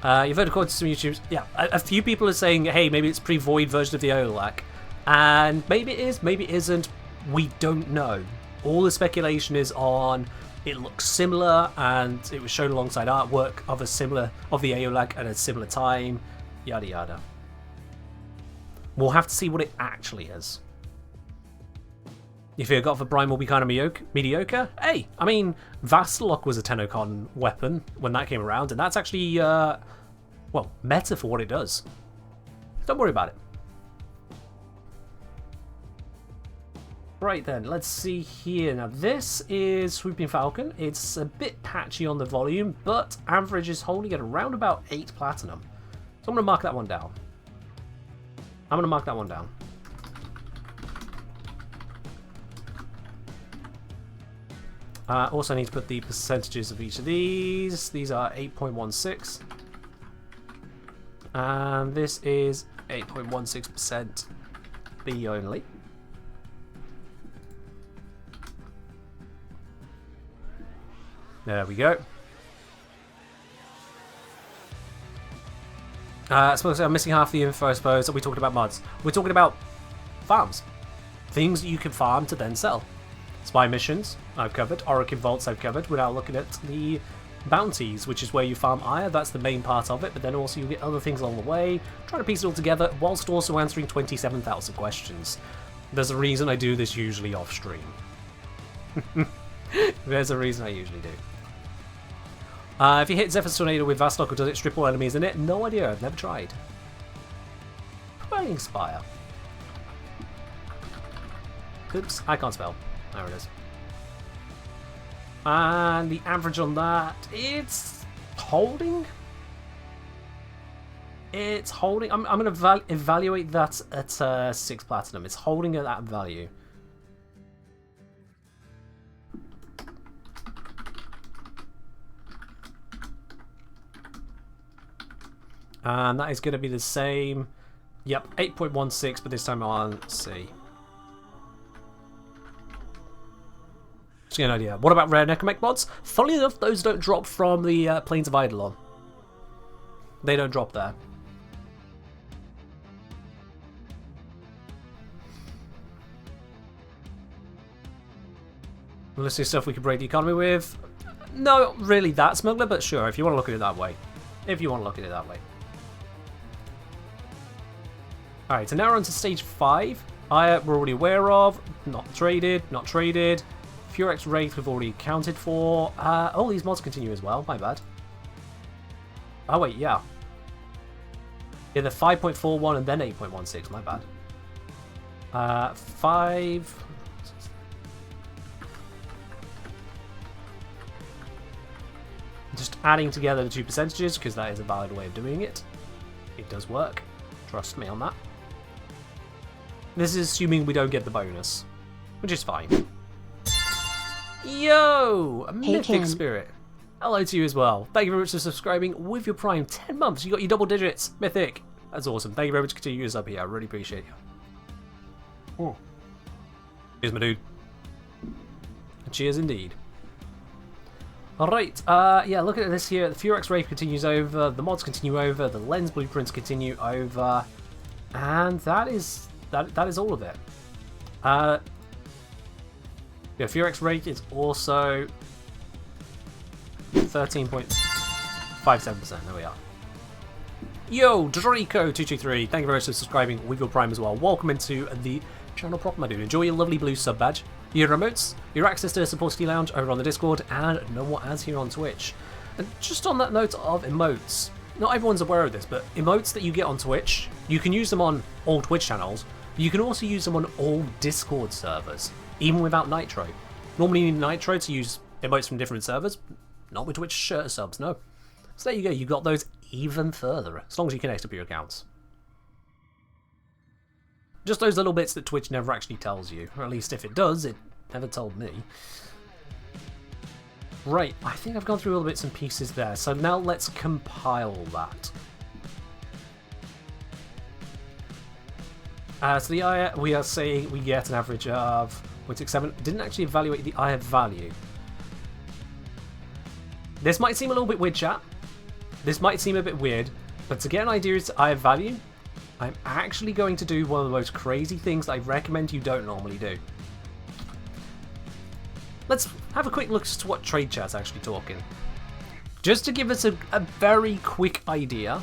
You've heard according to some YouTubers, yeah, a few people are saying, hey, maybe it's pre-void version of the Aeolak. And maybe it is, maybe it isn't. We don't know. All the speculation is on it looks similar and it was shown alongside artwork of the Aeolak at a similar time. Yada yada. We'll have to see what it actually is. You feel God for Prime will be kind of mediocre? Hey, I mean, Vastalok was a Tenocon weapon when that came around, and that's actually, well, meta for what it does. Don't worry about it. Right then, let's see here. Now, this is Swooping Falcon. It's a bit patchy on the volume, but average is holding at around about 8 platinum. So I'm going to mark that one down. Also need to put the percentages of each of these. These are 8.16. And this is 8.16% B only. There we go. I suppose I'm missing half the info, I suppose. Are we talking about mods? We're talking about farms. Things that you can farm to then sell. Spy missions, I've covered. Oricon Vaults, I've covered, without looking at the bounties, which is where you farm ire. That's the main part of it, but then also you get other things along the way. Trying to piece it all together, whilst also answering 27,000 questions. There's a reason I do this usually off stream. There's a reason I usually do. If you hit Zephyr's Tornado with Vastalok, does it strip all enemies in it? No idea, I've never tried. Praying Spire. Oops, I can't spell. There it is. And the average on that, it's holding. It's holding. I'm going to evaluate that at 6 platinum. It's holding at that value. And that is going to be the same. Yep, 8.16, but this time on C. Just to get an idea. What about rare Necromech mods? Funnily enough, those don't drop from the Plains of Eidolon. They don't drop there. Listing stuff we could break the economy with. No, really that smuggler, but sure, if you want to look at it that way. Alright, so now we're on to stage 5. Ire we're already aware of. Not traded. Furex Wraith we've already accounted for. Oh, these mods continue as well. My bad. Oh, wait, yeah. Yeah, the 5.41 and then 8.16. My bad. 5... Just adding together the two percentages, because that is a valid way of doing it. It does work. Trust me on that. This is assuming we don't get the bonus, which is fine. Yo! A Mythic Spirit. Hello to you as well. Thank you very much for subscribing with your Prime 10 months. You got your double digits. Mythic. That's awesome. Thank you very much for continuing us up here. I really appreciate you. Oh. Cheers, my dude. Cheers indeed. Alright, yeah, look at this here. The Furex Wraith continues over, the mods continue over, the lens blueprints continue over, and that is all of it. Yeah, Furex Wraith is also 13.57%. There we are. Yo, Draco223, thank you very much for subscribing with your Prime as well. Welcome into the channel proper, my dude. Enjoy your lovely blue sub badge, your emotes, your access to Support City Lounge over on the Discord, and no more ads here on Twitch. And just on that note of emotes, not everyone's aware of this, but emotes that you get on Twitch, you can use them on all Twitch channels, but you can also use them on all Discord servers, even without Nitro. Normally you need Nitro to use emotes from different servers, not with Twitch subs, no. So there you go, you got those even further, as long as you connect up your accounts. Just those little bits that Twitch never actually tells you, or at least if it does, it never told me. Right, I think I've gone through all the bits and pieces there, so now let's compile that. So the IA, we are saying we get an average of 0.67. Didn't actually evaluate the IA value. This might seem a little bit weird, chat. This might seem a bit weird, but to get an idea as to IA value, I'm actually going to do one of the most crazy things I recommend you don't normally do. Let's have a quick look as to what trade chat's actually talking. Just to give us a very quick idea,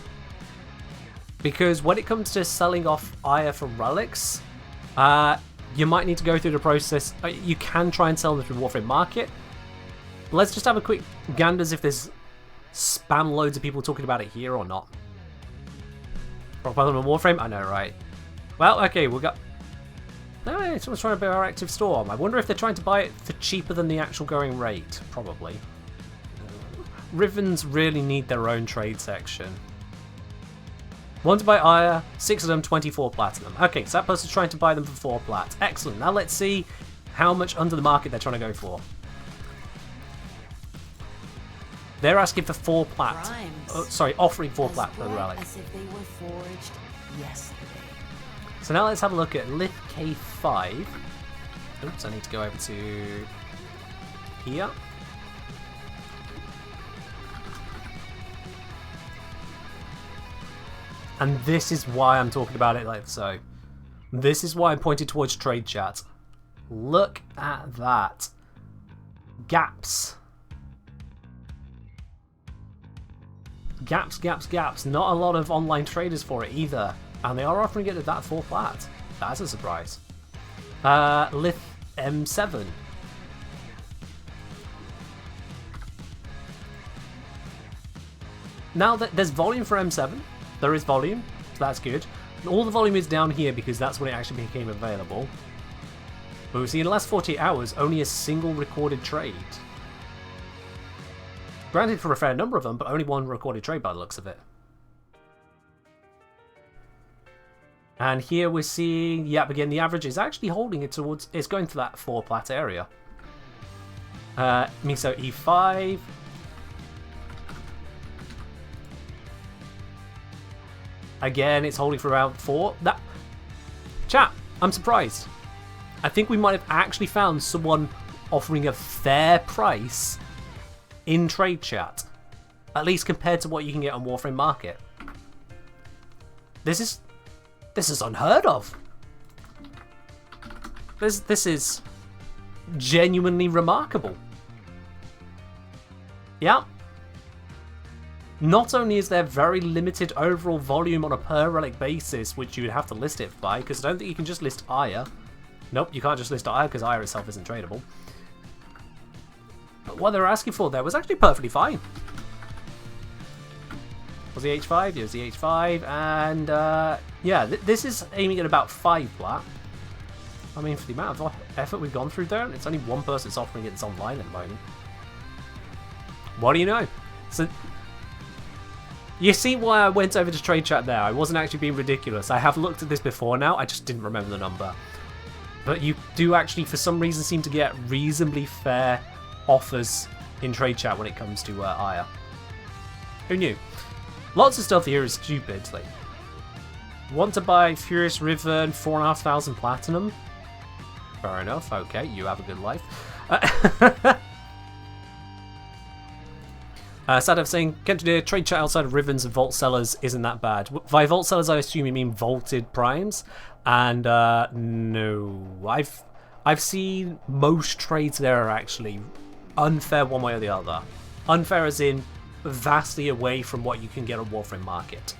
because when it comes to selling off IA for relics, you might need to go through the process. You can try and sell them through Warframe Market. Let's just have a quick gander as if there's spam loads of people talking about it here or not. Rock Bottom and Warframe? I know, right? Well, okay, we've got... No, someone's trying to buy our active storm. I wonder if they're trying to buy it for cheaper than the actual going rate. Probably. Rivens really need their own trade section. Want to buy Aya, 6 of them, 24 platinum. Okay, so that person's trying to buy them for 4 plat. Excellent. Now let's see how much under the market they're trying to go for. They're asking for 4 plat. Sorry, offering 4 plat for the relic. As if they were forged yesterday. So now let's have a look at Lith K5. Oops, I need to go over to here. And this is why I'm talking about it like so. This is why I'm pointed towards trade chat. Look at that. Gaps. Gaps. Not a lot of online traders for it either. And they are offering it at that 4 plat. That's a surprise. Lith M7. Now that there's volume for M7, there is volume, so that's good. And all the volume is down here because that's when it actually became available. But we see in the last 48 hours, only a single recorded trade. Granted for a fair number of them, but only 1 recorded trade by the looks of it. And here we're seeing, yep, again, the average is actually holding it towards, it's going to that 4 plat area. Miso E5. Again, it's holding for around 4. That, chat, I'm surprised. I think we might have actually found someone offering a fair price in trade chat, at least compared to what you can get on Warframe Market. This is unheard of. This is genuinely remarkable. Yeah. Not only is there very limited overall volume on a per relic basis, which you would have to list it by, because I don't think you can just list Aya. Nope, you can't just list Aya because Aya itself isn't tradable. But what they were asking for there was actually perfectly fine. Was the H5? Yeah, it was the H5, and yeah, this is aiming at about 5 plat. I mean, for the amount of effort we've gone through there, it's only 1 person that's offering it that's online at the moment. What do you know? So, you see why I went over to trade chat there. I wasn't actually being ridiculous. I have looked at this before now, I just didn't remember the number. But you do actually, for some reason, seem to get reasonably fair offers in trade chat when it comes to Aya. Who knew? Lots of stuff here is stupid. Like, want to buy Furious River 4,500 platinum? Fair enough. Okay, you have a good life. Sadov saying, Kentucky trade chat outside of Rivens and Vault Sellers isn't that bad. By Vault Sellers, I assume you mean Vaulted Primes. And no, I've seen most trades there are actually unfair one way or the other. Unfair as in vastly away from what you can get on Warframe Market.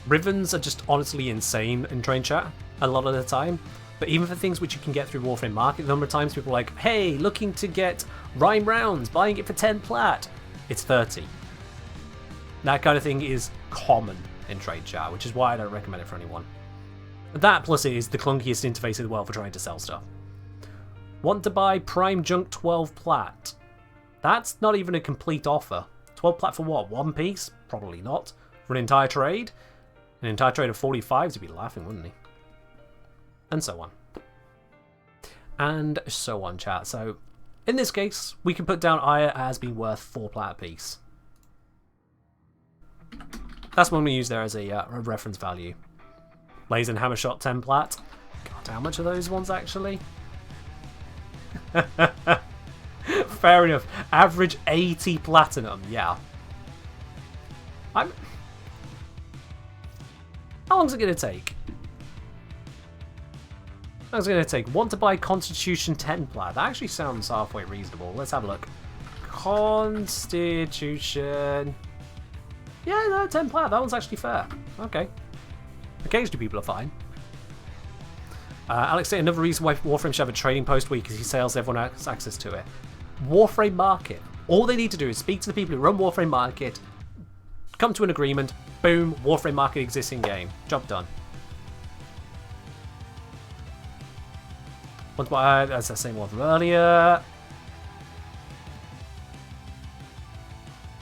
Rivens are just honestly insane in trade chat a lot of the time. But even for things which you can get through Warframe Market, the number of times people are like, hey, looking to get Rhyme Rounds, buying it for 10 plat. It's 30. That kind of thing is common in trade chat, which is why I don't recommend it for anyone. That plus it is the clunkiest interface in the world for trying to sell stuff. Want to buy Prime Junk 12 plat? That's not even a complete offer. 12 plat for what? One piece? Probably not. For an entire trade? An entire trade of 45s, he'd be laughing, wouldn't he? And so on. And so on, chat. So, in this case, we can put down Aya as being worth 4 plat apiece. That's one we use there as a reference value. Laser and Hammer Shot 10 plat. God, how much are those ones actually? Fair enough. Average 80 platinum, yeah. How long's it going to take? How long's it going to take? Want to buy Constitution 10 plat. That actually sounds halfway reasonable. Let's have a look. Constitution. Yeah, no, 10 plat. That one's actually fair. Okay. Occasionally people are fine. Alex said another reason why Warframe should have a trading post week is he sells, everyone has access to it. Warframe Market. All they need to do is speak to the people who run Warframe Market, come to an agreement, boom, Warframe Market exists in game. Job done. That's the same one from earlier.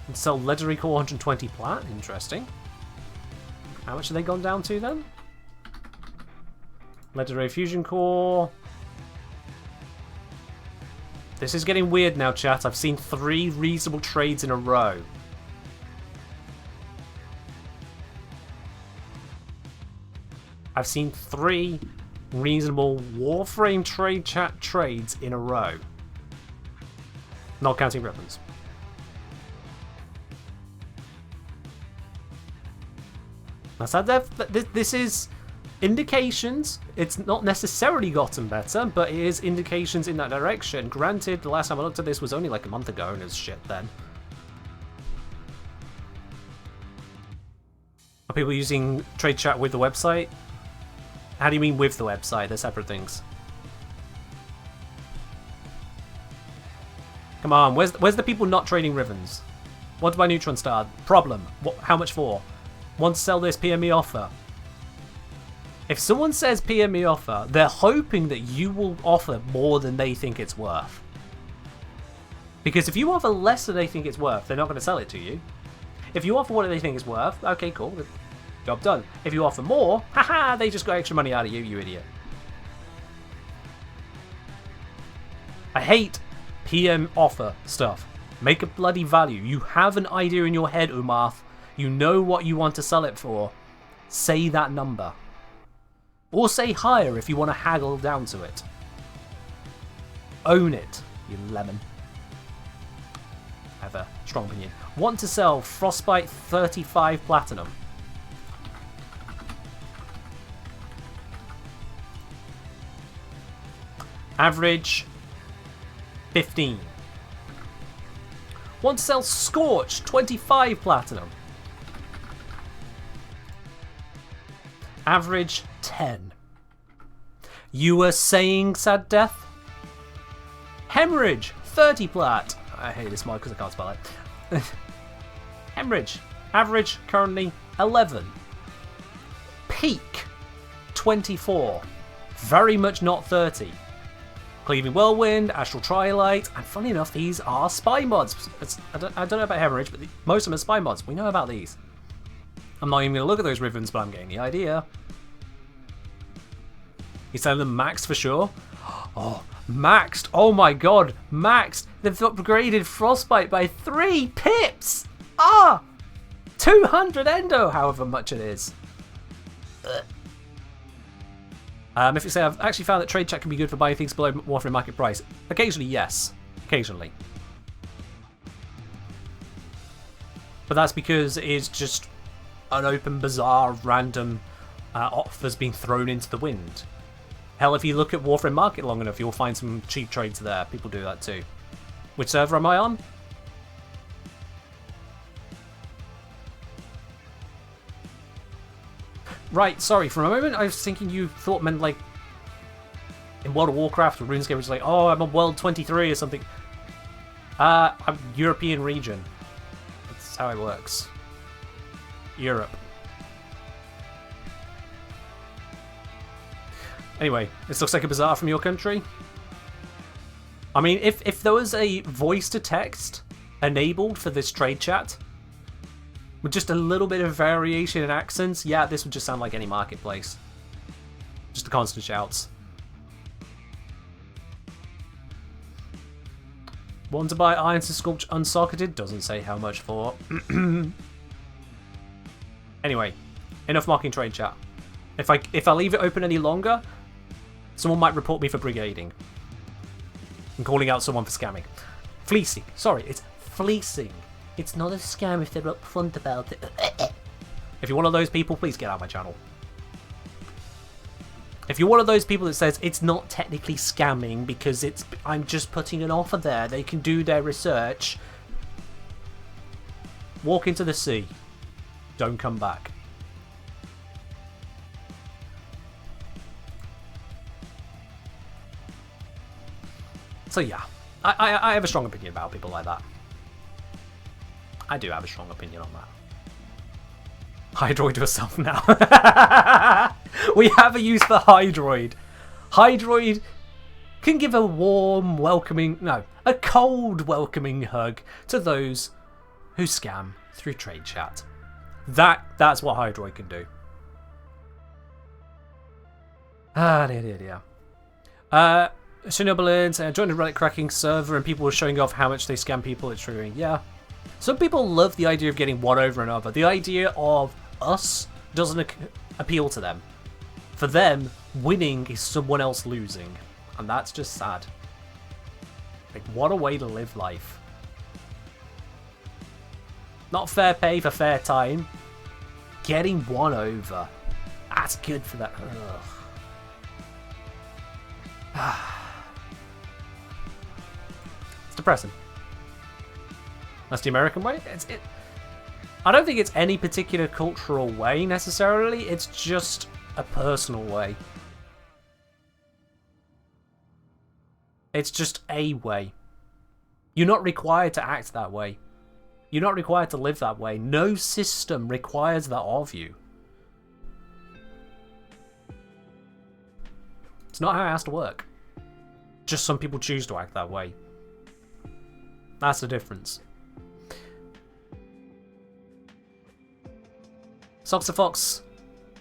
And sell Legendary Core 120 plat. Interesting. How much have they gone down to then? Legendary Fusion Core. This is getting weird now, chat. I've seen 3 reasonable trades in a row. I've seen 3 reasonable Warframe trade chat trades in a row. Not counting Ribbons. This is indications. It's not necessarily gotten better, but it is indications in that direction. Granted, the last time I looked at this was only like a month ago, and it was shit then. Are people using trade chat with the website? How do you mean with the website? They're separate things. Come on, where's the people not trading Rivens? Want to buy Neutron Star? Problem. How much for? Want to sell this? PM me offer. If someone says PM me offer, they're hoping that you will offer more than they think it's worth. Because if you offer less than they think it's worth, they're not going to sell it to you. If you offer what they think it's worth, okay, cool. Job done. If you offer more, haha, they just got extra money out of you, you idiot. I hate PM offer stuff. Make a bloody value. You have an idea in your head, Umarth. You know what you want to sell it for. Say that number. Or say higher if you want to haggle down to it. Own it, you lemon. I have a strong opinion. Want to sell Frostbite 35 Platinum. Average 15. Want to sell Scorch 25 Platinum. Average 10. You were saying, Sad Death? Hemorrhage 30 plat. I hate this mod because I can't spell it. Hemorrhage. Average currently 11. Peak 24. Very much not 30. Cleaving Whirlwind, Astral Twilight, and funny enough, these are spy mods. I don't know about Hemorrhage, but most of them are spy mods. We know about these. I'm not even going to look at those Rivens, but I'm getting the idea. He's selling them maxed for sure. Oh, maxed. Oh my god, maxed. They've upgraded Frostbite by 3 pips. Ah! 200 endo, however much it is. If you say, I've actually found that trade chat can be good for buying things below Warframe market price. Occasionally, yes. Occasionally. But that's because it's just an open bazaar of random offers being thrown into the wind. Hell, if you look at Warframe Market long enough, you'll find some cheap trades there. People do that too. Which server am I on? Right, sorry, for a moment I was thinking you thought meant like in World of Warcraft or RuneScape, which is like, oh, I'm on World 23 or something. I'm European region. That's how it works. Europe. Anyway, this looks like a bazaar from your country. I mean, if there was a voice-to-text enabled for this trade chat, with just a little bit of variation in accents, yeah, this would just sound like any marketplace. Just the constant shouts. Want to buy Iron to Sculpt unsocketed? Doesn't say how much for. Anyway, enough mocking trade chat. If I leave it open any longer, someone might report me for brigading. And calling out someone for scamming. Fleecing. Sorry, it's fleecing. It's not a scam if they're upfront about it. If you're one of those people, please get out of my channel. If you're one of those people that says it's not technically scamming because I'm just putting an offer there, they can do their research. Walk into the sea. Don't come back. So yeah, I have a strong opinion about people like that. I do have a strong opinion on that. Hydroid yourself now. We have a use for Hydroid. Hydroid can give a warm, welcoming, no, a cold, welcoming hug to those who scam through trade chat. That's what Hydroid can do. Dear. Shinobullins joined a Reddit cracking server and people were showing off how much they scam people. It's triggering. Yeah. Some people love the idea of getting one over another. The idea of us doesn't appeal to them. For them, winning is someone else losing. And that's just sad. Like, what a way to live life. Not fair pay for fair time. Getting one over. That's good for that. It's depressing. That's the American way. I don't think it's any particular cultural way necessarily. It's just a personal way. It's just a way. You're not required to act that way. You're not required to live that way. No system requires that of you. It's not how it has to work. Just some people choose to act that way. That's the difference. Soxafox,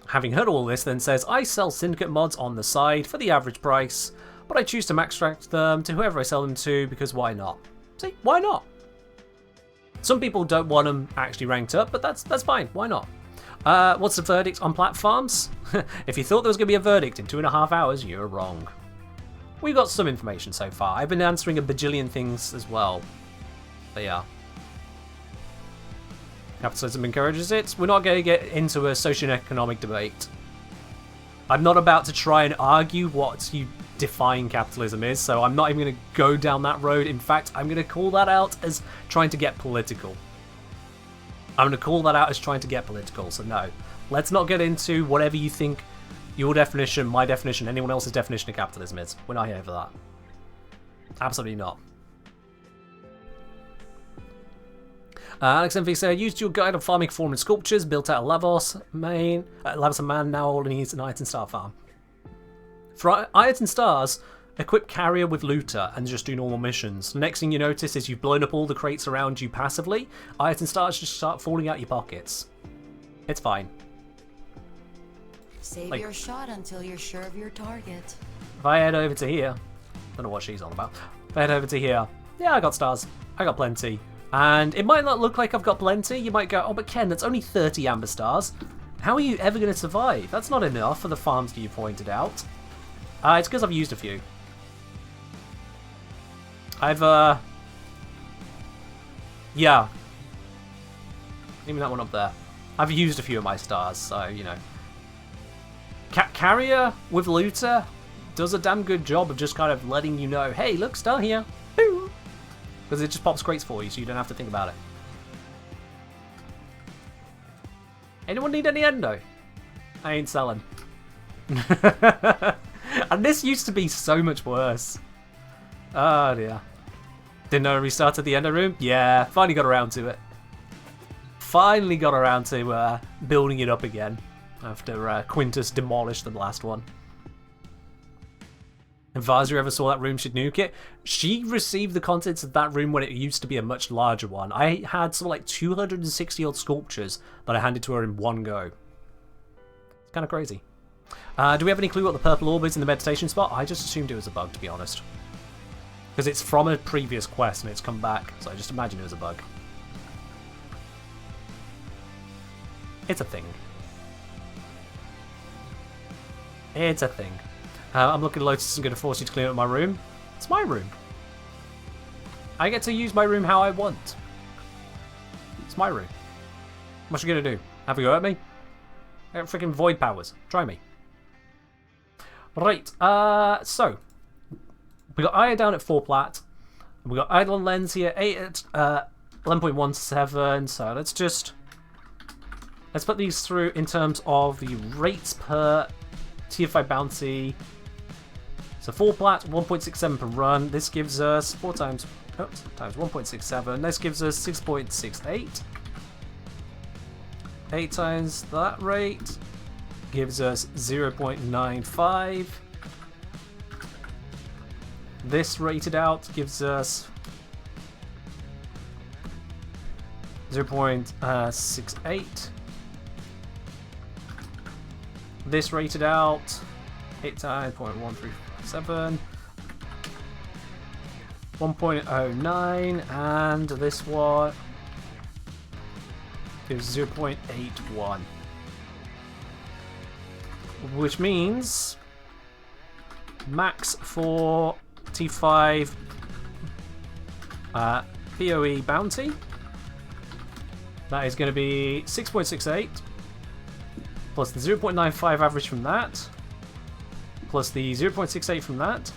having heard all this, then says, I sell syndicate mods on the side for the average price, but I choose to maxtract them to whoever I sell them to because why not? See, why not? Some people don't want them actually ranked up, but that's fine. Why not? What's the verdict on platforms? If you thought there was going to be a verdict in 2.5 hours, you're wrong. We got some information so far. I've been answering a bajillion things as well. But yeah. Capitalism encourages it. We're not going to get into a socio-economic debate. I'm not about to try and argue what you define capitalism is, so I'm not even going to go down that road. In fact, I'm going to call that out as trying to get political. I'm going to call that out as trying to get political, so no. Let's not get into whatever you think your definition, my definition, anyone else's definition of capitalism is. We're not here for that. Absolutely not. Alex MV said, used your guide on farming form and sculptures, built out a Lavos main. Lavos man now all it needs an Iron Star farm. For Iron Stars, equip carrier with looter and just do normal missions. The next thing you notice is you've blown up all the crates around you passively. Iron Stars just start falling out your pockets. It's fine. Save your shot until you're sure of your target. If I head over to here, don't know what she's on about. If I head over to here, yeah, I got stars. I got plenty. And it might not look like I've got plenty. You might go, oh, but Ken, that's only 30 amber stars. How are you ever going to survive? That's not enough for the farms that you pointed out. It's because I've used a few. Yeah. Even that one up there. I've used a few of my stars, so, you know. Carrier with Looter does a damn good job of just kind of letting you know, hey, look, star here. Because it just pops crates for you, so you don't have to think about it. Anyone need any endo? I ain't selling. And this used to be so much worse. Oh dear. Didn't know I restarted the endo room? Yeah, finally got around to it. Finally got around to building it up again after Quintus demolished the last one. If Vazu ever saw that room, she'd nuke it. She received the contents of that room when it used to be a much larger one. I had something like 260 odd sculptures that I handed to her in one go. It's kind of crazy. Do we have any clue what the purple orb is in the meditation spot? I just assumed it was a bug, to be honest. Because it's from a previous quest and it's come back, so I just imagine it was a bug. It's a thing. It's a thing. I'm looking Lotus isn't going to force you to clean up my room. It's my room. I get to use my room how I want. It's my room. What you going to do? Have a go at me? I got freaking void powers. Try me. Right, so. We got Aya down at 4 plat. We got Eidolon Lens here, 8 at 11.17. So let's put these through in terms of the rates per tier 5 bounty. So 4 plat, 1.67 per run. This gives us 4 times 1.67. This gives us 6.68. 8 times that rate gives us 0.95. This rated out gives us 0.68. This rated out 8 times 0.137. 1.09, and this one is 0.81. Which means max for T5 PoE bounty. That is going to be 6.68 plus the 0.95 average from that, plus the 0.68 from that,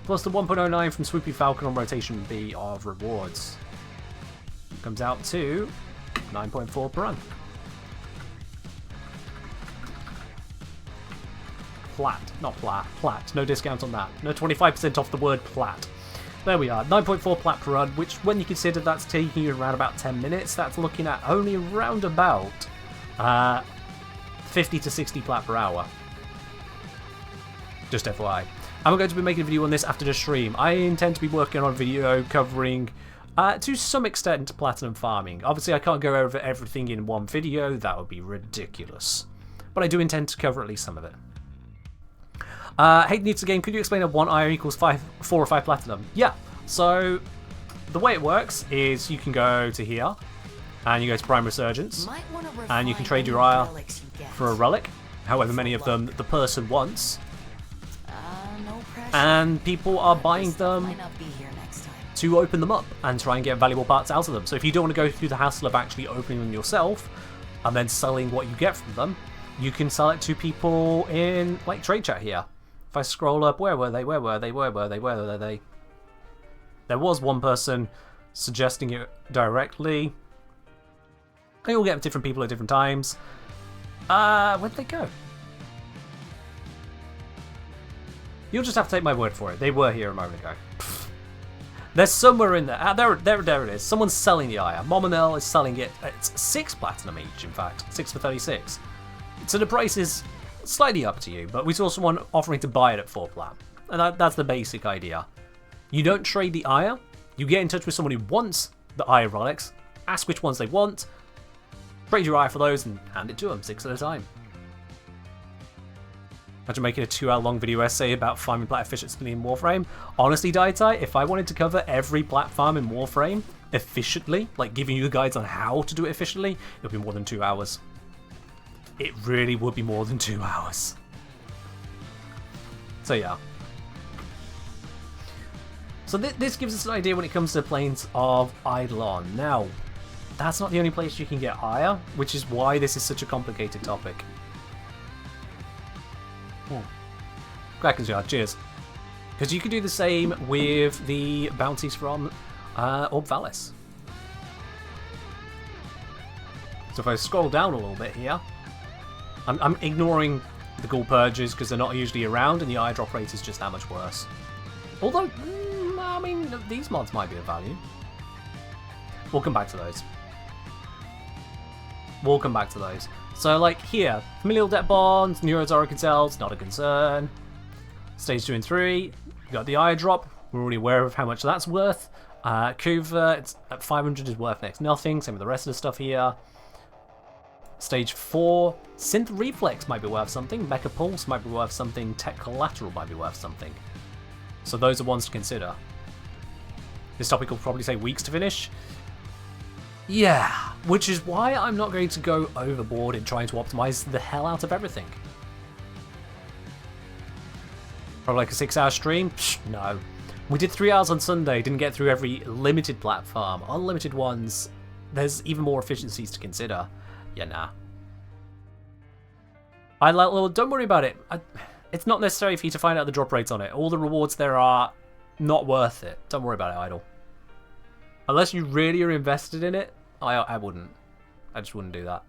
plus the 1.09 from Swoopy Falcon on rotation B of rewards. Comes out to 9.4 per run. Plat, not plat, plat. No discount on that. No 25% off the word plat. There we are, 9.4 plat per run, which when you consider that's taking you around about 10 minutes, that's looking at only around about 50 to 60 plat per hour. Just FYI. I'm going to be making a video on this after the stream. I intend to be working on a video covering, to some extent, platinum farming. Obviously, I can't go over everything in one video. That would be ridiculous. But I do intend to cover at least some of it. Hey, needs the game. Could you explain how 1 iron equals 4 or 5 platinum? Yeah. So, the way it works is you can go to here, and you go to Prime Resurgence, and you can trade your ire for a relic, however many of them the person wants. And people are buying them to open them up and try and get valuable parts out of them. So if you don't want to go through the hassle of actually opening them yourself and then selling what you get from them, you can sell it to people in like trade chat here. If I scroll up, where were they? There was one person suggesting it directly. They all get different people at different times. Where'd they go? You'll just have to take my word for it. They were here a moment ago. There's somewhere in there. There it is. Someone's selling the ire. Momonel is selling it. It's 6 platinum each, in fact. 6 for 36. So the price is slightly up to you, but we saw someone offering to buy it at 4 plat. And that's the basic idea. You don't trade the ire. You get in touch with someone who wants the ire relics, ask which ones they want, trade your ire for those, and hand it to them 6 at a time. Imagine making a 2-hour-long video essay about farming plat efficiently in Warframe. Honestly, Dietai, if I wanted to cover every plat farm in Warframe efficiently, like giving you the guides on how to do it efficiently, it would be more than 2 hours. It really would be more than 2 hours. So yeah. So this gives us an idea when it comes to Plains of Eidolon. Now, that's not the only place you can get higher, which is why this is such a complicated topic. Kraken's Yard, cheers. Because you could do the same with the bounties from Orb Valis. So if I scroll down a little bit here, I'm ignoring the Ghoul Purges because they're not usually around, and the eye drop rate is just that much worse. Although, I mean, these mods might be of value. We'll come back to those. We'll come back to those. So, like here, Familial Debt Bonds, Neurozoic Cells, not a concern. Stage 2 and 3, you got the eye drop. We're already aware of how much that's worth. Kuva, it's at 500 is worth next nothing. Same with the rest of the stuff here. Stage 4, Synth Reflex might be worth something. Mecha Pulse might be worth something. Tech Collateral might be worth something. So those are ones to consider. This topic will probably say weeks to finish. Yeah, which is why I'm not going to go overboard in trying to optimize the hell out of everything. Probably like a 6-hour stream? Psh, no. We did 3 hours on Sunday, didn't get through every limited platform. Unlimited ones, there's even more efficiencies to consider. Yeah, nah. Don't worry about it. It's not necessary for you to find out the drop rates on it. All the rewards there are not worth it. Don't worry about it, Idle. Unless you really are invested in it, I wouldn't. I just wouldn't do that.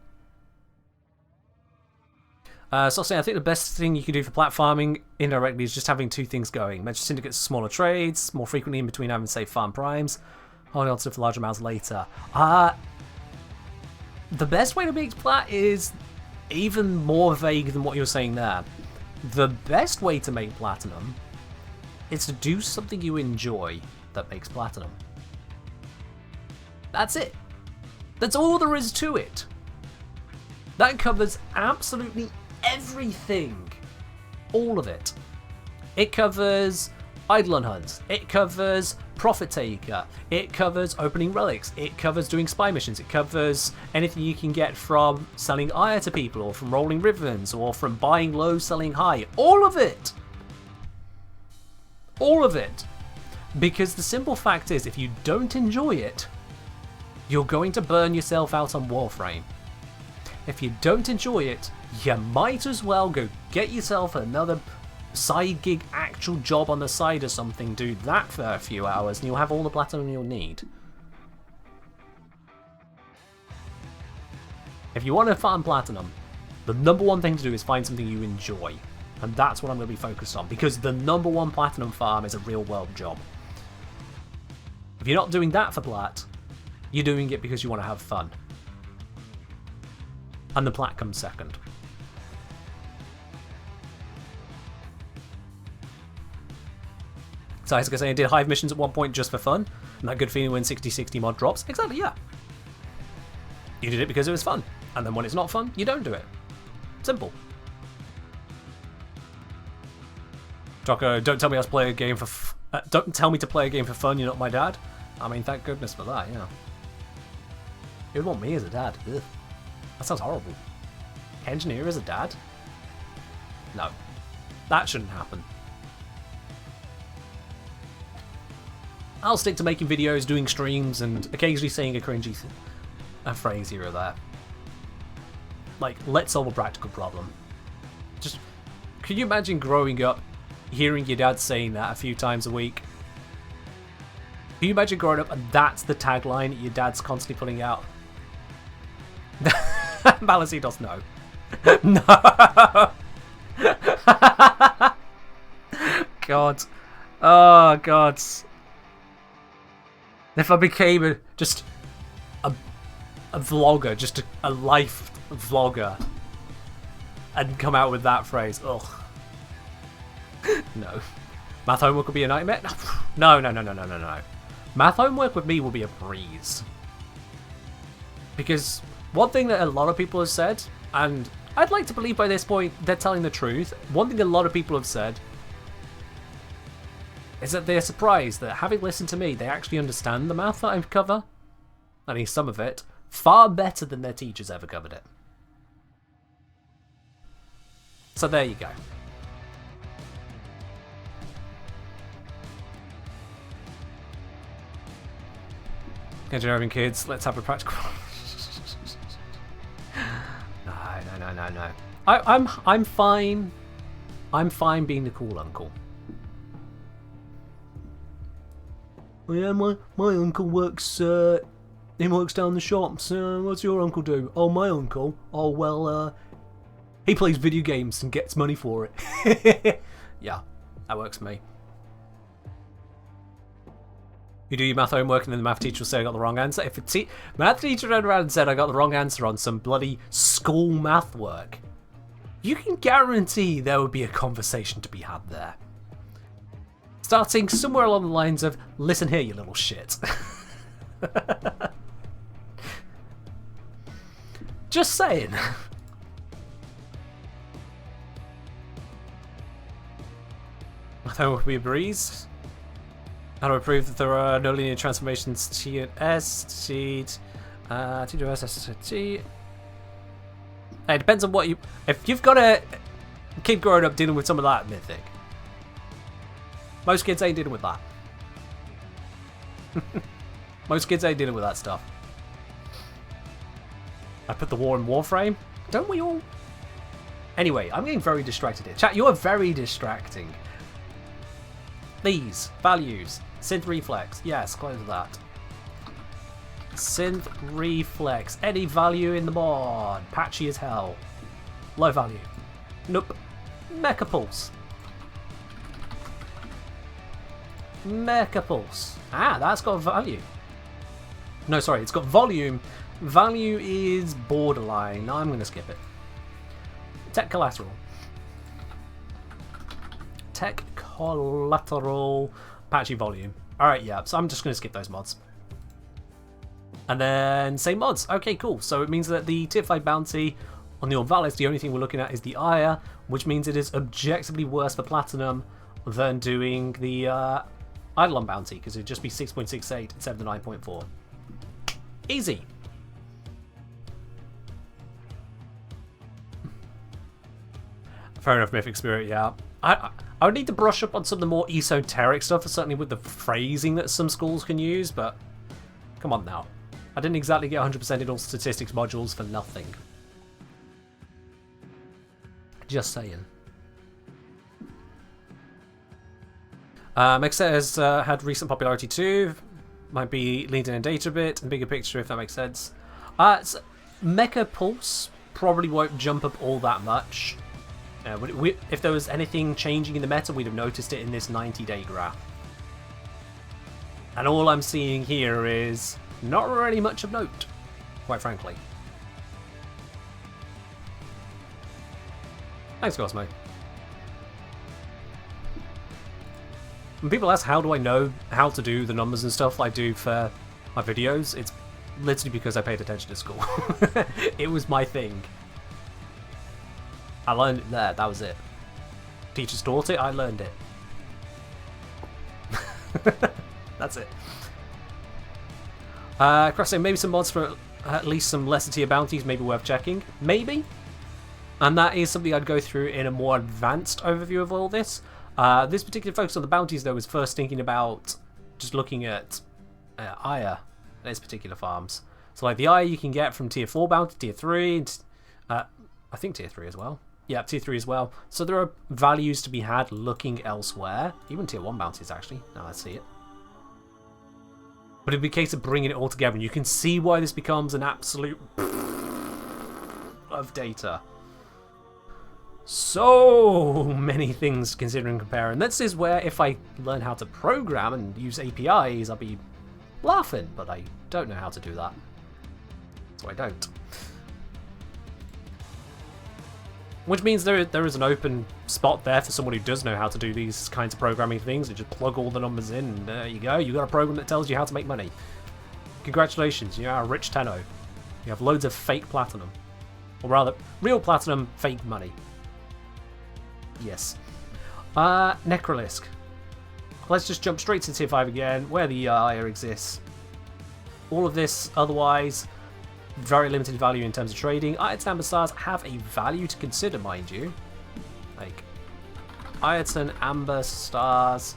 So I think the best thing you can do for platforming indirectly is just having two things going. Mention syndicates, smaller trades, more frequently in between having safe farm primes, holding on to for large amounts later. The best way to make plat is even more vague than what you're saying there. The best way to make platinum is to do something you enjoy that makes platinum. That's it. That's all there is to it. That covers absolutely everything. All of it. It covers Eidolon hunts. It covers Profit Taker. It covers opening relics. It covers doing spy missions. It covers anything you can get from selling ire to people, or from rolling ribbons, or from buying low, selling high. All of it. All of it. Because the simple fact is, if you don't enjoy it, you're going to burn yourself out on Warframe. If you don't enjoy it, you might as well go get yourself another side gig, actual job on the side or something, do that for a few hours, and you'll have all the platinum you'll need. If you want to farm platinum, the number one thing to do is find something you enjoy. And that's what I'm going to be focused on, because the number one platinum farm is a real world job. If you're not doing that for plat, you're doing it because you want to have fun. And the plat comes second. So I was going to say, I did hive missions at one point just for fun, and that good feeling when 60/60 mod drops. Exactly, yeah. You did it because it was fun, and then when it's not fun, you don't do it. Simple. Jocko, don't tell me I was playing a game for don't tell me to play a game for fun, you're not my dad. I mean, thank goodness for that, yeah. You would want me as a dad. Ugh. That sounds horrible. Engineer as a dad? No. That shouldn't happen. I'll stick to making videos, doing streams, and occasionally saying a cringy phrase here or there. Like, let's solve a practical problem. Just, can you imagine growing up, hearing your dad saying that a few times a week? Can you imagine growing up and that's the tagline that your dad's constantly putting out? Balasidos, no. No! God. Oh, God. If I became just a vlogger, just a life vlogger, and come out with that phrase, ugh. No. Math homework would be a nightmare? No. Math homework with me will be a breeze. Because one thing that a lot of people have said, and I'd like to believe by this point they're telling the truth, one thing a lot of people have said is that they're surprised that, having listened to me, they actually understand the math that I cover, at least some of it, far better than their teachers ever covered it. So there you go. Engineering kids, let's have a practical... no. I'm fine. I'm fine being the cool uncle. Oh yeah, my uncle works. He works down the shops. What's your uncle do? Oh, my uncle. Oh well. He plays video games and gets money for it. Yeah, that works for me. You do your math homework and then the math teacher will say I got the wrong answer. If a math teacher turned around and said I got the wrong answer on some bloody school math work, you can guarantee there would be a conversation to be had there. Starting somewhere along the lines of, listen here, you little shit. Just saying. Math homework would be a breeze. How do I prove that there are no linear transformations T and S, T to S, S to T? It depends on what you... If you've got a kid growing up dealing with some of that mythic. Most kids ain't dealing with that. Most kids ain't dealing with that stuff. I put the war in Warframe? Don't we all? Anyway, I'm getting very distracted here. Chat, you are very distracting. These values. Synth reflex. Yes, close that. Synth reflex. Any value in the mod. Patchy as hell. Low value. Nope. Mecha pulse. Mecha pulse. Ah, that's got value. No, sorry, it's got volume. Value is borderline. I'm going to skip it. Tech collateral. Tech collateral. Patchy volume. Alright, yeah, so I'm just going to skip those mods. And then, same mods. Okay, cool. So it means that the tier 5 bounty on the Orvalis, the only thing we're looking at is the Ire, which means it is objectively worse for Platinum than doing the Eidolon bounty, because it'd just be 6.68 instead of the 9.4. Easy. Fair enough, Mythic Spirit, yeah. I would need to brush up on some of the more esoteric stuff, certainly with the phrasing that some schools can use, but come on now. I didn't exactly get 100% in all statistics modules for nothing. Just saying. Mexa has had recent popularity too. Might be leading in data a bit, and bigger picture if that makes sense. Mecha Pulse probably won't jump up all that much. If there was anything changing in the meta, we'd have noticed it in this 90-day graph. And all I'm seeing here is not really much of note, quite frankly. Thanks, Cosmo. When people ask how do I know how to do the numbers and stuff I do for my videos, it's literally because I paid attention to school. It was my thing. I learned it there, that was it. Teachers taught it, I learned it. That's it. Cross saying maybe some mods for at least some lesser tier bounties, maybe worth checking. Maybe. And that is something I'd go through in a more advanced overview of all this. This particular focus on the bounties, though, was first thinking about just looking at Ire, these particular farms. So, like, the Ire you can get from tier 4 bounty, tier 3, I think tier 3 as well. Yeah, tier 3 as well. So there are values to be had looking elsewhere. Even tier 1 bounties, actually. Now I see it. But it'd be a case of bringing it all together, and you can see why this becomes an absolute of data. So many things to consider and compare, and this is where if I learn how to program and use APIs, I'll be laughing, but I don't know how to do that, so I don't. Which means there is an open spot there for someone who does know how to do these kinds of programming things and just plug all the numbers in, and there you go, you got a program that tells you how to make money. Congratulations, you're a rich tenno. You have loads of fake platinum. Or rather, real platinum, fake money. Yes. Necrolisk. Let's just jump straight to tier 5 again, where the Ire exists. All of this, otherwise, very limited value in terms of trading. Ireton Amber Stars have a value to consider, mind you. Like, Ireton Amber Stars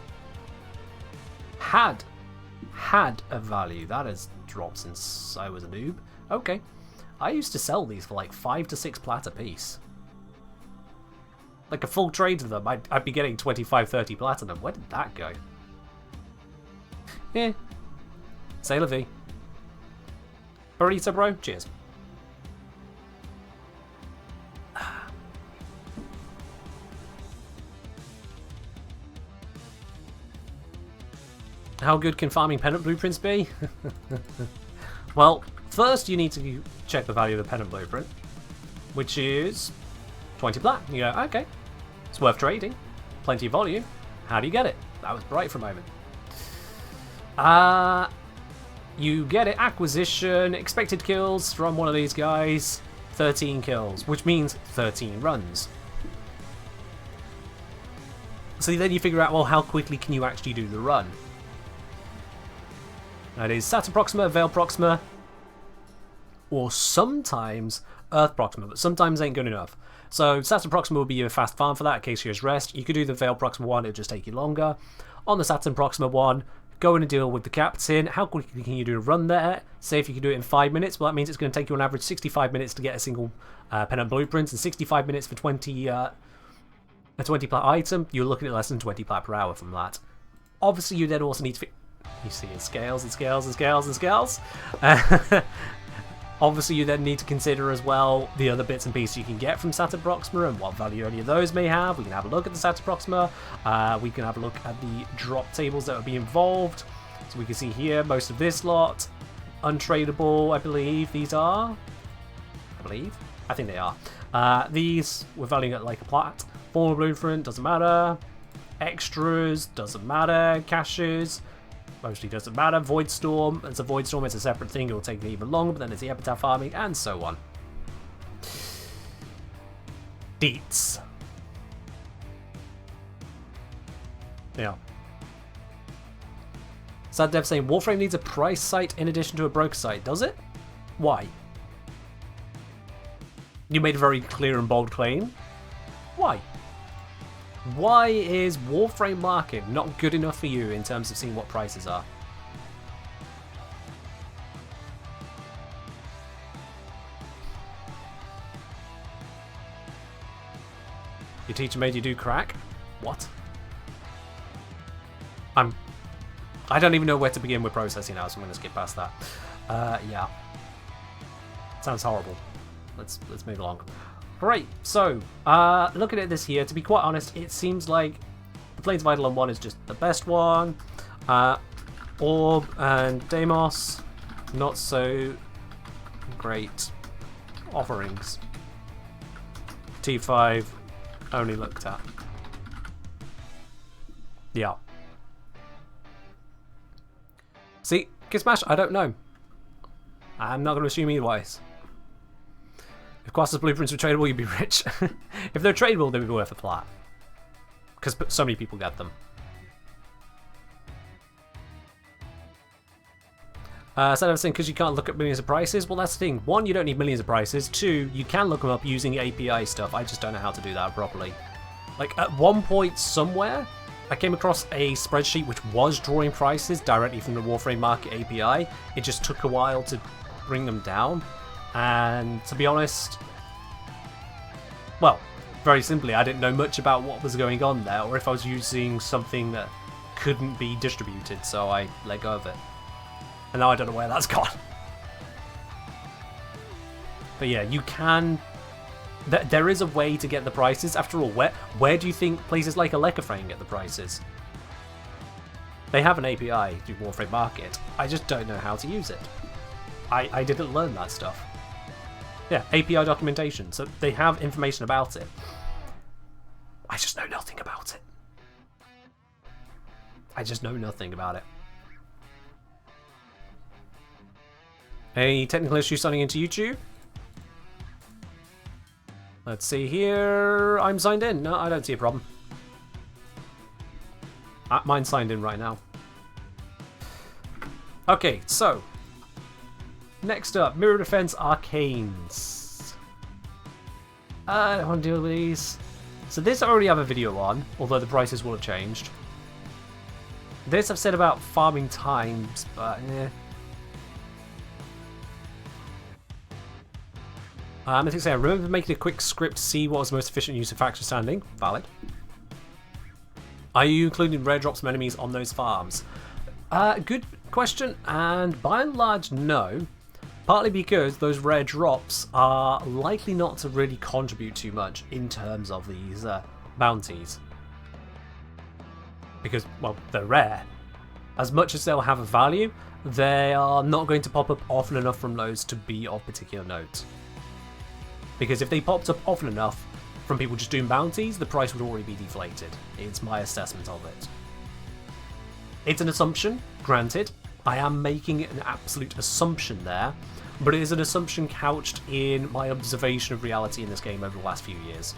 had a value. That has dropped since I was a noob. Okay. I used to sell these for like 5 to 6 plat a piece. Like a full trade of them, I'd be getting 25, 30 platinum. Where did that go? Yeah. C'est la vie. Burrito, bro. Cheers. How good can farming pennant blueprints be? Well, first you need to check the value of the pennant blueprint, which is 20 plat. You go, okay, it's worth trading. Plenty of volume. How do you get it? That was bright for a moment. You get it, acquisition, expected kills from one of these guys, 13 kills, which means 13 runs. So then you figure out, well, how quickly can you actually do the run? That is Saturn Proxima, Veil Proxima, or sometimes Earth Proxima, but sometimes ain't good enough. So Saturn Proxima will be your fast farm for that in case you just rest. You could do the Veil Proxima one, it'll just take you longer. On the Saturn Proxima one, go in and deal with the captain. How quickly can you do a run there? Say if you can do it in 5 minutes, well that means it's going to take you on average 65 minutes to get a single pennant blueprint, and 65 minutes for a 20 plat item. You're looking at less than 20 plat per hour from that. Obviously you then also need to... You see it scales and scales and scales and scales. Obviously you then need to consider as well the other bits and pieces you can get from Saturn Proxima and what value any of those may have. We can have a look at the Saturn Proxima. We can have a look at the drop tables that would be involved. So we can see here most of this lot. Untradeable, I believe these are. I think they are. These we're valuing at like a plat. Formal blueprint, doesn't matter. Extras, doesn't matter. Caches, mostly doesn't matter. Void Storm, it's a Void Storm, it's a separate thing, it will take even longer, but then there's the epitaph farming, and so on. Deets. Yeah. Sad Dev saying, Warframe needs a price site in addition to a broker site, does it? Why? You made a very clear and bold claim. Why? Why is Warframe Market not good enough for you in terms of seeing what prices are? Your teacher made you do crack? What? I don't even know where to begin with processing now, so I'm going to skip past that. Yeah. Sounds horrible. Let's move along. Right, so, looking at this here, to be quite honest, it seems like the Plains of Eidolon one is just the best one. Orb and Deimos, not so great offerings. T5, only looked at. Yeah. See, Gizmash, I don't know. I'm not going to assume either ways. If Quasar's blueprints were tradable, you'd be rich. If they're tradable, they'd be worth a plat. Because so many people get them. So I was saying, because you can't look at millions of prices, well that's the thing. One, you don't need millions of prices. Two, you can look them up using API stuff. I just don't know how to do that properly. Like, at one point somewhere, I came across a spreadsheet which was drawing prices directly from the Warframe Market API. It just took a while to bring them down. And to be honest, well, very simply, I didn't know much about what was going on there, or if I was using something that couldn't be distributed, so I let go of it. And now I don't know where that's gone. But yeah, you can... There is a way to get the prices. After all, where do you think places like Electroframe get the prices? They have an API through Warframe Market. I just don't know how to use it. I didn't learn that stuff. Yeah, API documentation, so they have information about it. I just know nothing about it. I just know nothing about it. Any technical issues signing into YouTube? Let's see here. I'm signed in. No, I don't see a problem. Mine's signed in right now. Okay, so next up, Mirror Defense Arcanes. I don't want to deal with these. So this I already have a video on, although the prices will have changed. This I've said about farming times, but I think so. I remember making a quick script to see what was the most efficient use of faction standing. Valid. Are you including rare drops from enemies on those farms? Good question, and by and large, no. Partly because those rare drops are likely not to really contribute too much in terms of these bounties. Because, well, they're rare. As much as they'll have a value, they are not going to pop up often enough from those to be of particular note. Because if they popped up often enough from people just doing bounties, the price would already be deflated. It's my assessment of it. It's an assumption, granted. I am making an absolute assumption there, but it is an assumption couched in my observation of reality in this game over the last few years.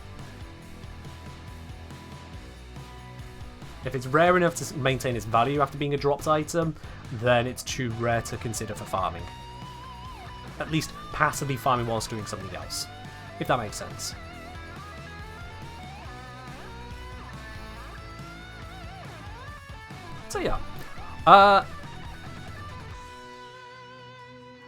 If it's rare enough to maintain its value after being a dropped item, then it's too rare to consider for farming. At least passively farming whilst doing something else, if that makes sense. So yeah.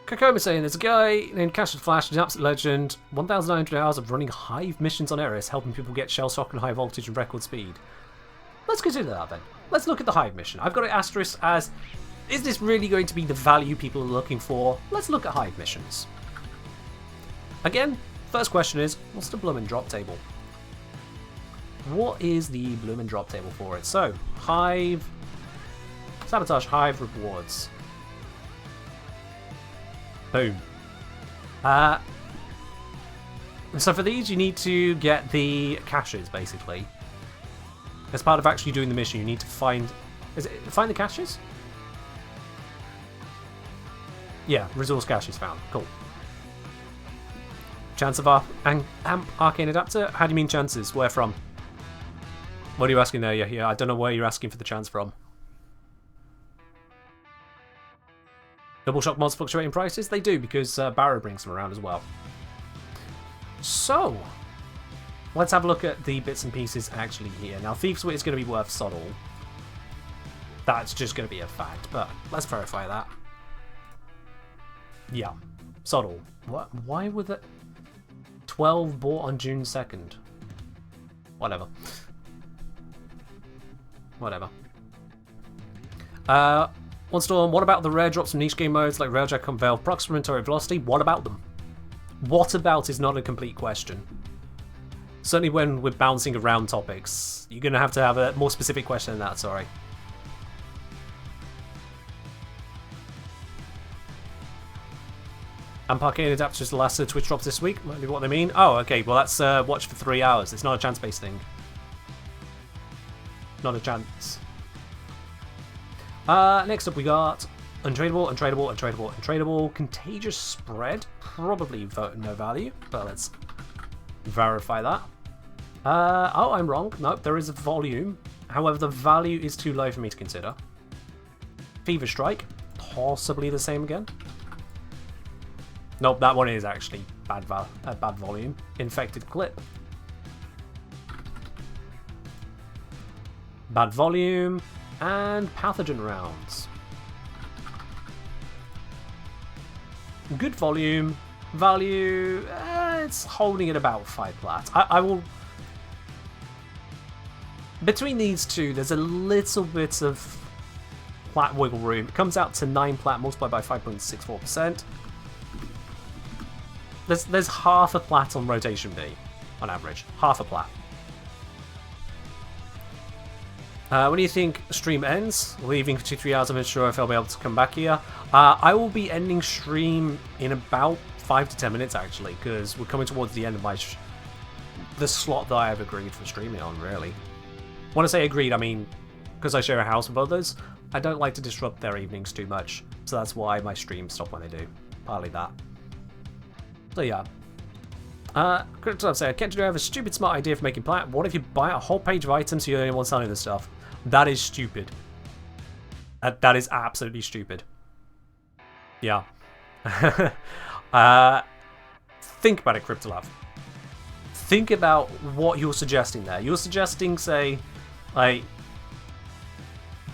Kakoma saying there's a guy named Cash and Flash, an absolute legend, 1,900 hours of running Hive missions on Eris, helping people get shell shock and high voltage and record speed. Let's consider that then. Let's look at the Hive mission. I've got an asterisk as, is this really going to be the value people are looking for? Let's look at Hive missions. Again, first question is, what's the bloomin' drop table? What is the bloomin' drop table for it? So, Hive, Sabotage Hive rewards. Boom. So for these, you need to get the caches, basically. As part of actually doing the mission, you need to find... Is it find the caches? Yeah, resource caches found. Cool. Chance of amp arcane adapter? How do you mean chances? Where from? What are you asking there? Yeah, I don't know where you're asking for the chance from. Double shock mods fluctuating prices? They do, because Barrow brings them around as well. So, let's have a look at the bits and pieces actually here. Now, Thief's Wit is going to be worth sod all. That's just going to be a fact, but let's verify that. Yeah, sod all. What? Why were the 12 bought on June 2nd? Whatever. Whatever. One Storm, what about the rare drops from niche game modes like Railjack, Unveil, Proximatory Velocity? What about them? What about is not a complete question. Certainly when we're bouncing around topics, you're going to have a more specific question than that, sorry. And Parkade Adapters is the last Twitch drops this week, might be what they mean. Oh, okay, well that's watch for 3 hours. It's not a chance-based thing. Not a chance. Next up we got Untradeable, Untradeable, Untradeable, Untradeable. Contagious Spread. Probably no value, but let's verify that. Oh, I'm wrong. Nope, there is a volume. However, the value is too low for me to consider. Fever Strike. Possibly the same again. Nope, that one is actually bad volume. Infected Clip. Bad volume. And Pathogen Rounds. Good volume. Value, it's holding at about 5 plat. I will... Between these two, there's a little bit of plat wiggle room. It comes out to 9 plat multiplied by 5.64%. There's half a plat on rotation B, on average. Half a plat. When do you think stream ends? Leaving for 2-3 hours, I'm not sure if I'll be able to come back here. I will be ending stream in about 5 to 10 minutes, actually, because we're coming towards the end of the slot that I have agreed for streaming on, really. When I say agreed, I mean, because I share a house with others, I don't like to disrupt their evenings too much, so that's why my streams stop when they do. Partly that. So yeah. Crypto say, Kent, do you have a stupid smart idea for making plat? What if you buy a whole page of items so you're the only one selling this stuff? That is stupid. That is absolutely stupid. Yeah. Think about it, CryptoLab. Think about what you're suggesting there. You're suggesting, say, like,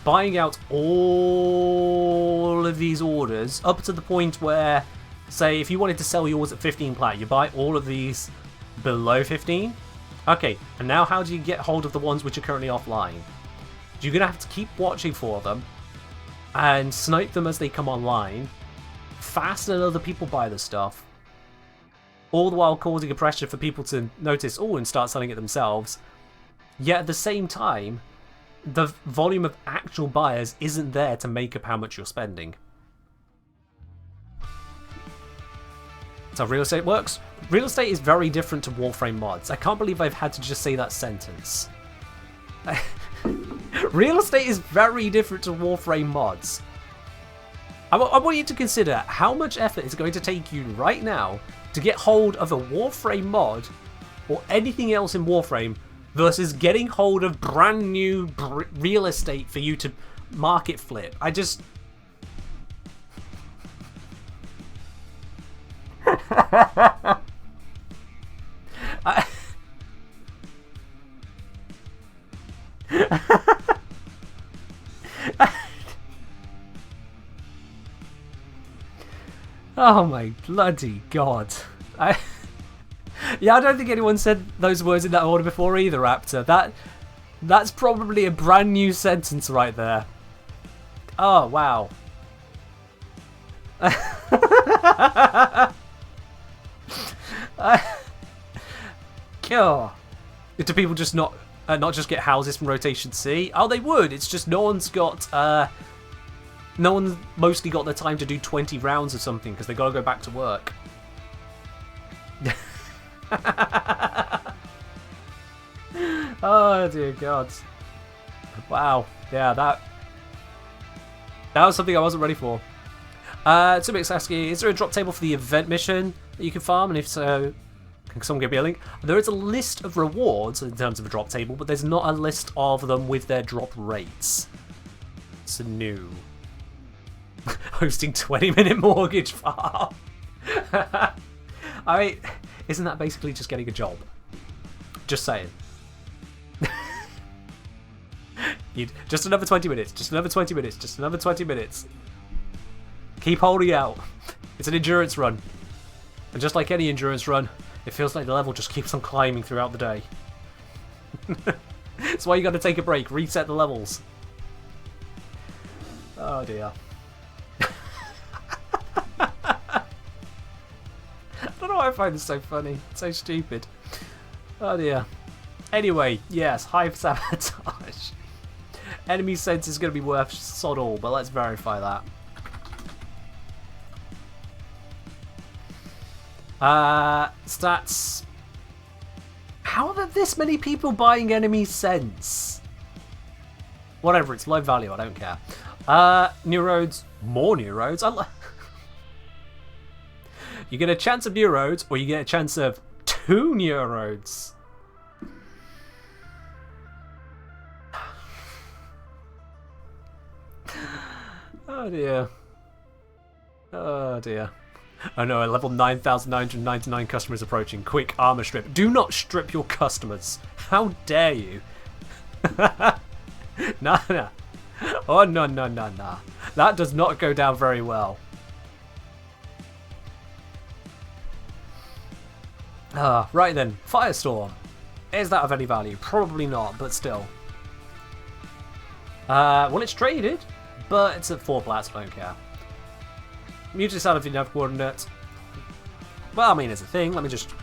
buying out all of these orders up to the point where say if you wanted to sell yours at 15 plat, you buy all of these below 15. Okay, and now how do you get hold of the ones which are currently offline? You're going to have to keep watching for them and snipe them as they come online, faster than other people buy the stuff, all the while causing a pressure for people to notice, oh, and start selling it themselves. Yet at the same time, the volume of actual buyers isn't there to make up how much you're spending. That's how real estate works. Real estate is very different to Warframe mods. I can't believe I've had to just say that sentence. Real estate is very different to Warframe mods. I want you to consider how much effort it's going to take you right now to get hold of a Warframe mod or anything else in Warframe versus getting hold of brand new real estate for you to market flip. I just... Oh my bloody god. Yeah, I don't think anyone said those words in that order before either, Raptor. That's probably a brand new sentence right there. Oh, wow. Do people just not just get houses from Rotation C? Oh, they would. It's just no one's mostly got the time to do 20 rounds or something because they got to go back to work. Oh dear god. Wow. Yeah, that was something I wasn't ready for. Tubix asking, is there a drop table for the event mission that you can farm? And if so, can someone give me a link? There is a list of rewards in terms of a drop table, but there's not a list of them with their drop rates. It's new. Hosting 20-minute mortgage farm. I mean, isn't that basically just getting a job? Just saying. Just another 20 minutes, just another 20 minutes, just another 20 minutes. Keep holding out. It's an endurance run. And just like any endurance run, it feels like the level just keeps on climbing throughout the day. That's why you got to take a break, reset the levels. Oh dear. I don't know why I find this so funny. It's so stupid. Oh dear. Anyway, yes, hive sabotage. Enemy sense is going to be worth sod all, but let's verify that. Stats. How are there this many people buying enemy sense? Whatever, it's low value, I don't care. New roads, more new roads. You get a chance of new roads, or you get a chance of 2 new roads. Oh dear. Oh dear. Oh no, a level 9,999 customers approaching. Quick, armor strip. Do not strip your customers. How dare you? Nah, nah. Oh, no, no, no, no. That does not go down very well. Right then. Firestorm. Is that of any value? Probably not, but still. Well, it's traded, but it's at 4 plats, I don't care. Muted out of your nav coordinate. Well, I mean, it's a thing. Let me just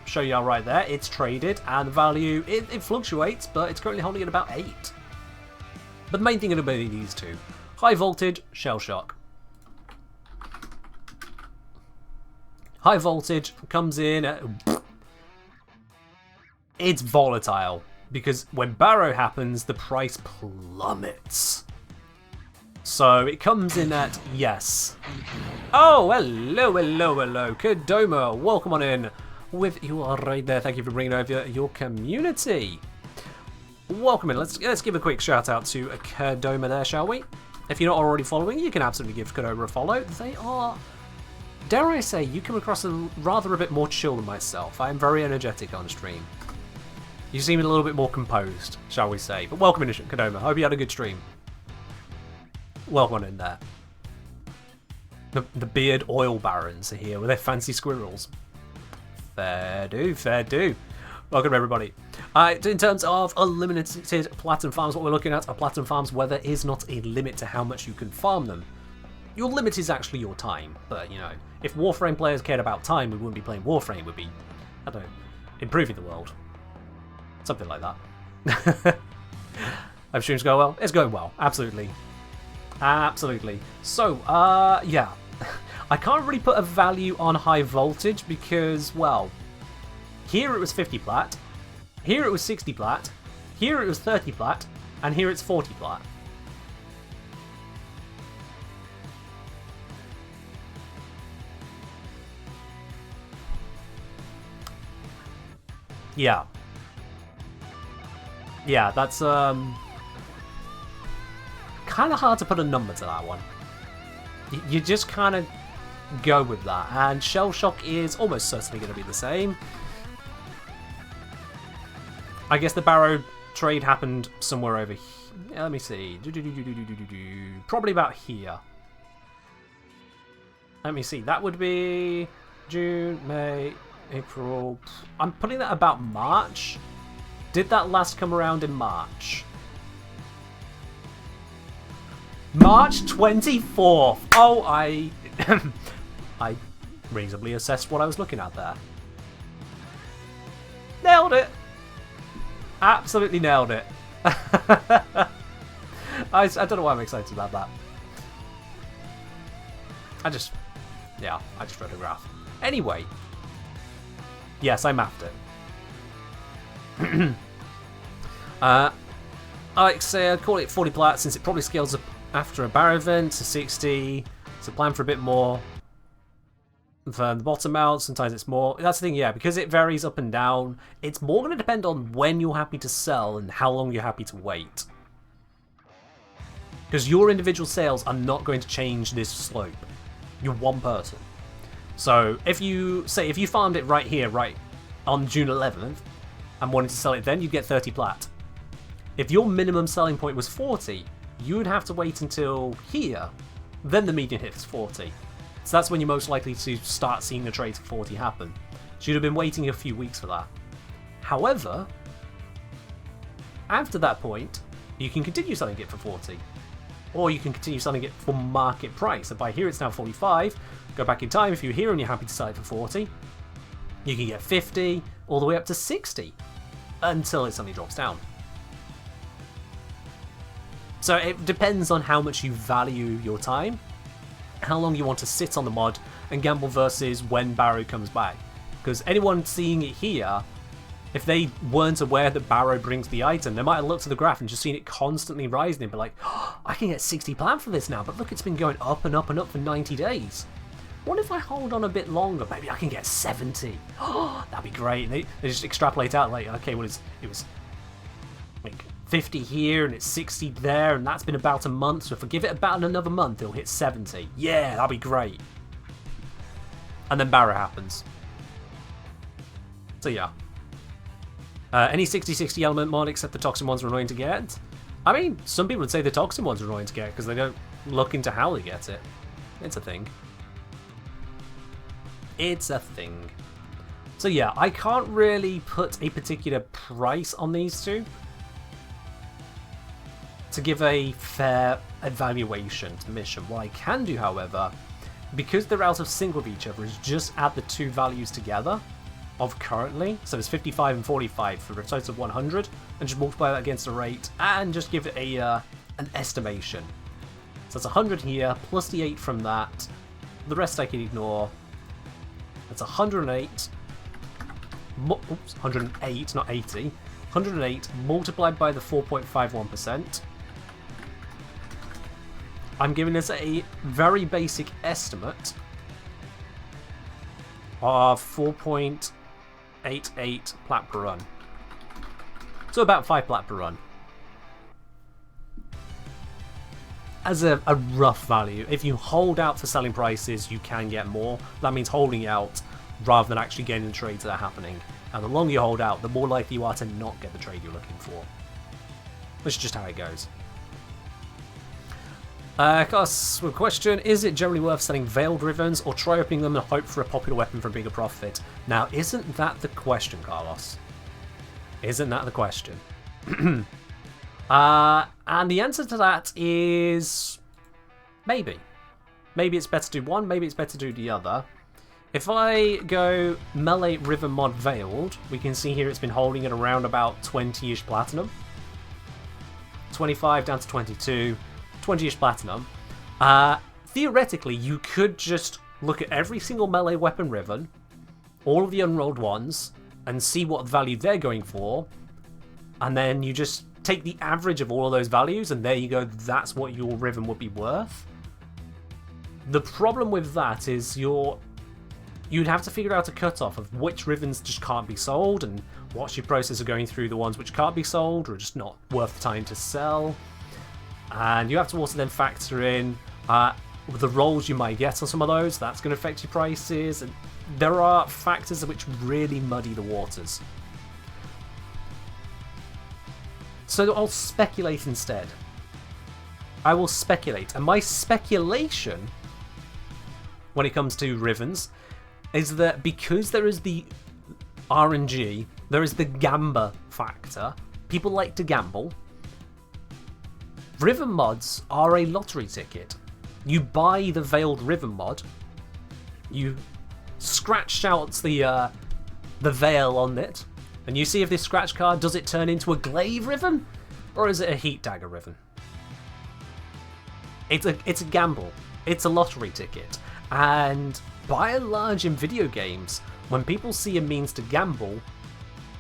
show you all right there. It's traded, and the value, it fluctuates, but it's currently holding at about 8. But the main thing are going to be these two. High voltage, shell shock. High voltage comes in at... It's volatile, because when Barrow happens, the price plummets. So it comes in at yes. Oh, hello, hello, hello. Kodoma, welcome on in with you all right there. Thank you for bringing over your community. Welcome in. Let's give a quick shout out to Kodoma there, shall we? If you're not already following, you can absolutely give Kodoma a follow. They are, dare I say, you come across rather a bit more chill than myself. I am very energetic on stream. You seem a little bit more composed, shall we say. But welcome in, Kodoma. Hope you had a good stream. Welcome in there. The beard oil barons are here with their fancy squirrels. Fair do, fair do. Welcome everybody. In terms of unlimited platinum farms, what we're looking at are platinum farms where there is not a limit to how much you can farm them. Your limit is actually your time, but you know, if Warframe players cared about time, we wouldn't be playing Warframe, we'd be, I don't know, improving the world. Something like that. Hope streams go well. It's going well, absolutely. Absolutely. So, yeah. I can't really put a value on high voltage because, well, here it was 50 plat, here it was 60 plat, here it was 30 plat, and here it's 40 plat. Yeah. Yeah, that's kind of hard to put a number to that one. You just kind of go with that, and Shell Shock is almost certainly going to be the same. I guess the Barrow trade happened somewhere over here. Let me see. Probably about here. Let me see. That would be June, May, April. I'm putting that about March. Did that last come around in March? March 24th. Oh, I reasonably assessed what I was looking at there. Nailed it. Absolutely nailed it. I don't know why I'm excited about that. I just read a graph. Anyway. Yes, I mapped it. Like say, I'd call it 40 plat since it probably scales up after a Barrow event to 60. So plan for a bit more for the bottom out. Sometimes it's more. That's the thing, yeah, because it varies up and down. It's more going to depend on when you're happy to sell and how long you're happy to wait. Because your individual sales are not going to change this slope. You're one person. So if you farmed it right here, right on June 11th, and wanted to sell it then, you'd get 30 plat. If your minimum selling point was 40, you would have to wait until here, then the median hit is 40. So that's when you're most likely to start seeing the trade for 40 happen. So you'd have been waiting a few weeks for that. However, after that point, you can continue selling it for 40. Or you can continue selling it for market price. So by here it's now 45. Go back in time, if you're here and you're happy to sell it for 40, you can get 50, all the way up to 60, until it suddenly drops down. So it depends on how much you value your time, how long you want to sit on the mod and gamble versus when Barrow comes back. Because anyone seeing it here, if they weren't aware that Barrow brings the item, they might have looked at the graph and just seen it constantly rising and be like, oh, I can get 60 plat for this now, but look, it's been going up and up and up for 90 days. What if I hold on a bit longer? Maybe I can get 70. Oh, that'd be great. And they just extrapolate out like, okay, well, it was like 50 here and it's 60 there, and that's been about a month. So if I give it about another month, it'll hit 70. Yeah, that'd be great. And then Barrow happens. So yeah. Any 60-60 element mod except the toxin ones are annoying to get. I mean, some people would say the toxin ones are annoying to get because they don't look into how they get it. It's a thing. It's a thing. So yeah, I can't really put a particular price on these two to give a fair evaluation to the mission. What I can do, however, because they're out of sync with each other, is just add the two values together of currently. So it's 55 and 45 for a total of 100, and just multiply that against the rate and just give it a an estimation. So it's 100 here plus the 8 from that. The rest I can ignore. That's 108. Oops, 108, not 80. 108 multiplied by the 4.51%. I'm giving this a very basic estimate of 4.88 plat per run. So about 5 plat per run. As a rough value. If you hold out for selling prices, you can get more. That means holding out rather than actually getting the trades that are happening. And the longer you hold out, the more likely you are to not get the trade you're looking for. Which is just how it goes. Carlos, with a question, is it generally worth selling veiled ribbons or try opening them and hope for a popular weapon for a bigger profit? Now, isn't that the question, Carlos? Isn't that the question? And the answer to that is maybe. Maybe it's better to do one, maybe it's better to do the other. If I go melee ribbon mod veiled, we can see here it's been holding at around about 20-ish platinum. 25 down to 22. 20-ish platinum. Theoretically, you could just look at every single melee weapon ribbon, all of the unrolled ones, and see what value they're going for, and then you just take the average of all of those values, and there you go, that's what your ribbon would be worth. The problem with that is you'd have to figure out a cutoff of which ribbons just can't be sold, and what's your process of going through the ones which can't be sold, or just not worth the time to sell. And you have to also then factor in the rolls you might get on some of those. That's going to affect your prices. And there are factors which really muddy the waters. So I'll speculate instead. I will speculate. And my speculation, when it comes to ribbons, is that because there is the RNG, there is the gamba factor. People like to gamble. Ribbon mods are a lottery ticket. You buy the veiled ribbon mod, you scratch out the veil on it, and you see if this scratch card, does it turn into a glaive ribbon, or is it a heat dagger ribbon? It's a gamble. It's a lottery ticket. And by and large in video games, when people see a means to gamble,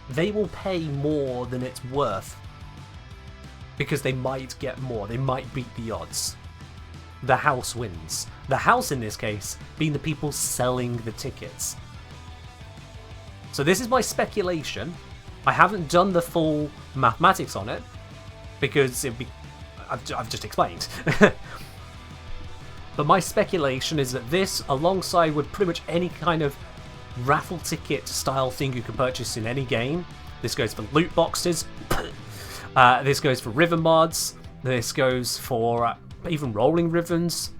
they will pay more than it's worth. Because they might get more, they might beat the odds. The house wins. The house in this case being the people selling the tickets. So this is my speculation. I haven't done the full mathematics on it because I've just explained. But my speculation is that this, alongside with pretty much any kind of raffle ticket style thing you can purchase in any game, this goes for loot boxes. This goes for ribbon mods. This goes for even rolling ribbons.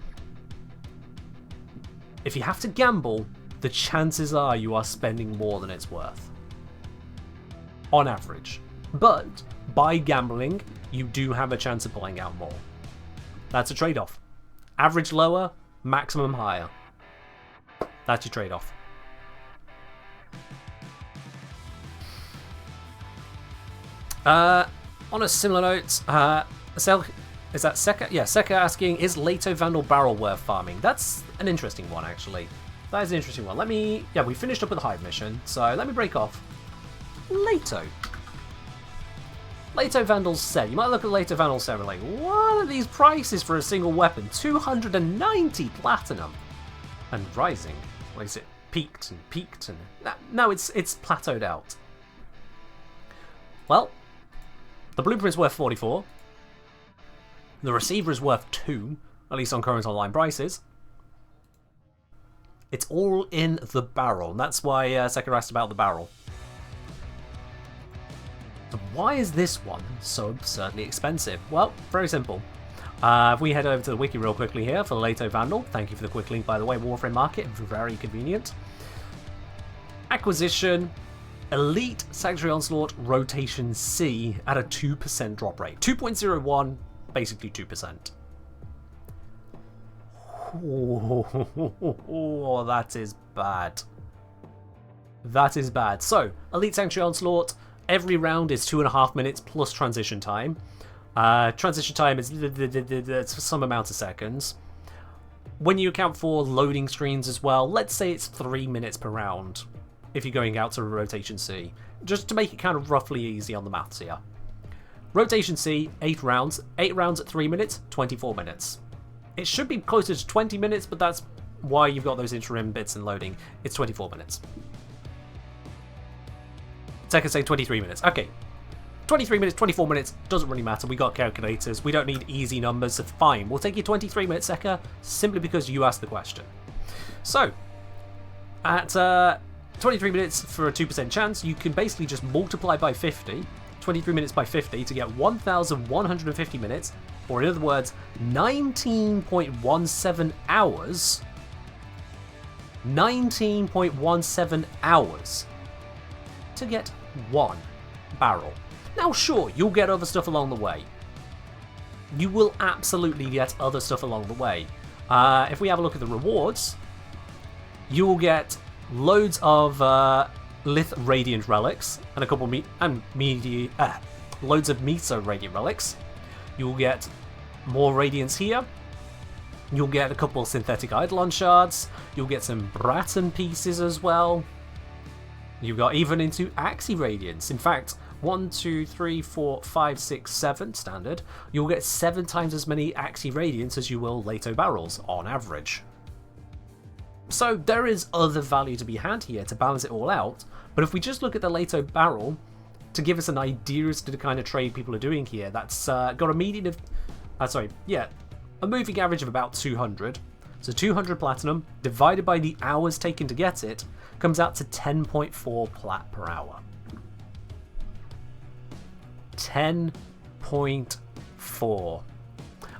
If you have to gamble, the chances are you are spending more than it's worth. On average. But by gambling, you do have a chance of pulling out more. That's a trade-off. Average lower, maximum higher. That's your trade-off. On a similar note, is that Seka? Yeah, Seka asking, is Leto Vandal Barrel worth farming? That's an interesting one, actually. That is an interesting one. We finished up with the Hive mission, so let me break off. Leto Vandal's set. You might look at Leto Vandal's set and like, what are these prices for a single weapon? 290 platinum. And rising. What is it? Peaked and... No, it's plateaued out. Well... The blueprint's worth 44. The receiver is worth 2, at least on current online prices. It's all in the barrel, and that's why Sekiro asked about the barrel. So why is this one so absurdly expensive? Well, very simple. If we head over to the wiki real quickly here for the Leto Vandal, thank you for the quick link by the way, Warframe Market, very convenient. Acquisition. Elite Sanctuary Onslaught Rotation C at a 2% drop rate. 2.01, basically 2%. Oh, that is bad. That is bad. So, Elite Sanctuary Onslaught, every round is 2.5 minutes plus transition time. Transition time is some amount of seconds. When you account for loading screens as well, let's say it's 3 minutes per round. If you're going out to a Rotation C, just to make it kind of roughly easy on the maths here. Rotation C, 8 rounds. 8 rounds at 3 minutes, 24 minutes. It should be closer to 20 minutes, but that's why you've got those interim bits and loading. It's 24 minutes. Second say 23 minutes. Okay. 23 minutes, 24 minutes, doesn't really matter. We got calculators. We don't need easy numbers, so fine. We'll take you 23 minutes, Seka, simply because you asked the question. So, at 23 minutes for a 2% chance, you can basically just multiply by 50. 23 minutes by 50 to get 1,150 minutes, or in other words, 19.17 hours. 19.17 hours to get one barrel. Now, sure, you'll get other stuff along the way. You will absolutely get other stuff along the way. If we have a look at the rewards, you will get loads of Lith Radiant relics and a couple loads of Meso Radiant relics. You'll get more Radiance here. You'll get a couple synthetic Eidolon shards. You'll get some Bratton pieces as well. You've got even into Axii Radiance. In fact, 1, 2, 3, 4, 5, 6, 7 standard. You'll get 7 times as many Axii Radiance as you will Leto barrels on average. So there is other value to be had here to balance it all out. But if we just look at the Leto barrel to give us an idea as to the kind of trade people are doing here, that's got a median of, a moving average of about 200. So 200 platinum divided by the hours taken to get it comes out to 10.4 plat per hour. 10.4.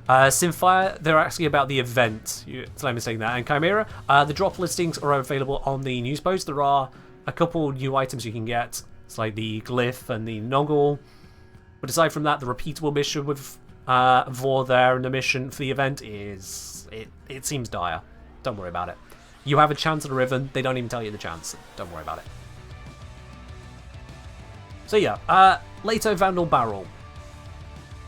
Simfire, they're asking about the event. It's like saying that. And Chimera, the drop listings are available on the news post. There are a couple new items you can get. It's like the glyph and the noggle. But aside from that, the repeatable mission with Vor there, and the mission for the event is it seems dire. Don't worry about it. You have a chance at a Riven. They don't even tell you the chance. Don't worry about it. So yeah, Leto Vandal Barrel.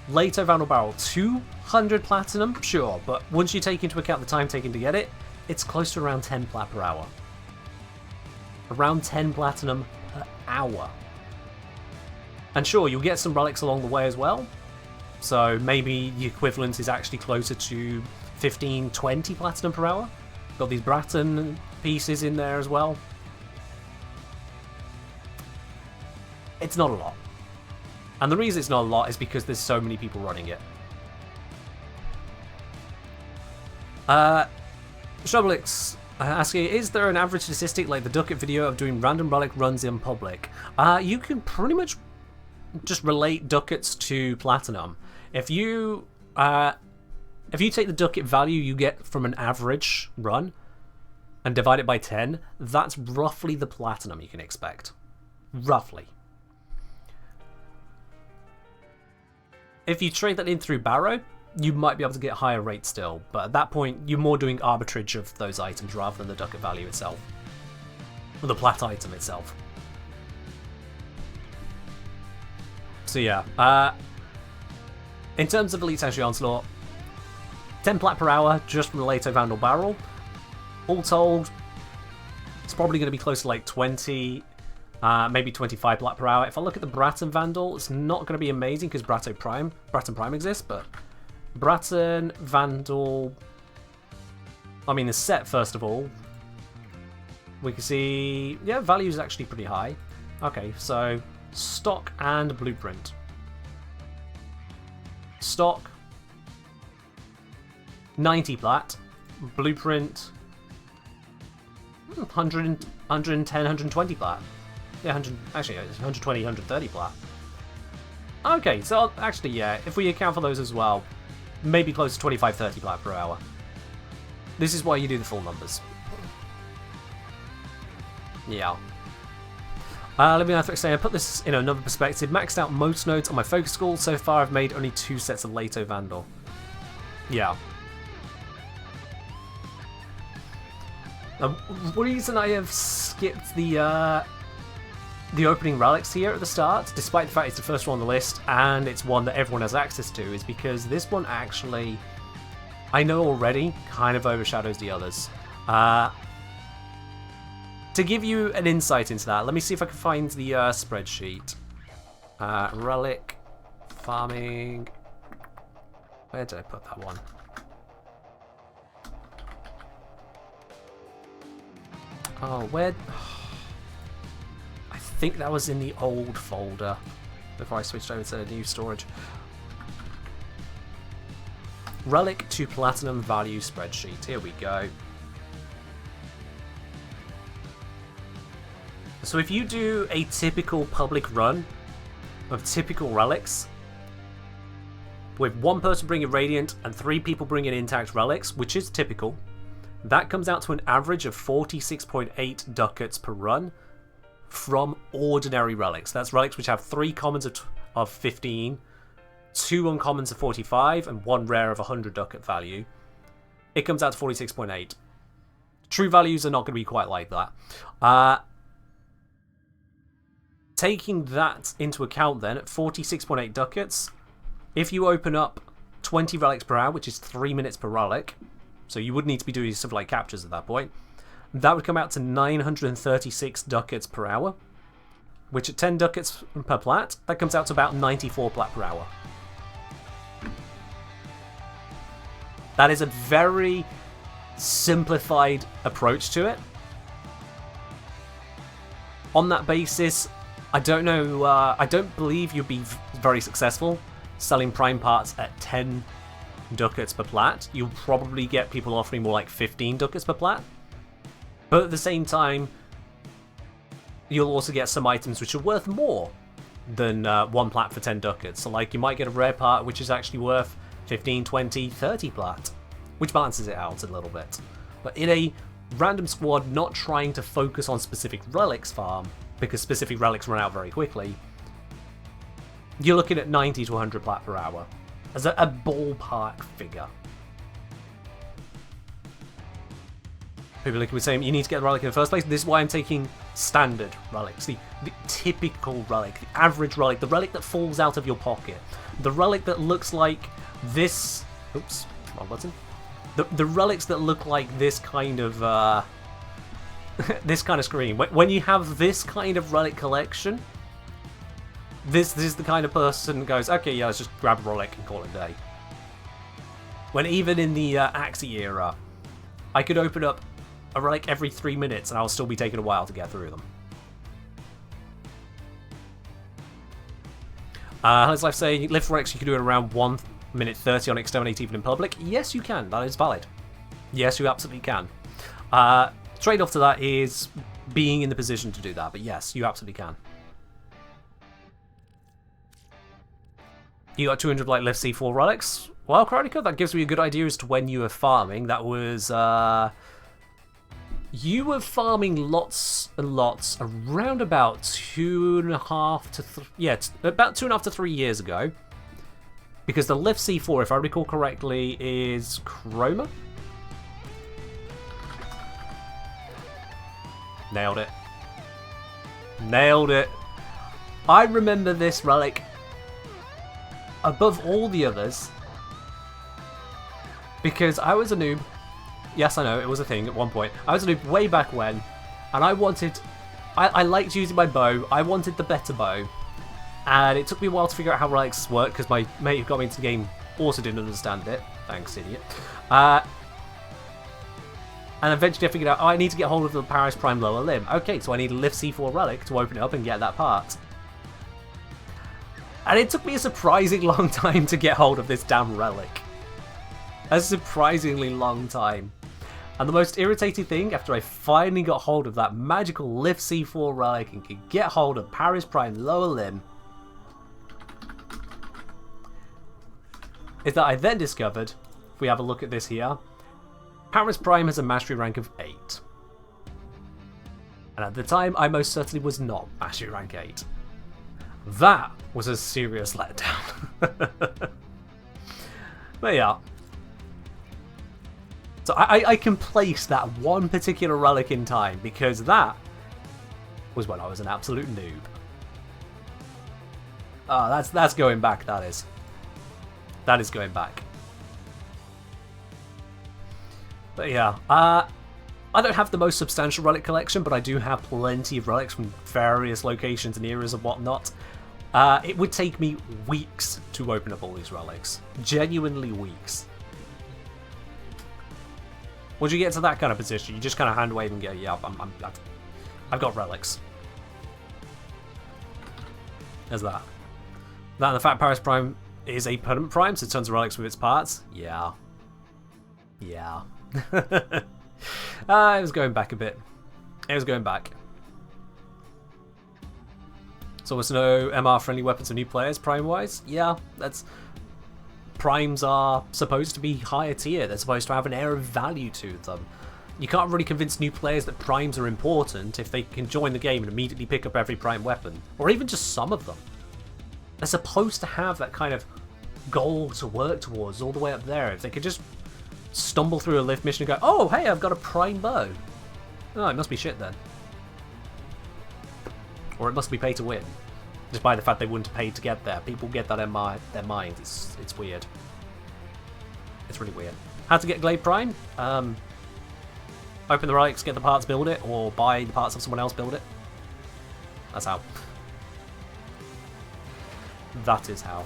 Leto Vandal Barrel, 200 platinum, sure, but once you take into account the time taken to get it, it's close to around 10 plat per hour. Around 10 platinum per hour. And sure, you'll get some relics along the way as well. So maybe the equivalent is actually closer to 15, 20 platinum per hour. Got these Bratton pieces in there as well. It's not a lot. And the reason it's not a lot is because there's so many people running it. Shovelix asking, is there an average statistic like the Ducat video of doing random relic runs in public? You can pretty much just relate Ducats to Platinum. If you take the Ducat value you get from an average run and divide it by 10, that's roughly the Platinum you can expect. Roughly. If you trade that in through Barrow, you might be able to get higher rates still, but at that point, you're more doing arbitrage of those items rather than the Ducat value itself. Or the Plat item itself. So yeah, in terms of Elite Sanctuary Onslaught, 10 plat per hour just from the Leto Vandal Barrel. All told, it's probably going to be close to like 20, maybe 25 plat per hour. If I look at the Bratton Vandal, it's not going to be amazing because Bratton Prime exists, but Bratton Vandal, I mean the set first of all, we can see, yeah, value is actually pretty high. Okay, so stock and blueprint. Stock 90 plat, blueprint 100, 110, 120 plat. Yeah, 100, actually it's 120, 130 plat. Okay, so actually yeah, if we account for those as well, maybe close to 25, 30 plat per hour. This is why you do the full numbers. Yeah. Let me say, I put this in another perspective. Maxed out most nodes on my focus school. So far, I've made only 2 sets of Leto Vandal. Yeah. The reason I have skipped the opening relics here at the start, despite the fact it's the first one on the list and it's one that everyone has access to, is because this one actually, I know already, kind of overshadows the others. To give you an insight into that, let me see if I can find the spreadsheet. Relic, farming. Where did I put that one? Oh, where? I think that was in the old folder before I switched over to the new storage. Relic to platinum value spreadsheet. Here we go. So if you do a typical public run of typical relics, with 1 person bringing Radiant and 3 people bringing intact relics, which is typical, that comes out to an average of 46.8 ducats per run from ordinary relics. That's relics which have 3 commons of 15, 2 uncommons of 45, and 1 rare of 100 ducat value. It comes out to 46.8. True values are not going to be quite like that. Taking that into account then, at 46.8 ducats, if you open up 20 relics per hour, which is 3 minutes per relic, so you would need to be doing stuff like captures at that point, that would come out to 936 ducats per hour, which at 10 ducats per plat, that comes out to about 94 plat per hour. That is a very simplified approach to it. On that basis, I don't know, I don't believe you'd be very successful selling prime parts at 10 ducats per plat. You'll probably get people offering more like 15 ducats per plat. But at the same time, you'll also get some items which are worth more than 1 plat for 10 ducats. So like you might get a rare part which is actually worth 15, 20, 30 plat, which balances it out a little bit. But in a random squad not trying to focus on specific relics farm, because specific relics run out very quickly, you're looking at 90 to 100 plat per hour as a ballpark figure. People were saying you need to get the relic in the first place. This is why I'm taking standard relics, the typical relic, the average relic, the relic that falls out of your pocket, the relic that looks like this. Oops, wrong button. The relics that look like this kind of this kind of screen. When you have this kind of relic collection, this is the kind of person who goes, okay, yeah, let's just grab a relic and call it a day. When even in the Axie era, I could open up a relic every 3 minutes and I'll still be taking a while to get through them. How's Life saying, live relics you can do it around 1 minute 30 on Exterminate even in public? Yes, you can. That is valid. Yes, you absolutely can. Trade-off to that is being in the position to do that, but yes, you absolutely can. You got 200 like Lift C4 relics. Well, Chronica, that gives me a good idea as to when you were farming. That was you were farming lots and lots around about 2.5 to about 2.5 to 3 years ago, because the Lift C4, if I recall correctly, is Chroma. Nailed it. Nailed it. I remember this relic above all the others because I was a noob. Yes, I know, it was a thing at one point. I was a noob way back when, and I liked using my bow. I wanted the better bow, and it took me a while to figure out how relics work because my mate who got me into the game also didn't understand it. Thanks, idiot. And eventually I figured out, oh, I need to get hold of the Paris Prime lower limb. Okay, so I need a Lift C4 relic to open it up and get that part. And it took me a surprising long time to get hold of this damn relic. A surprisingly long time. And the most irritating thing, after I finally got hold of that magical Lift C4 relic and could get hold of Paris Prime lower limb, is that I then discovered, if we have a look at this here, Paris Prime has a mastery rank of 8. And at the time, I most certainly was not mastery rank 8. That was a serious letdown. But yeah. So I can place that one particular relic in time because that was when I was an absolute noob. Ah, that's going back, that is. That is going back. But yeah, I don't have the most substantial relic collection, but I do have plenty of relics from various locations and eras and whatnot. It would take me weeks to open up all these relics. Genuinely weeks. Once you get to that kind of position, you just kind of hand wave and go, yeah, I've got relics. There's that. That and the fact Paris Prime is a permanent prime, so it turns relics with its parts. Yeah. Yeah. It was going back a bit. It was going back. So there's no MR-friendly weapons for new players, Prime-wise? Yeah, that's... Primes are supposed to be higher tier. They're supposed to have an air of value to them. You can't really convince new players that primes are important if they can join the game and immediately pick up every prime weapon. Or even just some of them. They're supposed to have that kind of goal to work towards all the way up there. If they could just stumble through a lift mission and go, oh, hey, I've got a prime bow. Oh, it must be shit then. Or it must be pay to win. Despite the fact they wouldn't have paid to get there. People get that in their mind. It's weird. It's really weird. How to get Glade Prime? Open the relics, get the parts, build it, or buy the parts of someone else, build it. That's how. That is how.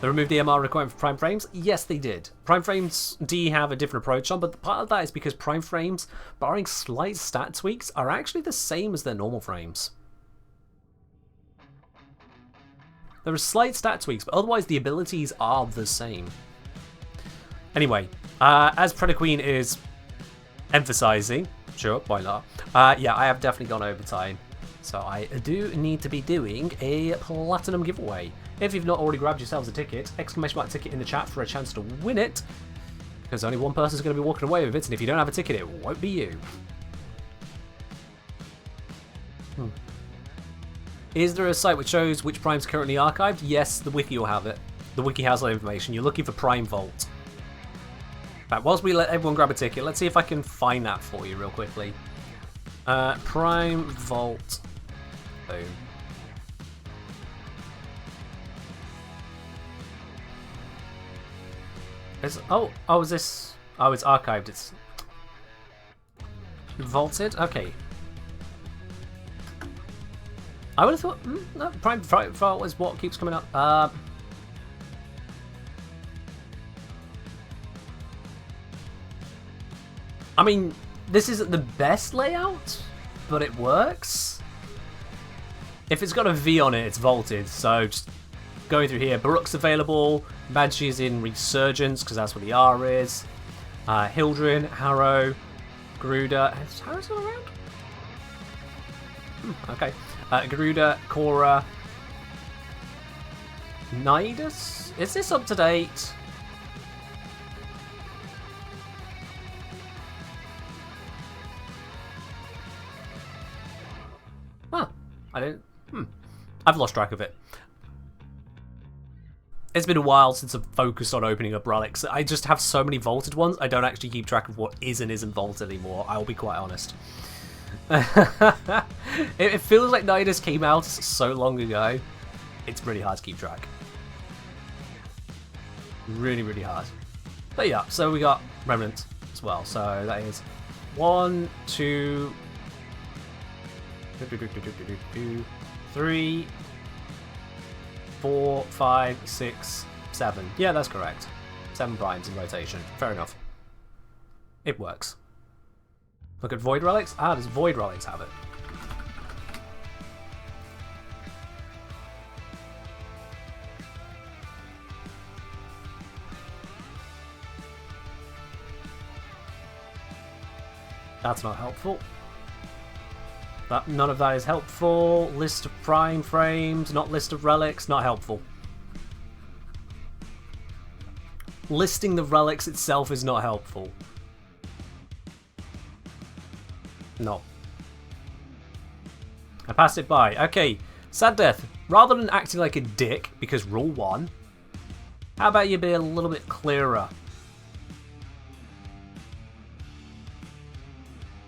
They removed the MR requirement for prime frames? Yes, they did. Prime frames do have a different approach on, but part of that is because prime frames, barring slight stat tweaks, are actually the same as their normal frames. There are slight stat tweaks, but otherwise the abilities are the same. Anyway, as Predator Queen is emphasizing, sure, why not? Yeah, I have definitely gone overtime. So I do need to be doing a platinum giveaway. If you've not already grabbed yourselves a ticket, exclamation mark ticket in the chat for a chance to win it. Because only one person's going to be walking away with it, and if you don't have a ticket, it won't be you. Is there a site which shows which primes are currently archived? Yes, the wiki will have it. The wiki has that information. You're looking for Prime Vault. In fact, whilst we let everyone grab a ticket, let's see if I can find that for you real quickly. Prime Vault. Boom. Is is this? Oh, it's archived. It's vaulted. Okay. I would have thought no, Prime Vault is what keeps coming up. I mean, this isn't the best layout, but it works. If it's got a V on it, it's vaulted. So just going through here, Baruch's available. Banshee's in Resurgence because that's what the R is. Hildren, Harrow, Garuda. Is Harrow still around? Okay. Garuda, Korra, Nidus? Is this up to date? Huh. I didn't... I've lost track of it. It's been a while since I've focused on opening up relics. I just have so many vaulted ones, I don't actually keep track of what is and isn't vaulted anymore, I'll be quite honest. It feels like Nidus came out so long ago, it's really hard to keep track. Really, really hard. But yeah, so we got Remnant as well. So that is 1, 2, 3, 4, 5, 6, 7. Yeah, that's correct. 7 primes in rotation. Fair enough. It works. Look at Void Relics. Ah, does Void Relics have it? That's not helpful. None of that is helpful. List of prime frames, not list of relics, not helpful. Listing the relics itself is not helpful. No. I passed it by. Okay, Sad Death. Rather than acting like a dick, because rule 1, how about you be a little bit clearer?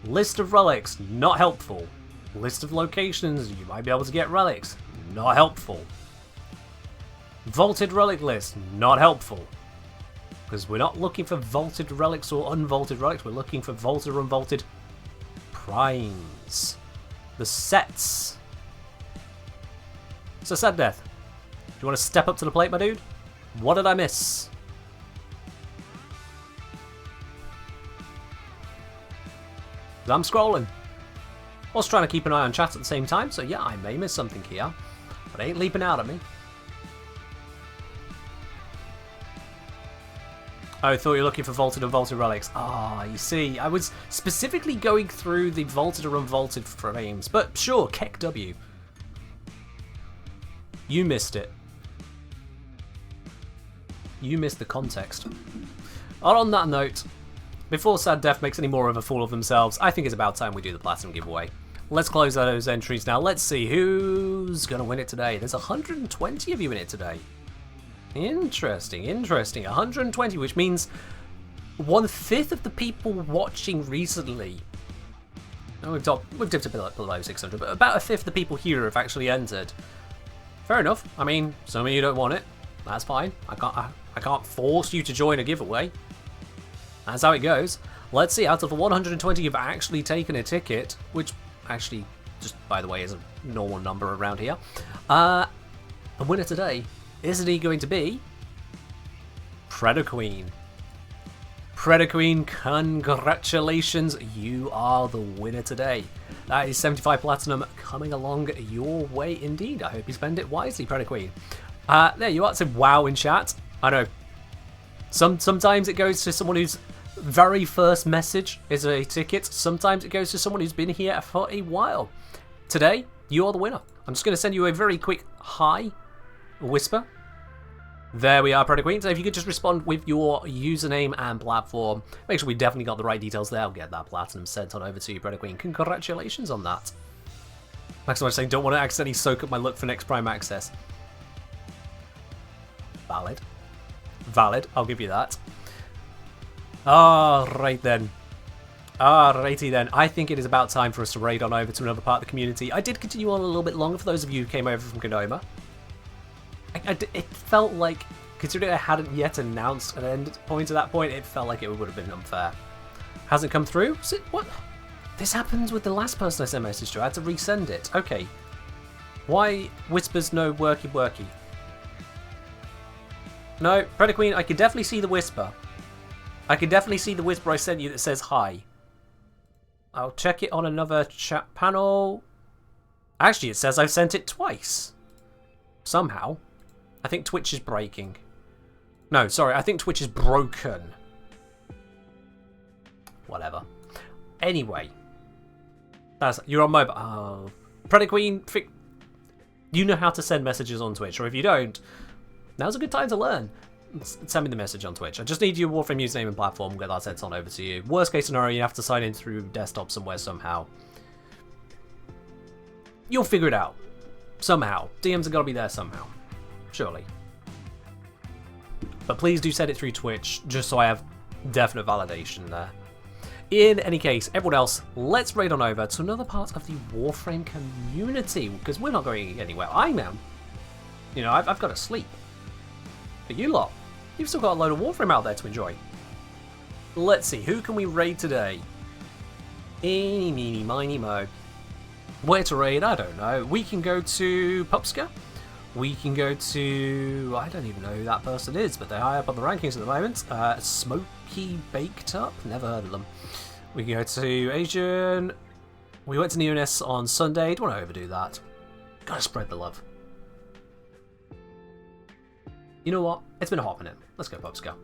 List of relics, not helpful. List of locations, you might be able to get relics, not helpful. Vaulted relic list, not helpful. Because we're not looking for vaulted relics or unvaulted relics, we're looking for vaulted or unvaulted primes. The sets. So Sad Death, do you want to step up to the plate, my dude? What did I miss? I'm scrolling. Also trying to keep an eye on chat at the same time, so yeah, I may miss something here. But it ain't leaping out at me. Oh, I thought you were looking for vaulted and unvaulted relics. Ah, you see, I was specifically going through the vaulted or unvaulted frames. But sure, Keck W. You missed it. You missed the context. And on that note, before Sad Def makes any more of a fool of themselves, I think it's about time we do the Platinum giveaway. Let's close those entries now. Let's see who's going to win it today. There's 120 of you in it today. Interesting, interesting. 120, which means 1/5 of the people watching recently. Oh, we've dipped a bit below 600, but about 1/5 of the people here have actually entered. Fair enough. I mean, some of you don't want it. That's fine. I can't force you to join a giveaway. That's how it goes. Let's see, out of the 120 you've actually taken a ticket, which actually, just by the way, is a normal number around here. The winner today, isn't he going to be Predator Queen? Predator Queen, congratulations, you are the winner today. That is 75 Platinum coming along your way indeed. I hope you spend it wisely, Predator Queen. There you are, it said wow in chat. I know, sometimes it goes to someone whose very first message is a ticket. Sometimes it goes to someone who's been here for a while. Today, you are the winner. I'm just going to send you a very quick hi whisper. There we are, Predator Queen. So if you could just respond with your username and platform, make sure we definitely got the right details there. I'll get that platinum sent on over to you, Predator Queen. Congratulations on that. Maximum saying, don't want to accidentally soak up my luck for next Prime Access. Valid. Valid, I'll give you that. Right then. Alrighty then. I think it is about time for us to raid on over to another part of the community. I did continue on a little bit longer for those of you who came over from Gnoma. It felt like, considering I hadn't yet announced an end point at that point, it felt like it would have been unfair. Hasn't come through? What? This happened with the last person I sent a message to. I had to resend it. Okay. Why whispers no worky? No, Predator Queen, I can definitely see the whisper. I can definitely see the whisper I sent you that says hi. I'll check it on another chat panel. Actually, it says I've sent it twice. Somehow. I think Twitch is breaking. No, sorry, I think Twitch is broken. Whatever. Anyway. You're on mobile. Oh. Predator Queen, you know how to send messages on Twitch, or if you don't, now's a good time to learn. Send me the message on Twitch. I just need your Warframe username and platform, get that sent on over to you. Worst case scenario, you have to sign in through desktop somewhere somehow. You'll figure it out. Somehow. DMs have got to be there somehow. Surely. But please do send it through Twitch, just so I have definite validation there. In any case, everyone else, let's raid on over to another part of the Warframe community, because we're not going anywhere. I am. You know, I've got to sleep. But you lot, you've still got a load of Warframe out there to enjoy. Let's see, who can we raid today? Eeny, meeny, miny, mo. Where to raid? I don't know. We can go to Pupska. We can go to... I don't even know who that person is, but they're high up on the rankings at the moment. Smoky Baked Up? Never heard of them. We can go to Asian. We went to Neoness on Sunday. Don't want to overdo that. Gotta spread the love. You know what? It's been a hot minute. Let's go, Pupska.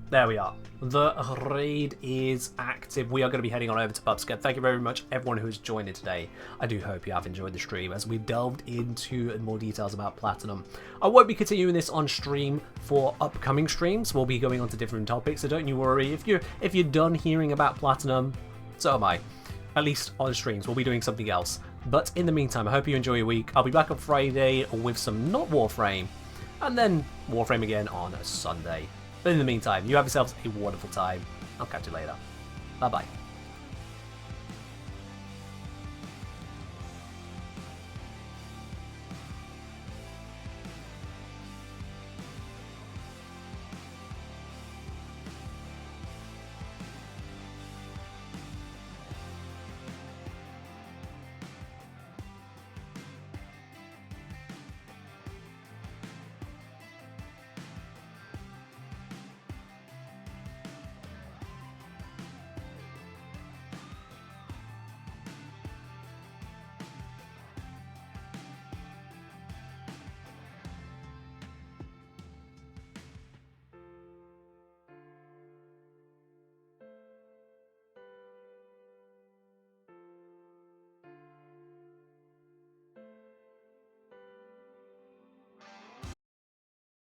There we are. The raid is active. We are going to be heading on over to Pupska. Thank you very much, everyone who has joined in today. I do hope you have enjoyed the stream as we delved into more details about Platinum. I won't be continuing this on stream for upcoming streams. We'll be going on to different topics, so don't you worry. If you're done hearing about Platinum, so am I. At least on streams, we'll be doing something else. But in the meantime, I hope you enjoy your week. I'll be back on Friday with some not Warframe, and then Warframe again on Sunday. But in the meantime, you have yourselves a wonderful time. I'll catch you later. Bye-bye.